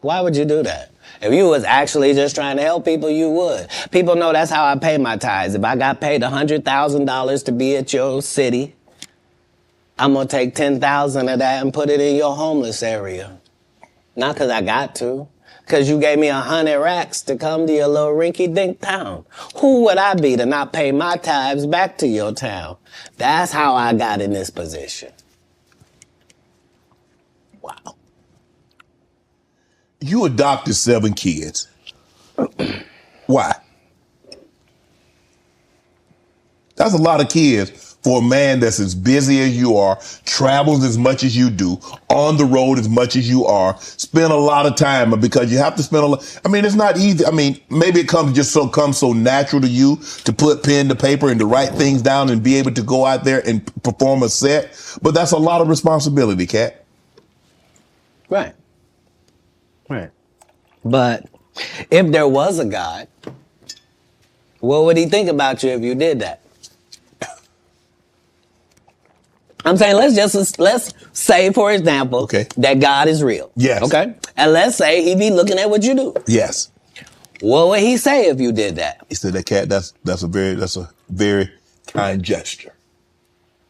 Why would you do that? If you was actually just trying to help people, you would. People know that's how I pay my tithes. If I got paid $100,000 to be at your city, I'm gonna take 10,000 of that and put it in your homeless area. Not because I got to. Because you gave me 100 racks to come to your little rinky-dink town. Who would I be to not pay my tithes back to your town? That's how I got in this position. Wow. You adopted 7 kids. Why? That's a lot of kids for a man that's as busy as you are, travels as much as you do, on the road as much as you are, spend a lot of time because you have to spend a lot. I mean, it's not easy. I mean, maybe it comes so natural to you to put pen to paper and to write things down and be able to go out there and perform a set. But that's a lot of responsibility, Katt. Right. Right. But if there was a God, what would he think about you if you did that? I'm saying let's say, for example, that God is real. Yes. Okay? And let's say he be looking at what you do. Yes. What would he say if you did that? He said, that Katt, that's a very kind gesture.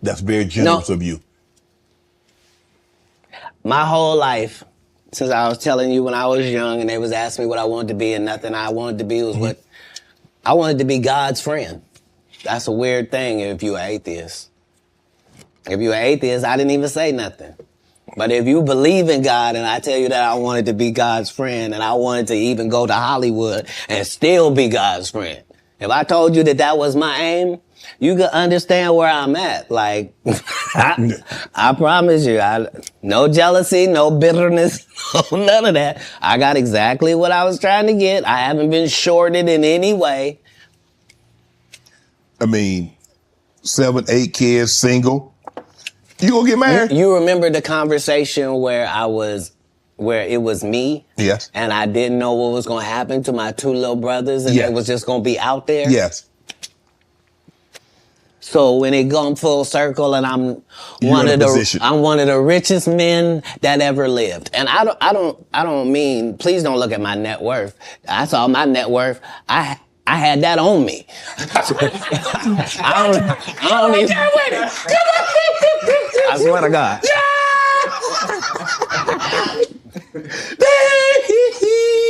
That's very generous of you. My whole life, since I was telling you when I was young and they was asking me what I wanted to be, and nothing I wanted to be was what I wanted to be, God's friend. That's a weird thing if you're an atheist. If you're an atheist, I didn't even say nothing. But if you believe in God and I tell you that I wanted to be God's friend and I wanted to even go to Hollywood and still be God's friend, if I told you that that was my aim, you could understand where I'm at. Like, I promise you, no jealousy, no bitterness, none of that. I got exactly what I was trying to get. I haven't been shorted in any way. I mean, 7, 8 kids, single. You gonna get married? You remember the conversation where it was me? Yes. And I didn't know what was gonna happen to my 2 little brothers and they was just gonna be out there? Yes. So when it comes full circle and I'm one of the richest men that ever lived. And I don't mean, please don't look at my net worth. I saw my net worth. I had that on me. I don't even. I swear to God.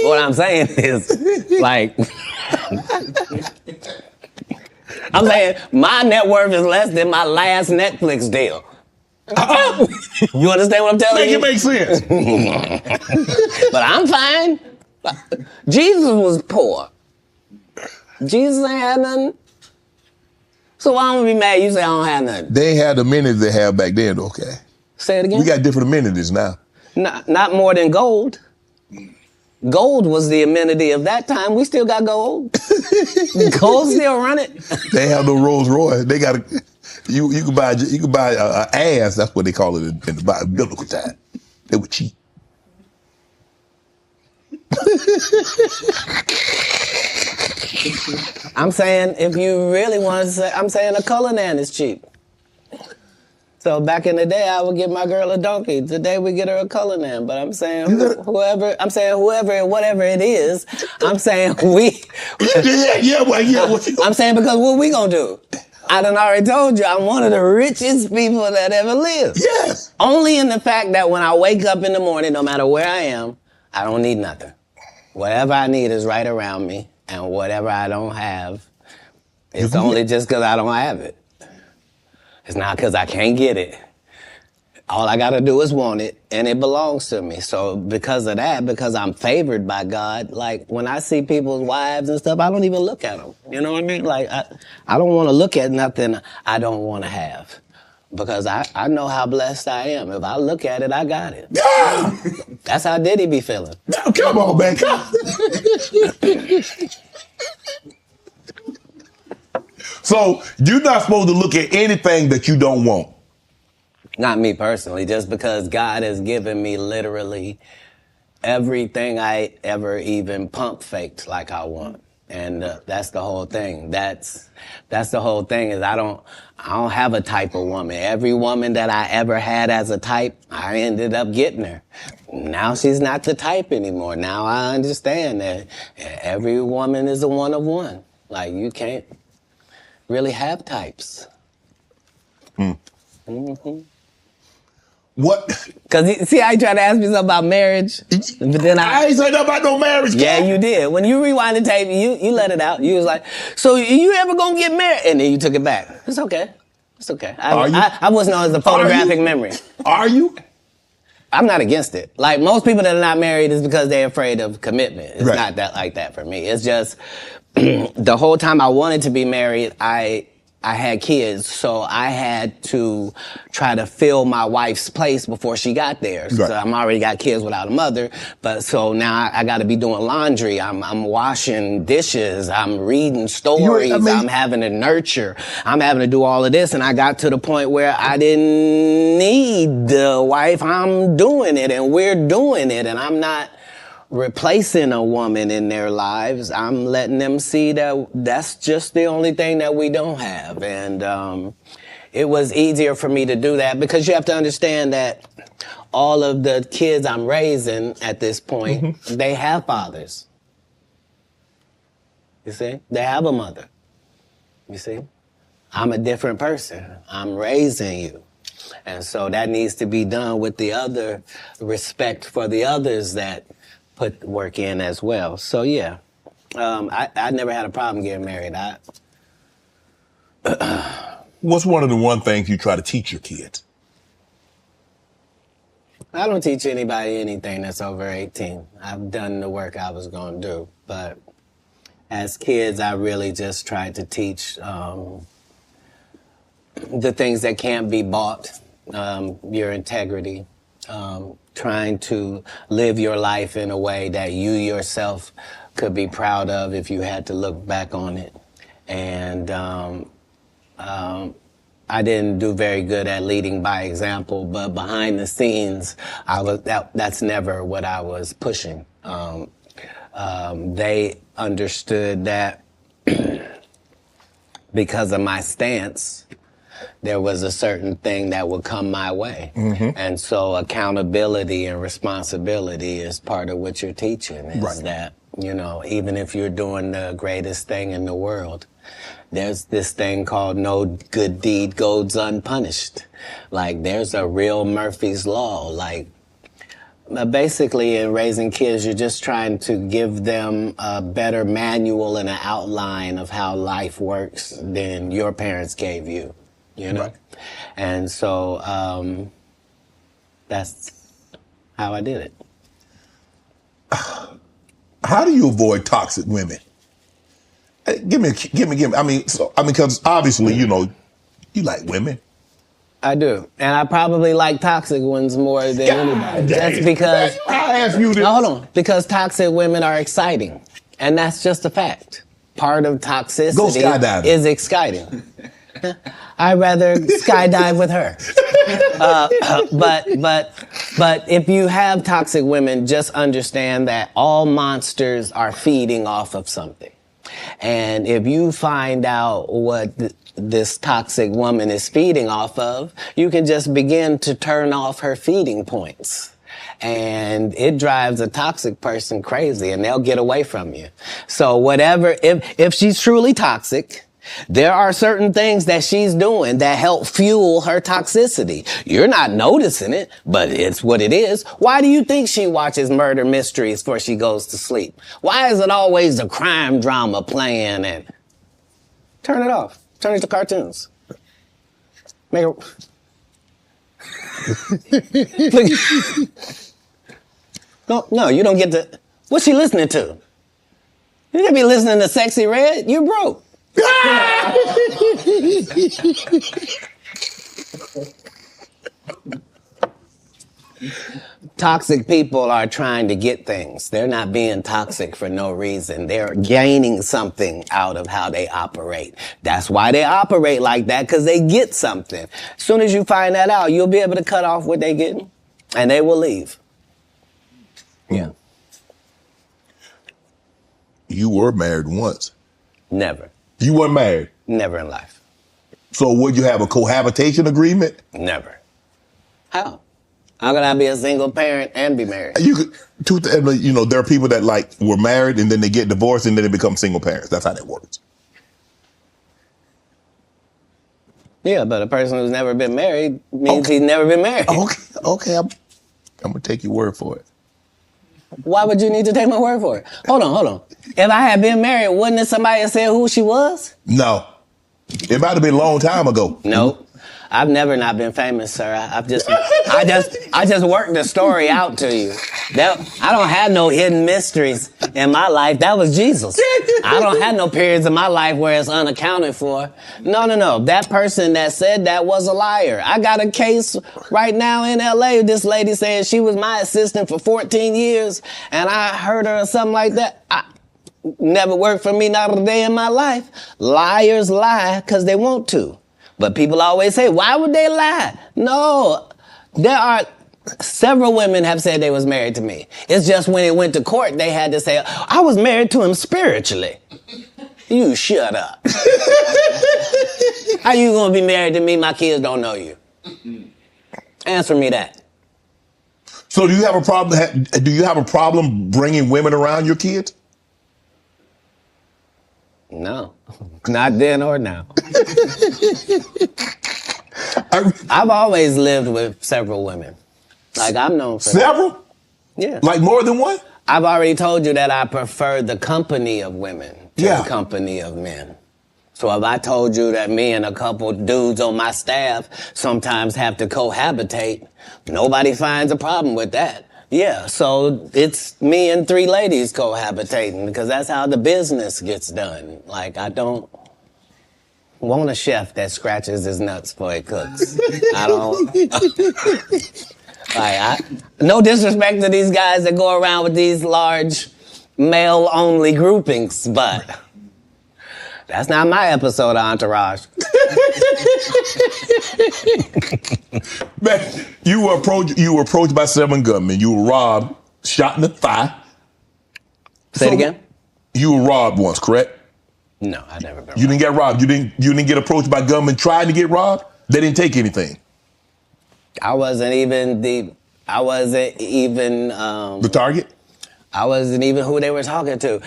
What I'm saying is, like, I'm saying my net worth is less than my last Netflix deal. You understand what I'm telling you? Make it make sense. But I'm fine. Jesus was poor. Jesus ain't had nothing. So why don't we be mad you say I don't have nothing? They had the amenities they had back then, okay? Say it again? We got different amenities now. Not more than gold. Gold was the amenity of that time. We still got gold. Gold still run it. They have no Rolls Royce. They got you can buy an ass. That's what they call it in the biblical time. They were cheap. I'm saying if you really want to say, I'm saying a Cullinan is cheap. So back in the day, I would give my girl a donkey. Today we get her a Cullinan. But I'm saying whoever, whatever it is, I'm saying we. I'm saying because what we gonna do? I done already told you I'm one of the richest people that ever lived. Yes. Only in the fact that when I wake up in the morning, no matter where I am, I don't need nothing. Whatever I need is right around me. And whatever I don't have, it's only just because I don't have it. It's not because I can't get it. All I got to do is want it, and it belongs to me. So because of that, because I'm favored by God, like when I see people's wives and stuff, I don't even look at them. You know what I mean? Like I don't want to look at nothing I don't want to have. Because I know how blessed I am. If I look at it, I got it. That's how Diddy be feeling. No, come on, man. So you're not supposed to look at anything that you don't want. Not me personally, just because God has given me literally everything I ever even pump faked like I want. And that's the whole thing. That's the whole thing is I don't have a type of woman. Every woman that I ever had as a type, I ended up getting her. Now she's not the type anymore. Now I understand that every woman is a one of one. Like you can't really have types. Mm-hmm. What? Because see how you tried to ask me something about marriage? But then I ain't say nothing about no marriage. Yeah, you did. When you rewind the tape, you let it out. You was like, so you ever gonna get married? And then you took it back. It's okay. It's okay. I wasn't on as a photographic memory. Are you? I'm not against it. Like most people that are not married is because they're afraid of commitment. It's not that like that for me. It's just the whole time I wanted to be married, I I had kids, so I had to try to fill my wife's place before she got there. Right. So I'm already got kids without a mother, but so now I got to be doing laundry. I'm washing dishes. I'm reading stories. I'm having to nurture. I'm having to do all of this, and I got to the point where I didn't need the wife. I'm doing it, and we're doing it, and I'm not replacing a woman in their lives. I'm letting them see that that's just the only thing that we don't have. And it was easier for me to do that because you have to understand that all of the kids I'm raising at this point, they have fathers. You see? They have a mother. You see? I'm a different person. I'm raising you. And so that needs to be done with the other respect for the others that put work in as well. So yeah, I never had a problem getting married. What's one of the one things you try to teach your kids? I don't teach anybody anything that's over 18. I've done the work I was going to do. But as kids, I really just tried to teach the things that can't be bought, your integrity, trying to live your life in a way that you yourself could be proud of if you had to look back on it. And I didn't do very good at leading by example, but behind the scenes, that's never what I was pushing. They understood that because of my stance, there was a certain thing that would come my way. And so accountability and responsibility is part of what you're teaching, is that, you know, even if you're doing the greatest thing in the world, there's this thing called no good deed goes unpunished. Like, there's a real Murphy's Law. Like, basically in raising kids, you're just trying to give them a better manual and an outline of how life works than your parents gave you. You know? Right. And so that's how I did it. How do you avoid toxic women? Give me. I mean, because obviously, you know, you like women. I do. And I probably like toxic ones more than anybody. That's because I ask you this. Hold on. Because toxic women are exciting. And that's just a fact. Part of toxicity is exciting. I'd rather skydive with her. But if you have toxic women, just understand that all monsters are feeding off of something. And if you find out what this toxic woman is feeding off of, you can just begin to turn off her feeding points. And it drives a toxic person crazy, and they'll get away from you. So whatever, if she's truly toxic, there are certain things that she's doing that help fuel her toxicity. You're not noticing it, but it's what it is. Why do you think she watches murder mysteries before she goes to sleep? Why is it always a crime drama playing? And turn it off. Turn it to cartoons. Make it. No, you don't get to. What's she listening to? You can't be listening to Sexy Red. You're broke. Toxic people are trying to get things. They're not being toxic for no reason. They're gaining something out of how they operate. That's why they operate like that, because they get something. As soon as you find that out, you'll be able to cut off what they're getting, and they will leave. Yeah. You were married once. Never. You weren't married? Never in life. So would you have a cohabitation agreement? Never. How? How could I be a single parent and be married? You could, you know, there are people that like were married and then they get divorced and then they become single parents. That's how that works. Yeah, but a person who's never been married means he's never been married. Okay, I'm gonna take your word for it. Why would you need to take my word for it? Hold on. If I had been married, wouldn't somebody have said who she was? No. It might have been a long time ago. Nope. I've never not been famous, sir. I just worked the story out to you. I don't have no hidden mysteries in my life. That was Jesus. I don't have no periods in my life where it's unaccounted for. No. That person that said that was a liar. I got a case right now in LA. This lady saying she was my assistant for 14 years, and I heard her or something like that. Never worked for me, not a day in my life. Liars lie because they want to. But people always say, why would they lie? No, there are several women have said they was married to me. It's just when it went to court, they had to say, I was married to him spiritually. You shut up. How you gonna be married to me? My kids don't know you. Answer me that. So do you have a problem? Do you have a problem bringing women around your kids? No, not then or now. I've always lived with several women. Like, I'm known for several? That. Yeah. Like more than one? I've already told you that I prefer the company of women to the company of men. So if I told you that me and a couple dudes on my staff sometimes have to cohabitate, nobody finds a problem with that. Yeah, so it's me and 3 ladies cohabitating because that's how the business gets done. Like, I don't want a chef that scratches his nuts before he cooks. I don't. No disrespect to these guys that go around with these large male-only groupings, but that's not my episode of Entourage. Man, you were approached by 7 gunmen. You were robbed, shot in the thigh. Say it again? You were robbed once, correct? No, I never been robbed. You didn't get robbed. You didn't get approached by gunmen trying to get robbed? They didn't take anything. I wasn't even the target? I wasn't even who they were talking to.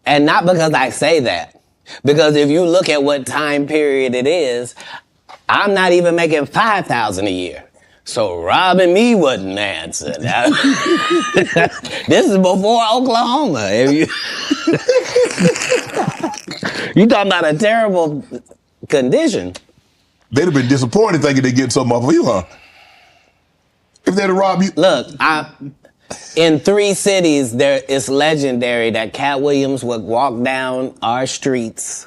And not because I say that. Because if you look at what time period it is, I'm not even making $5,000 a year. So robbing me wasn't the answer. This is before Oklahoma. You talking about a terrible condition. They'd have been disappointed thinking they'd get something off of you, huh? If they'd have robbed you. Look, in 3 cities, it's legendary that Katt Williams would walk down our streets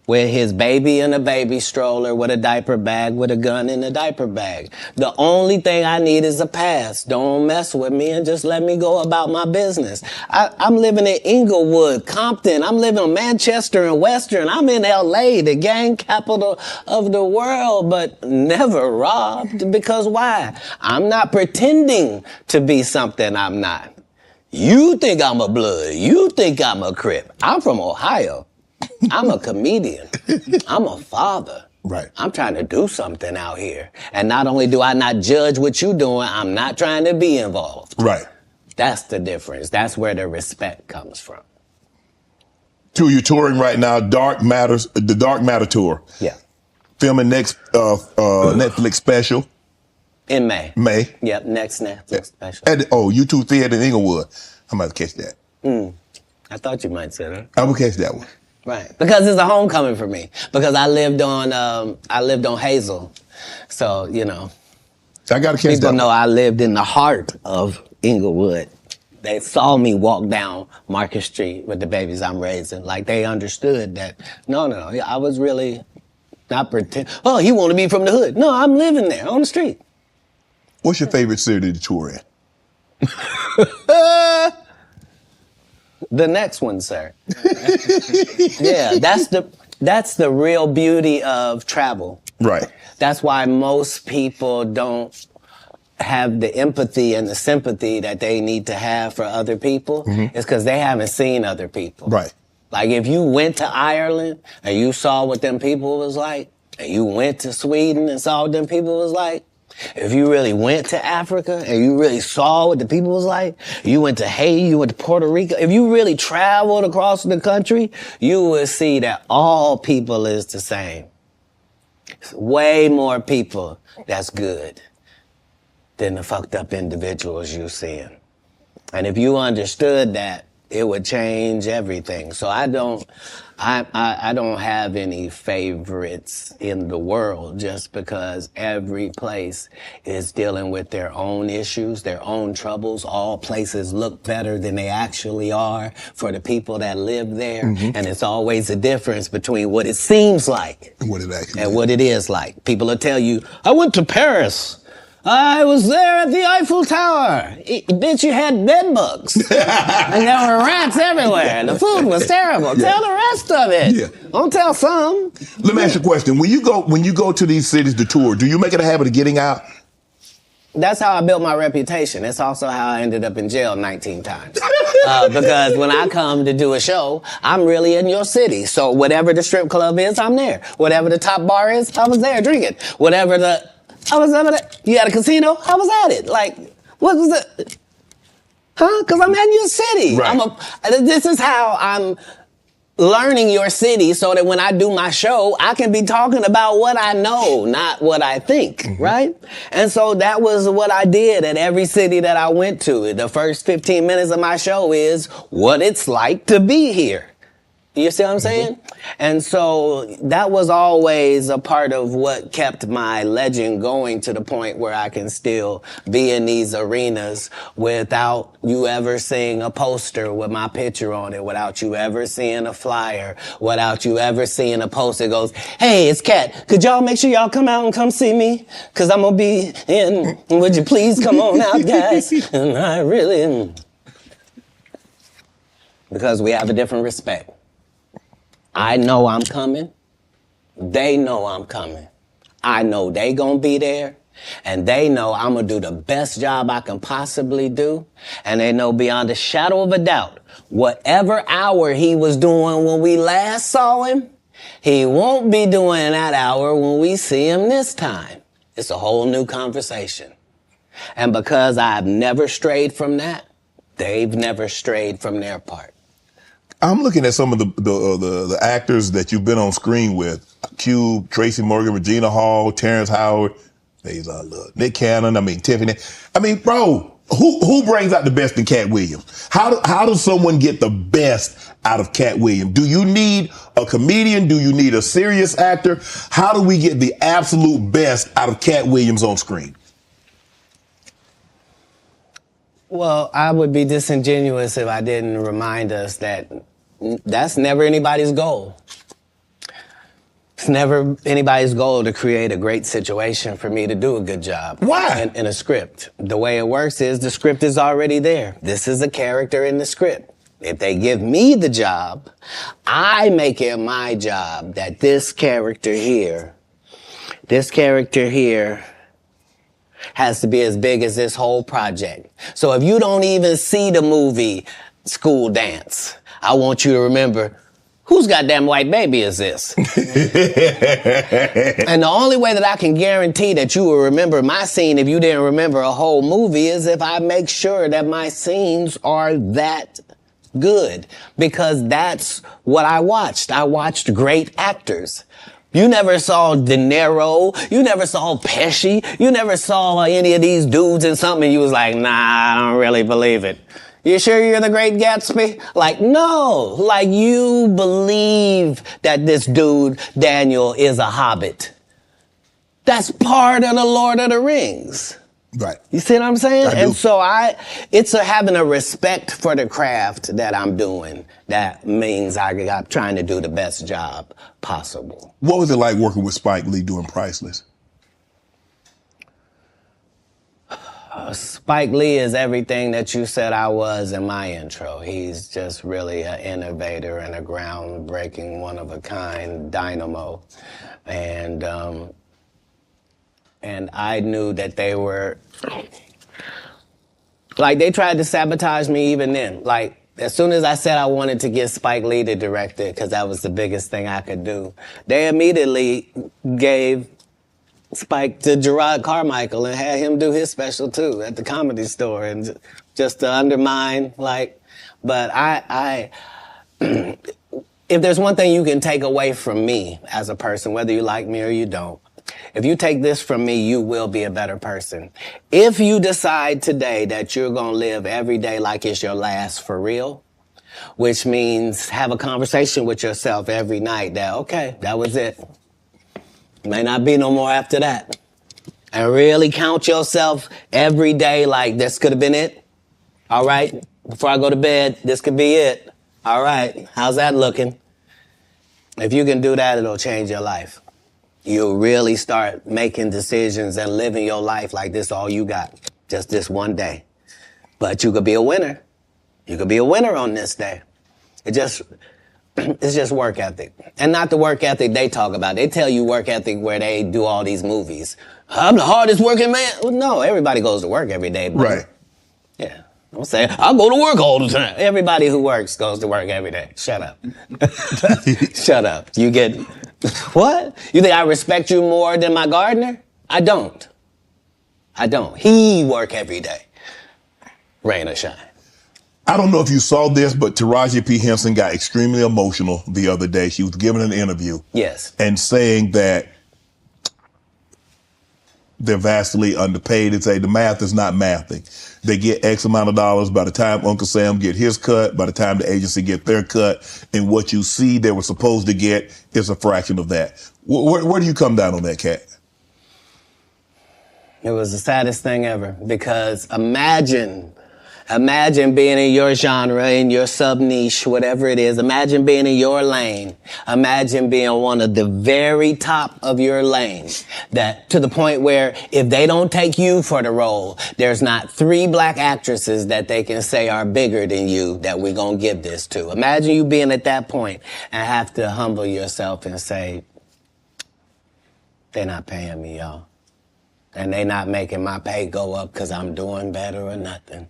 with his baby in a baby stroller, with a diaper bag, with a gun in a diaper bag. The only thing I need is a pass. Don't mess with me and just let me go about my business. I'm living in Inglewood, Compton. I'm living in Manchester and Western. I'm in LA, the gang capital of the world, but never robbed. Because why? I'm not pretending to be something I'm not. You think I'm a Blood. You think I'm a Crip. I'm from Ohio. I'm a comedian. I'm a father. Right. I'm trying to do something out here. And not only do I not judge what you're doing, I'm not trying to be involved. Right. That's the difference. That's where the respect comes from. You're touring right now, the Dark Matter tour. Yeah. Filming next Netflix special. In May. May. Yep, next Netflix special. At U2 Theater in Inglewood. I'm about to catch that. I thought you might say that. I will catch that one. Right, because it's a homecoming for me. Because I lived on Hazel, so I gotta catch that. People know I lived in the heart of Inglewood. They saw me walk down Market Street with the babies I'm raising. Like they understood that. No, I was really not pretend. Oh, he want to be from the hood. No, I'm living there on the street. What's your favorite city to tour in? The next one, sir. Yeah, that's the real beauty of travel. Right. That's why most people don't have the empathy and the sympathy that they need to have for other people. It's because they haven't seen other people. Right. Like if you went to Ireland and you saw what them people was like, and you went to Sweden and saw what them people was like, if you really went to Africa and you really saw what the people was like, you went to Haiti, you went to Puerto Rico, if you really traveled across the country, you would see that all people is the same. It's way more people that's good than the fucked up individuals you're seeing. And if you understood that, it would change everything. So I don't have any favorites in the world, just because every place is dealing with their own issues, their own troubles. All places look better than they actually are for the people that live there. And it's always a difference between what it seems like What it actually and is. what it is like. People will tell you, I went to Paris. I was there at the Eiffel Tower. Bitch, you had bed bugs. And there were rats everywhere. The food was terrible. Tell the rest of it. Yeah. Don't tell some. Let me ask you a question. When you go to these cities to tour, do you make it a habit of getting out? That's how I built my reputation. It's also how I ended up in jail 19 times. Because when I come to do a show, I'm really in your city. So whatever the strip club is, I'm there. Whatever the top bar is, I was there drinking. I was over there. You had a casino? I was at it. Like, what was it? Huh? Because I'm in your city. Right. This is how I'm learning your city, so that when I do my show, I can be talking about what I know, not what I think, right? And so that was what I did at every city that I went to. The first 15 minutes of my show is what it's like to be here. You see what I'm saying? And so that was always a part of what kept my legend going, to the point where I can still be in these arenas without you ever seeing a poster with my picture on it, without you ever seeing a flyer, without you ever seeing a poster that goes, hey, it's Katt. Could y'all make sure y'all come out and come see me? Because I'm going to be in. Would you please come on out, guys? And I really am. Because we have a different respect. I know I'm coming. They know I'm coming. I know they gonna be there. And they know I'm gonna do the best job I can possibly do. And they know beyond a shadow of a doubt, whatever hour he was doing when we last saw him, he won't be doing that hour when we see him this time. It's a whole new conversation. And because I've never strayed from that, they've never strayed from their part. I'm looking at some of the actors that you've been on screen with. Cube, Tracy Morgan, Regina Hall, Terrence Howard, Nick Cannon, Tiffany. Bro, who brings out the best in Katt Williams? How does someone get the best out of Katt Williams? Do you need a comedian? Do you need a serious actor? How do we get the absolute best out of Katt Williams on screen? Well, I would be disingenuous if I didn't remind us that that's never anybody's goal. It's never anybody's goal to create a great situation for me to do a good job. Why? In a script. The way it works is the script is already there. This is a character in the script. If they give me the job, I make it my job that this character here has to be as big as this whole project. So if you don't even see the movie School Dance, I want you to remember, whose goddamn white baby is this? And the only way that I can guarantee that you will remember my scene if you didn't remember a whole movie is if I make sure that my scenes are that good. Because that's what I watched. I watched great actors. You never saw De Niro. You never saw Pesci. You never saw any of these dudes in something and you was like, nah, I don't really believe it. You sure you're the Great Gatsby? Like, no. Like, you believe that this dude, Daniel, is a hobbit. That's part of the Lord of the Rings. Right. You see what I'm saying? I do. And so it's having a respect for the craft that I'm doing. That means I'm trying to do the best job possible. What was it like working with Spike Lee doing Priceless? Spike Lee is everything that you said I was in my intro. He's just really an innovator and a groundbreaking, one-of-a-kind dynamo. And I knew that they were, like, they tried to sabotage me even then. Like, as soon as I said I wanted to get Spike Lee to direct it, because that was the biggest thing I could do, they immediately gave Spike to Gerard Carmichael and had him do his special too at the Comedy Store, and just to undermine, like, but if there's one thing you can take away from me as a person, whether you like me or you don't, if you take this from me, you will be a better person. If you decide today that you're going to live every day like it's your last for real, which means have a conversation with yourself every night that, okay, that was it. May not be no more after that. And really count yourself every day like this could have been it. All right, before I go to bed, this could be it. All right, how's that looking? If you can do that, it'll change your life. You'll really start making decisions and living your life like this all you got, just this one day. But you could be a winner. You could be a winner on this day. It's just work ethic. And not the work ethic they talk about. They tell you work ethic where they do all these movies. I'm the hardest working man. Well, no, everybody goes to work every day. Right. Yeah. Don't say, I go to work all the time. Everybody who works goes to work every day. Shut up. Shut up. You get, what? You think I respect you more than my gardener? I don't. He work every day. Rain or shine. I don't know if you saw this, but Taraji P. Henson got extremely emotional the other day. She was giving an interview. Yes. And saying that they're vastly underpaid. And say the math is not mathing. They get X amount of dollars by the time Uncle Sam get his cut, by the time the agency get their cut, and what you see they were supposed to get is a fraction of that. Where do you come down on that, Katt? It was the saddest thing ever, because imagine being in your genre, in your sub-niche, whatever it is. Imagine being in your lane. Imagine being one of the very top of your lane. That to the point where if they don't take you for the role, there's not 3 black actresses that they can say are bigger than you that we're going to give this to. Imagine you being at that point and have to humble yourself and say, they're not paying me, y'all. And they not making my pay go up because I'm doing better or nothing.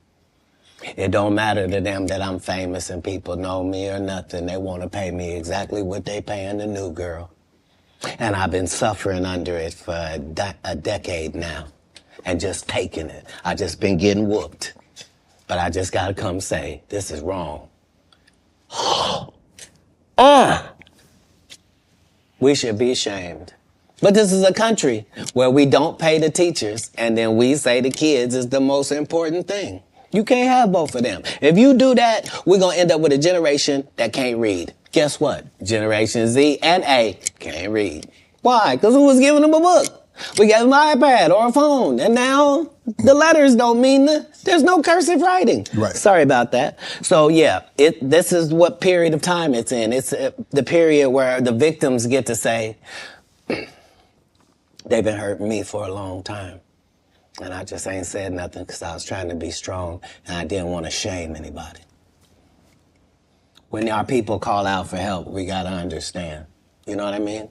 It don't matter to them that I'm famous and people know me or nothing. They want to pay me exactly what they paying the new girl. And I've been suffering under it for a decade now and just taking it. I just been getting whooped. But I just got to come say, this is wrong. We should be ashamed. But this is a country where we don't pay the teachers and then we say the kids is the most important thing. You can't have both of them. If you do that, we're going to end up with a generation that can't read. Guess what? Generation Z and A can't read. Why? Because who was giving them a book? We gave them an iPad or a phone. And now the letters don't mean there's no cursive writing. Right. Sorry about that. So yeah, this is what period of time it's in. It's the period where the victims get to say, they've been hurting me for a long time. And I just ain't said nothing because I was trying to be strong and I didn't want to shame anybody. When our people call out for help, we got to understand. You know what I mean?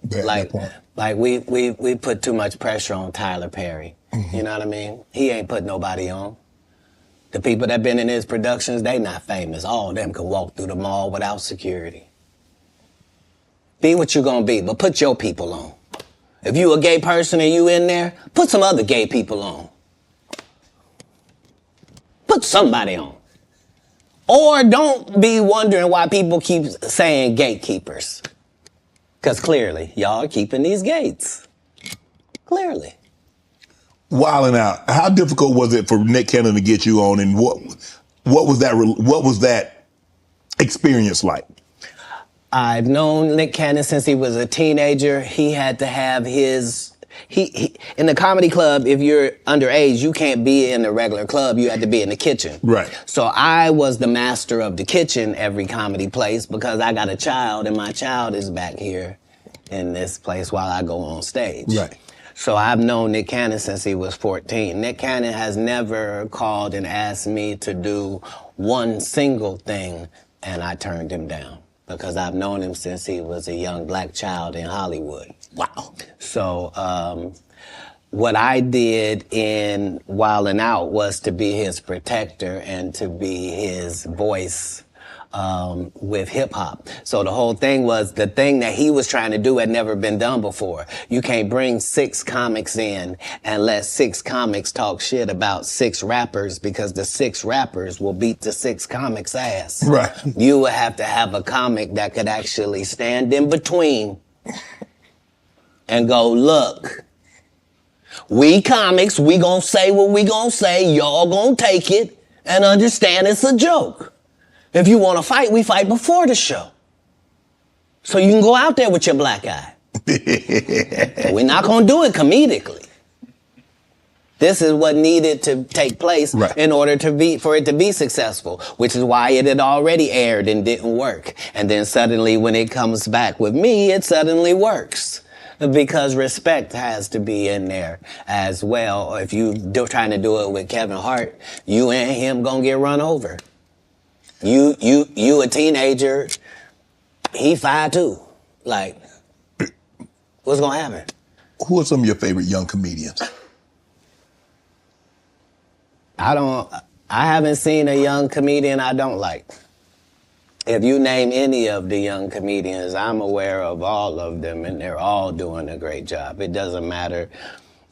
Like we put too much pressure on Tyler Perry. Mm-hmm. You know what I mean? He ain't put nobody on. The people that been in his productions, they not famous. All of them can walk through the mall without security. Be what you gonna be, but put your people on. If you a gay person and you in there, put some other gay people on. Put somebody on. Or don't be wondering why people keep saying gatekeepers. Because clearly, y'all are keeping these gates. Clearly. Wilding out. How difficult was it for Nick Cannon to get you on, and what was that experience like? I've known Nick Cannon since he was a teenager. He had to have his... He in the comedy club, if you're underage, you can't be in the regular club. You had to be in the kitchen. Right. So I was the master of the kitchen every comedy place because I got a child, and my child is back here in this place while I go on stage. Right. So I've known Nick Cannon since he was 14. Nick Cannon has never called and asked me to do one single thing, and I turned him down. Because I've known him since he was a young black child in Hollywood. Wow. So what I did in Wildin' Out was to be his protector and to be his voice with hip-hop. So the whole thing was the thing that he was trying to do had never been done before. You can't bring 6 comics in and let 6 comics talk shit about 6 rappers because the 6 rappers will beat the 6 comics' ass. Right. You would have to have a comic that could actually stand in between and go, look, we comics, we gonna say what we gonna say, y'all gonna take it and understand it's a joke. If you want to fight, we fight before the show. So you can go out there with your black eye. We're not going to do it comedically. This is what needed to take place in order for it to be successful, which is why it had already aired and didn't work. And then suddenly when it comes back with me, it suddenly works. Because respect has to be in there as well. If you trying to do it with Kevin Hart, you and him gonna get run over. You a teenager, he 5'2". Like, what's gonna happen? Who are some of your favorite young comedians? I haven't seen a young comedian I don't like. If you name any of the young comedians, I'm aware of all of them, and they're all doing a great job. It doesn't matter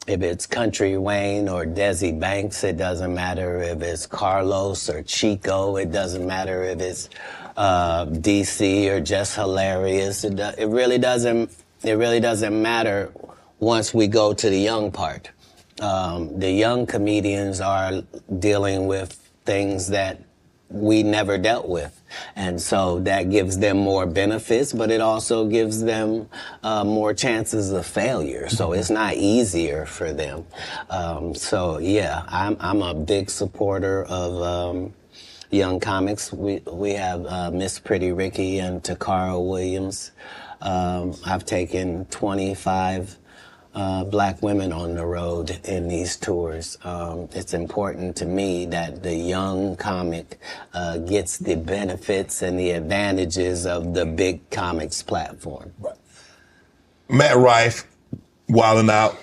if it's Country Wayne or Desi Banks. It doesn't matter if it's Carlos or Chico. It doesn't matter if it's DC or Just Hilarious. It really doesn't matter once we go to the young part. The young comedians are dealing with things that we never dealt with. And so that gives them more benefits, but it also gives them more chances of failure. So it's not easier for them. So yeah, I'm a big supporter of young comics. We have Miss Pretty Ricky and Katt Williams. I've taken 25 black women on the road in these tours. It's important to me that the young comic gets the benefits and the advantages of the big comics platform. Right. Matt Rife, Wildin' Out,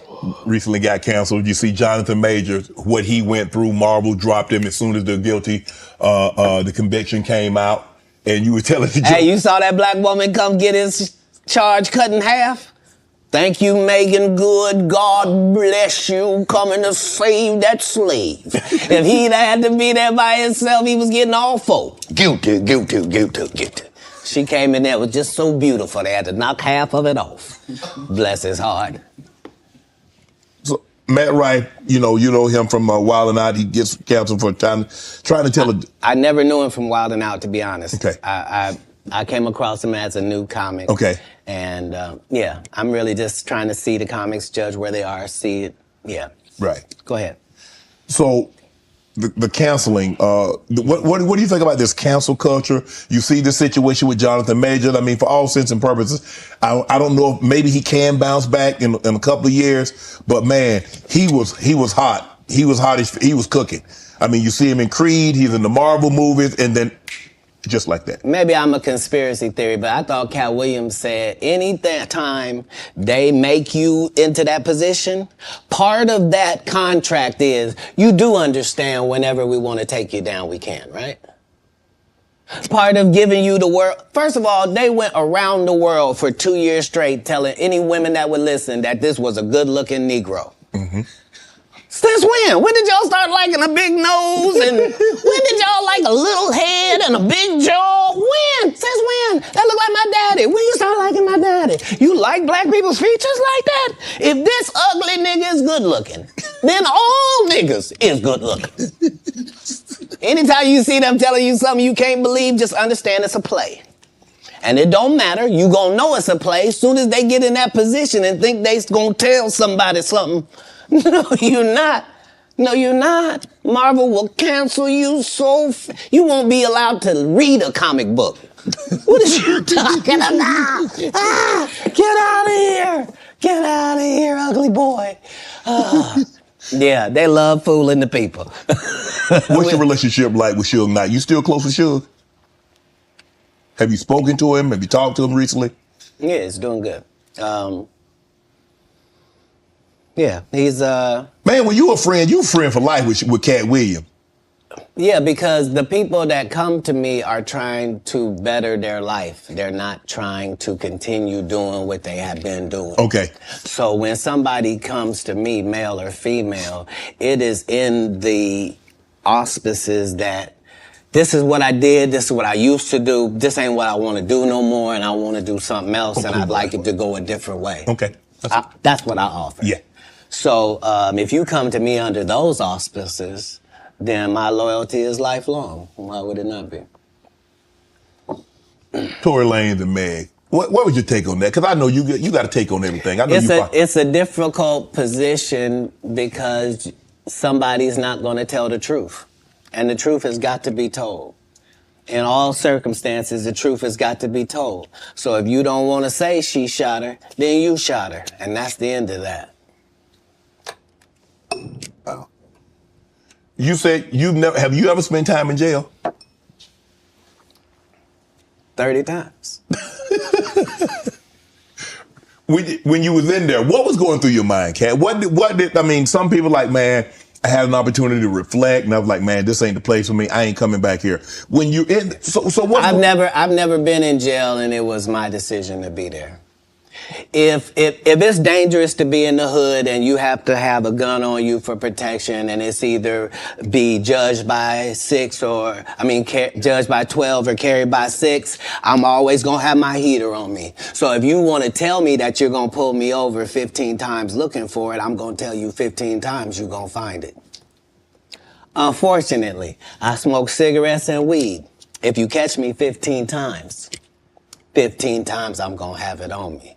recently got canceled. You see Jonathan Majors, what he went through. Marvel dropped him as soon as the conviction came out. And you were telling the Hey, you saw that black woman come get his charge cut in half? Thank you, Megan Good. God bless you coming to save that slave. If he'd had to be there by himself, he was getting all four. Guilty, guilty, guilty, guilty. She came in there, was just so beautiful, they had to knock half of it off. Bless his heart. So Matt Rife, you know him from Wildin' Out. He gets canceled for trying to tell I never knew him from Wildin' Out, to be honest. Okay. I came across him as a new comic. Okay. And yeah, I'm really just trying to see the comics, judge where they are, see it. Yeah. Right. Go ahead. So the canceling, what do you think about this cancel culture? You see this situation with Jonathan Majors. I mean, for all intents and purposes, I don't know if maybe he can bounce back in a couple of years, but man, he was hot. He was hot. He was cooking. I mean, you see him in Creed, he's in the Marvel movies, and then just like that. Maybe I'm a conspiracy theory, but I thought Katt Williams said any time they make you into that position, part of that contract is you do understand whenever we want to take you down, we can, right? Part of giving you the world. First of all, they went around the world for 2 years straight telling any women that would listen that this was a good-looking Negro. Mm-hmm. Since when? When did y'all start liking a big nose? And when did y'all like a little head and a big jaw? When? Since when? That look like my daddy. When you start liking my daddy? You like black people's features like that? If this ugly nigga is good looking, then all niggas is good looking. Anytime you see them telling you something you can't believe, just understand it's a play. And it don't matter. You gonna know it's a play as soon as they get in that position and think they gonna tell somebody something. No, you're not. No, you're not. Marvel will cancel you you won't be allowed to read a comic book. What is you talking about? Get out of here. Get out of here, ugly boy. Yeah, they love fooling the people. What's your relationship like with Suge Knight? You still close with Suge? Have you spoken to him? Have you talked to him recently? Yeah, it's doing good. Yeah, he's Man, when you a friend for life with Katt Williams. Yeah, because the people that come to me are trying to better their life. They're not trying to continue doing what they have been doing. Okay. So when somebody comes to me, male or female, it is in the auspices that this is what I did, this is what I used to do, this ain't what I want to do no more, and I want to do something else, and I'd like it to go a different way. Okay. That's what I offer. Yeah. So if you come to me under those auspices, then my loyalty is lifelong. Why would it not be? Tory Lanez and Meg. What was your take on that? Because I know you got to take on everything. I know it's a difficult position because somebody's not going to tell the truth. And the truth has got to be told. In all circumstances, the truth has got to be told. So if you don't want to say she shot her, then you shot her. And that's the end of that. Wow. You said have you ever spent time in jail? 30 times. When you was in there, what was going through your mind, Katt? I mean, some people like, man, I had an opportunity to reflect, and I was like, man, this ain't the place for me. I ain't coming back here. When you in, so what? I've never been in jail, and it was my decision to be there. If it's dangerous to be in the hood and you have to have a gun on you for protection, and it's either be judged by judged by 12 or carried by 6, I'm always gonna have my heater on me. So if you want to tell me that you're gonna pull me over 15 times looking for it, I'm gonna tell you 15 times you're gonna find it. Unfortunately, I smoke cigarettes and weed. If you catch me 15 times I'm gonna have it on me.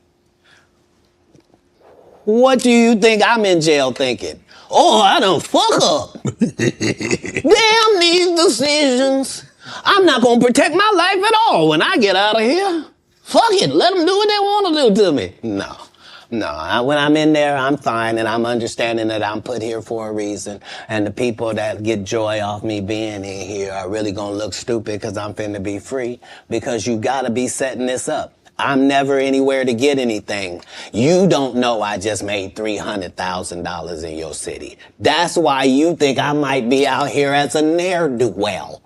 What do you think I'm in jail thinking? Oh, I done fuck up. Damn these decisions. I'm not gonna protect my life at all when I get out of here. Fuck it, let them do what they want to do to me. No, when I'm in there, I'm fine, and I'm understanding that I'm put here for a reason, and the people that get joy off me being in here are really gonna look stupid because I'm finna be free, because you gotta be setting this up. I'm never anywhere to get anything. You don't know I just made $300,000 in your city. That's why you think I might be out here as a ne'er-do-well.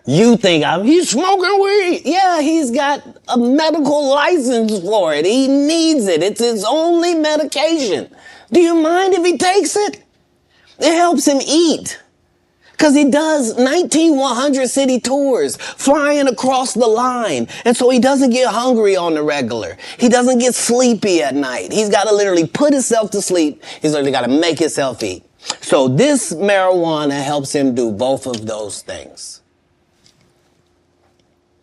You think he's smoking weed. Yeah, he's got a medical license for it. He needs it. It's his only medication. Do you mind if he takes it? It helps him eat. Because he does 19 100 city tours, flying across the line. And so he doesn't get hungry on the regular. He doesn't get sleepy at night. He's got to literally put himself to sleep. He's literally got to make himself eat. So this marijuana helps him do both of those things.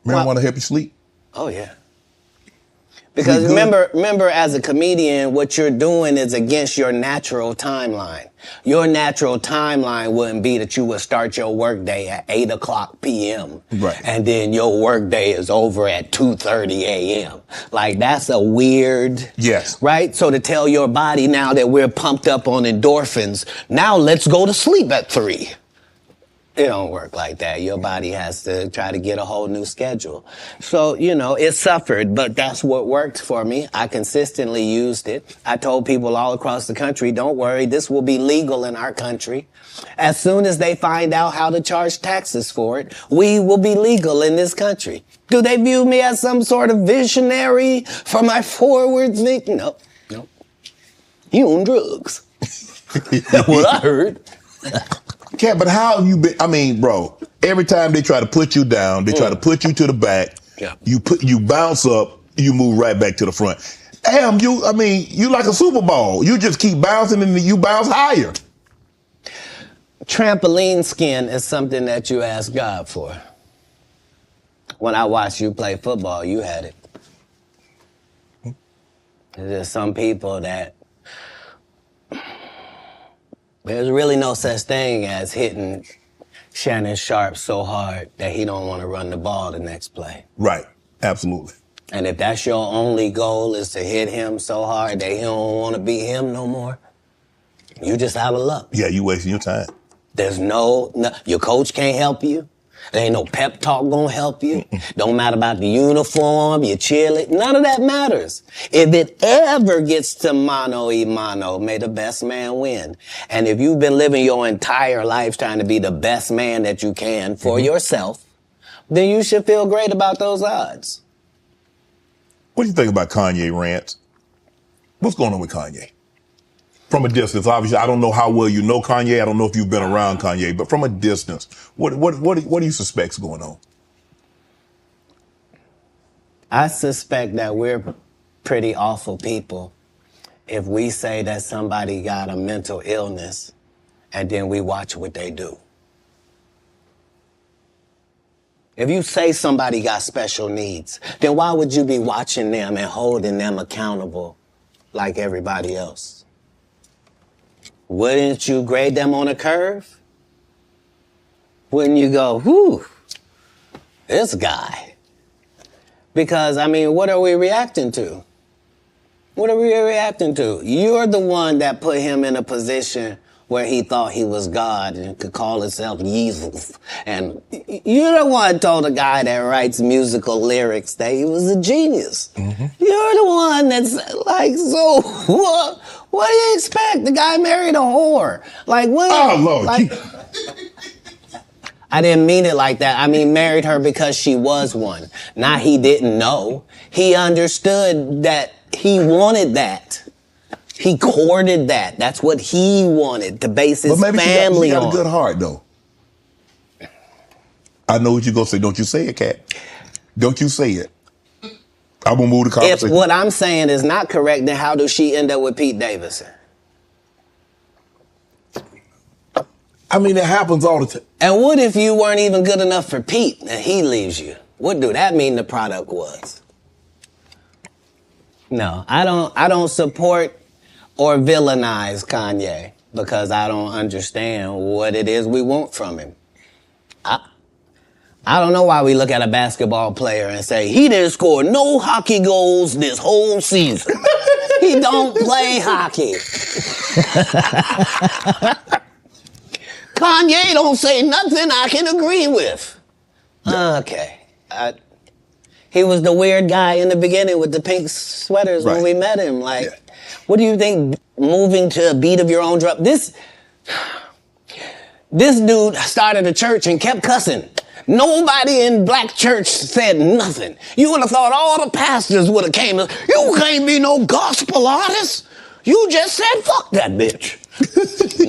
Marijuana help you sleep? Oh, yeah. Because remember, as a comedian, what you're doing is against your natural timeline. Your natural timeline wouldn't be that you would start your workday at 8:00 p.m. Right. And then your workday is over at 2:30 a.m. Like, that's a weird... Yes. Right? So to tell your body now that we're pumped up on endorphins, now let's go to sleep at 3. It don't work like that. Your body has to try to get a whole new schedule. So, it suffered, but that's what worked for me. I consistently used it. I told people all across the country, don't worry, this will be legal in our country. As soon as they find out how to charge taxes for it, we will be legal in this country. Do they view me as some sort of visionary for my forward thinking? No. You on drugs. That's what I heard. Katt, but how have you been? I mean, bro, every time they try to put you down, they try to put you to the back. Yeah. You bounce up, you move right back to the front. Damn, you like a Super Bowl. You just keep bouncing and you bounce higher. Trampoline skin is something that you ask God for. When I watched you play football, you had it. There's some people that there's really no such thing as hitting Shannon Sharpe so hard that he don't want to run the ball the next play. Right. Absolutely. And if that's your only goal is to hit him so hard that he don't want to be him no more, you just out of luck. Yeah, you wasting your time. There's no your coach can't help you. There ain't no pep talk gonna help you. Don't matter about the uniform, your cheerleader. None of that matters. If it ever gets to mano y mano, may the best man win. And if you've been living your entire life trying to be the best man that you can for yourself, then you should feel great about those odds. What do you think about Kanye rants? What's going on with Kanye? From a distance, obviously, I don't know how well you know Kanye. I don't know if you've been around Kanye, but from a distance, what do you suspect's going on? I suspect that we're pretty awful people if we say that somebody got a mental illness and then we watch what they do. If you say somebody got special needs, then why would you be watching them and holding them accountable like everybody else? Wouldn't you grade them on a curve? Wouldn't you go, whew, this guy? Because, I mean, what are we reacting to? What are we reacting to? You're the one that put him in a position where he thought he was God and could call himself Jesus. And you're the one told a guy that writes musical lyrics that he was a genius. Mm-hmm. You're the one that's like, so what do you expect? The guy married a whore. Like, what? Oh, Lord. Like, I didn't mean it like that. I mean, married her because she was one. Not he didn't know. He understood that he wanted that. He courted that. That's what he wanted, to base his family on. She got a good heart, though. I know what you're going to say. Don't you say it, Katt. Don't you say it. I'm going to move the conversation. If what I'm saying is not correct, then how does she end up with Pete Davidson? I mean, it happens all the time. And what if you weren't even good enough for Pete and he leaves you? What do that mean the product was? No, I don't support or villainize Kanye because I don't understand what it is we want from him. I don't know why we look at a basketball player and say, he didn't score no hockey goals this whole season. He don't play hockey. Kanye don't say nothing I can agree with. Okay. He was the weird guy in the beginning with the pink sweaters when we met him. Like, what do you think moving to a beat of your own drum? This dude started a church and kept cussing. Nobody in black church said nothing. You would have thought all the pastors would have came. You can't be no gospel artist. You just said, fuck that bitch.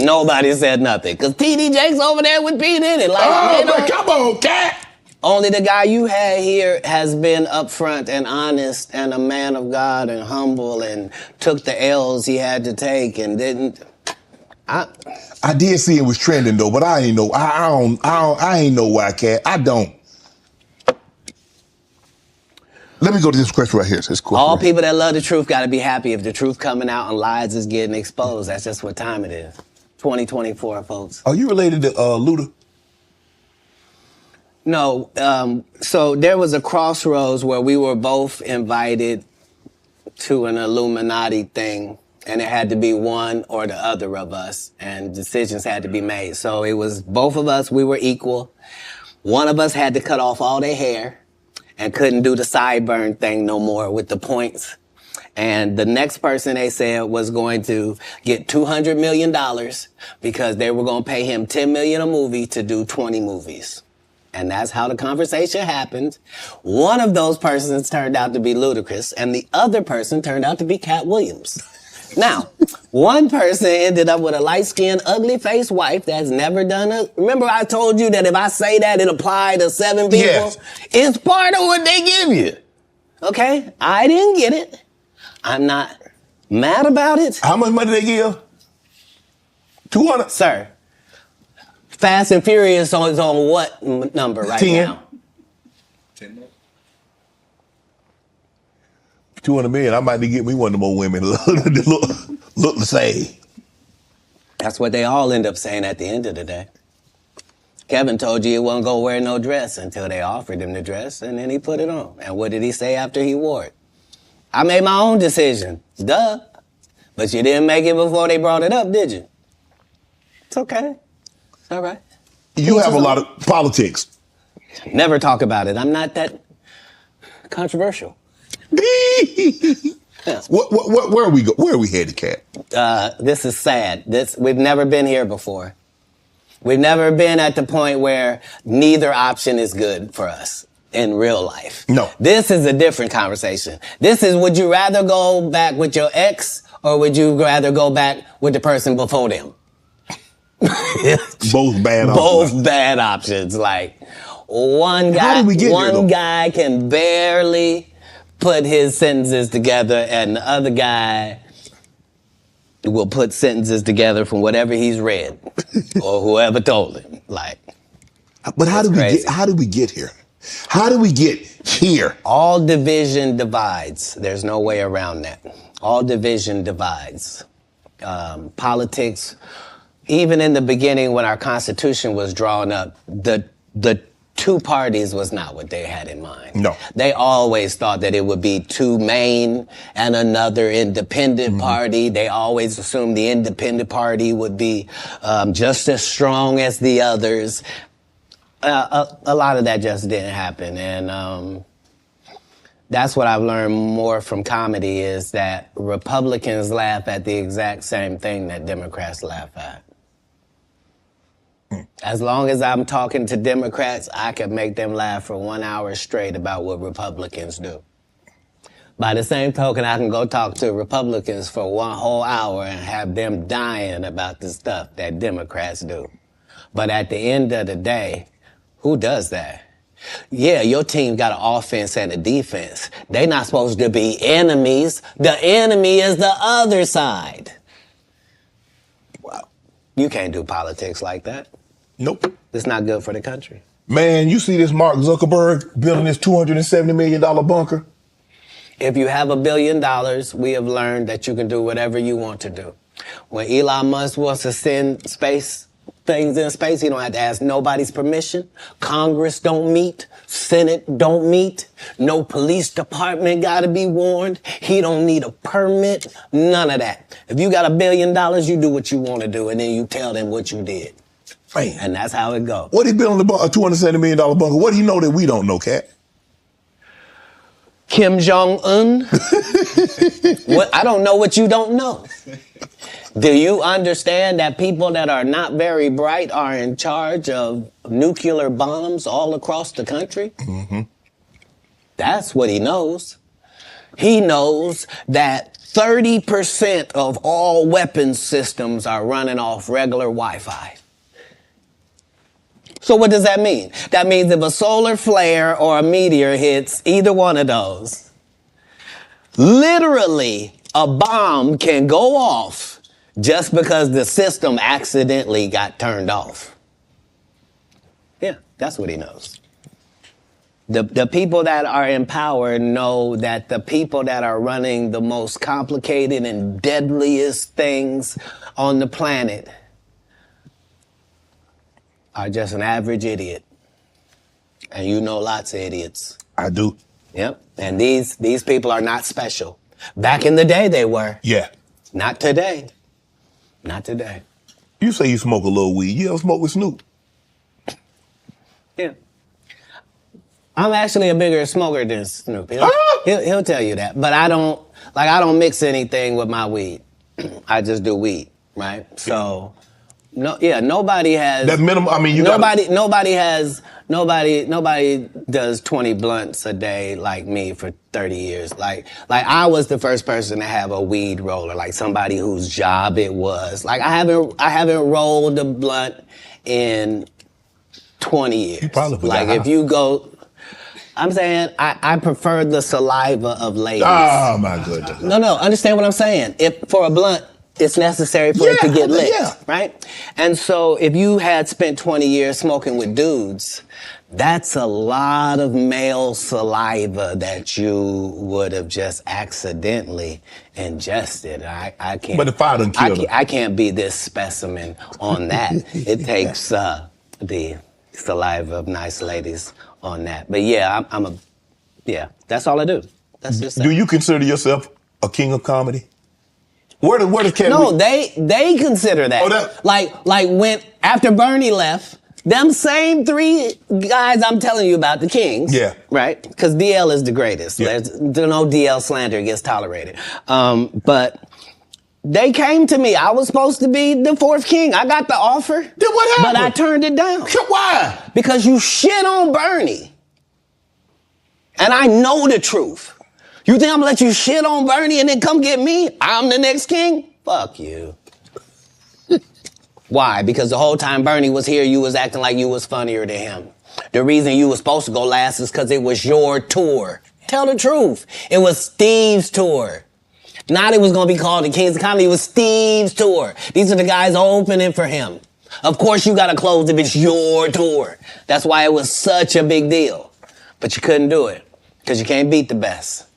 Nobody said nothing. Because T.D. Jakes over there with Pete in it. Like, come on, Katt. Only the guy you had here has been upfront and honest and a man of God and humble and took the L's he had to take and didn't. I did see it was trending though, but I ain't know. I ain't know why, Katt. I don't. Let me go to this question right here. All people that love the truth got to be happy if the truth coming out and lies is getting exposed. That's just what time it is. 2024, folks. Are you related to Luda? No. So there was a crossroads where we were both invited to an Illuminati thing, and it had to be one or the other of us, and decisions had to be made. So it was both of us. We were equal. One of us had to cut off all their hair and couldn't do the sideburn thing no more with the points. And the next person they said was going to get $200 million because they were going to pay him $10 million a movie to do 20 movies. And that's how the conversation happened. One of those persons turned out to be Ludacris, and the other person turned out to be Katt Williams. Now, one person ended up with a light-skinned, ugly-faced wife that's never done a... Remember I told you that if I say that, it applied to 7 people? Yes. It's part of what they give you. Okay? I didn't get it. I'm not mad about it. How much money they give? 200? Sir, Fast and Furious is on what number right 10. now? 10. 200 million. I might need to get me one of the more women look the same. That's what they all end up saying at the end of the day. Kevin told you he wasn't going to wear no dress until they offered him the dress, and then he put it on. And what did he say after he wore it? I made my own decision. Duh. But you didn't make it before they brought it up, did you? It's okay. It's all right. You have a lot of politics. Never talk about it. I'm not that controversial. Where are we go? Where are we headed, Katt? This is sad. We've never been here before. We've never been at the point where neither option is good for us in real life. No. This is a different conversation. This is, would you rather go back with your ex or would you rather go back with the person before them? Both bad options. Both bad options. Like, one guy can barely put his sentences together, and the other guy will put sentences together from whatever he's read or whoever told him. Like, but how did we get here? How do we get here? All division divides. There's no way around that. All division divides. Politics, even in the beginning when our Constitution was drawn up, the two parties was not what they had in mind. No. They always thought that it would be two main and another independent party. They always assumed the independent party would be just as strong as the others. A lot of that just didn't happen. And that's what I've learned more from comedy is that Republicans laugh at the exact same thing that Democrats laugh at. As long as I'm talking to Democrats, I can make them laugh for 1 hour straight about what Republicans do. By the same token, I can go talk to Republicans for 1 whole hour and have them dying about the stuff that Democrats do. But at the end of the day, who does that? Yeah, your team got an offense and a defense. They're not supposed to be enemies. The enemy is the other side. Wow. You can't do politics like that. Nope. It's not good for the country. Man, you see this Mark Zuckerberg building this $270 million bunker? If you have $1 billion, we have learned that you can do whatever you want to do. When Elon Musk wants to send things in space, he don't have to ask nobody's permission. Congress don't meet. Senate don't meet. No police department got to be warned. He don't need a permit. None of that. If you got $1 billion, you do what you want to do, and then you tell them what you did. Man. And that's how it goes. What he building a $270 million bunker? What do he know that we don't know, Katt? Kim Jong-un? I don't know what you don't know. Do you understand that people that are not very bright are in charge of nuclear bombs all across the country? Mm-hmm. That's what he knows. He knows that 30% of all weapons systems are running off regular Wi-Fi. So what does that mean? That means if a solar flare or a meteor hits either one of those, literally a bomb can go off just because the system accidentally got turned off. Yeah, that's what he knows. The people that are in power know that the people that are running the most complicated and deadliest things on the planet are just an average idiot. And you know lots of idiots. I do. Yep. And these people are not special. Back in the day they were. Yeah. Not today. Not today. You say you smoke a little weed. You ever smoke with Snoop? Yeah. I'm actually a bigger smoker than Snoop. He'll tell you that. But I don't mix anything with my weed. I just do weed, right? So nobody has that minimum. I mean, nobody does 20 blunts a day like me for 30 years. Like I was the first person to have a weed roller, like somebody whose job it was. Like I haven't rolled a blunt in 20 years. You probably like if you go, I'm saying I prefer the saliva of ladies. Oh my goodness. No, understand what I'm saying. If for a blunt, it's necessary for it to get lit, right? And so if you had spent 20 years smoking with dudes, that's a lot of male saliva that you would have just accidentally ingested. I can't. But if I done killed him. I can't be this specimen on that. It takes the saliva of nice ladies on that. But yeah, that's all I do. That's just Do you consider yourself a king of comedy? Where does Katt? No, they consider that. Oh, like when after Bernie left, them same 3 guys I'm telling you about, the kings. Yeah. Right? Because DL is the greatest. Yeah. There's no DL slander gets tolerated. But they came to me. I was supposed to be the 4th king. I got the offer. Then what happened? But I turned it down. Why? Because you shit on Bernie. And I know the truth. You think I'm gonna let you shit on Bernie and then come get me? I'm the next king? Fuck you. Why? Because the whole time Bernie was here, you was acting like you was funnier than him. The reason you was supposed to go last is because it was your tour. Tell the truth. It was Steve's tour. Not it was gonna be called the Kings of Comedy, it was Steve's tour. These are the guys opening for him. Of course you gotta close if it's your tour. That's why it was such a big deal. But you couldn't do it because you can't beat the best.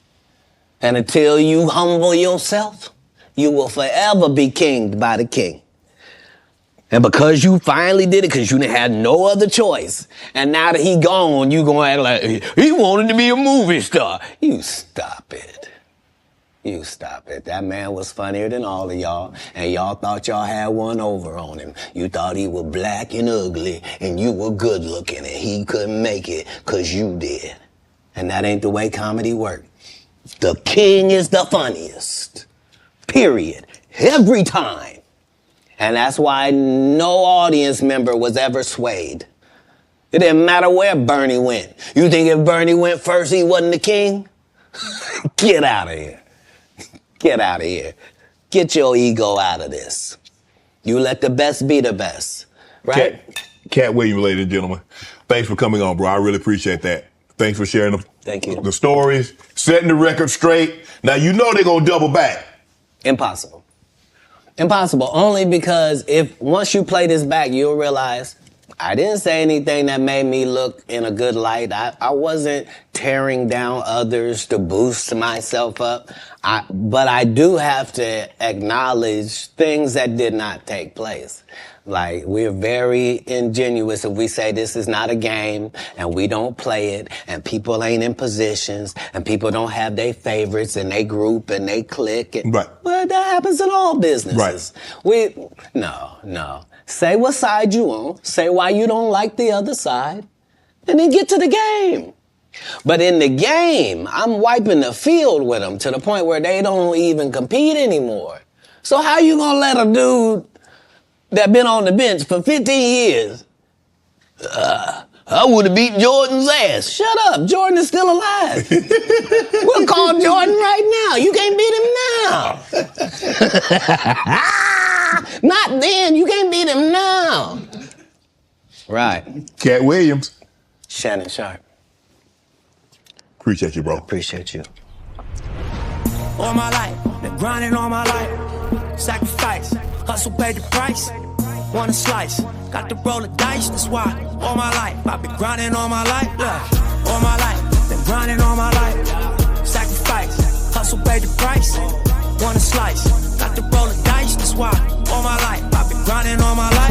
And until you humble yourself, you will forever be kinged by the king. And because you finally did it, because you didn't have no other choice, and now that he gone, you gonna act like he wanted to be a movie star. You stop it. You stop it. That man was funnier than all of y'all, and y'all thought y'all had one over on him. You thought he was black and ugly, and you were good looking, and he couldn't make it because you did. And that ain't the way comedy works. The king is the funniest. Period. Every time. And that's why no audience member was ever swayed. It didn't matter where Bernie went. You think if Bernie went first, he wasn't the king? Get out of here. Get out of here. Get your ego out of this. You let the best be the best, right? Katt Williams, ladies and gentlemen. Thanks for coming on, bro. I really appreciate that. Thanks for sharing the stories, setting the record straight. Now, you know they're going to double back. Impossible. Impossible. Only because once you play this back, you'll realize I didn't say anything that made me look in a good light. I wasn't tearing down others to boost myself up. But I do have to acknowledge things that did not take place. Like, we're very ingenuous if we say this is not a game and we don't play it and people ain't in positions and people don't have their favorites and they group and they click. Right. Well, that happens in all businesses. Right. No. Say what side you on. Say why you don't like the other side. And then get to the game. But in the game, I'm wiping the field with them to the point where they don't even compete anymore. So how you gonna let a dude that been on the bench for 15 years, I would have beat Jordan's ass. Shut up, Jordan is still alive. We'll call Jordan right now. You can't beat him now. Not then, you can't beat him now. Right. Katt Williams. Shannon Sharp. Appreciate you, bro. Appreciate you. All my life, been grinding all my life. Sacrifice, hustle paid the price. Want a slice, got to roll the dice, that's why. All my life, I've been grinding all my life. Yeah. All my life, been grinding all my life. Sacrifice, hustle paid the price. Want a slice, got to roll the dice, that's why. All my life, I've been grinding all my life.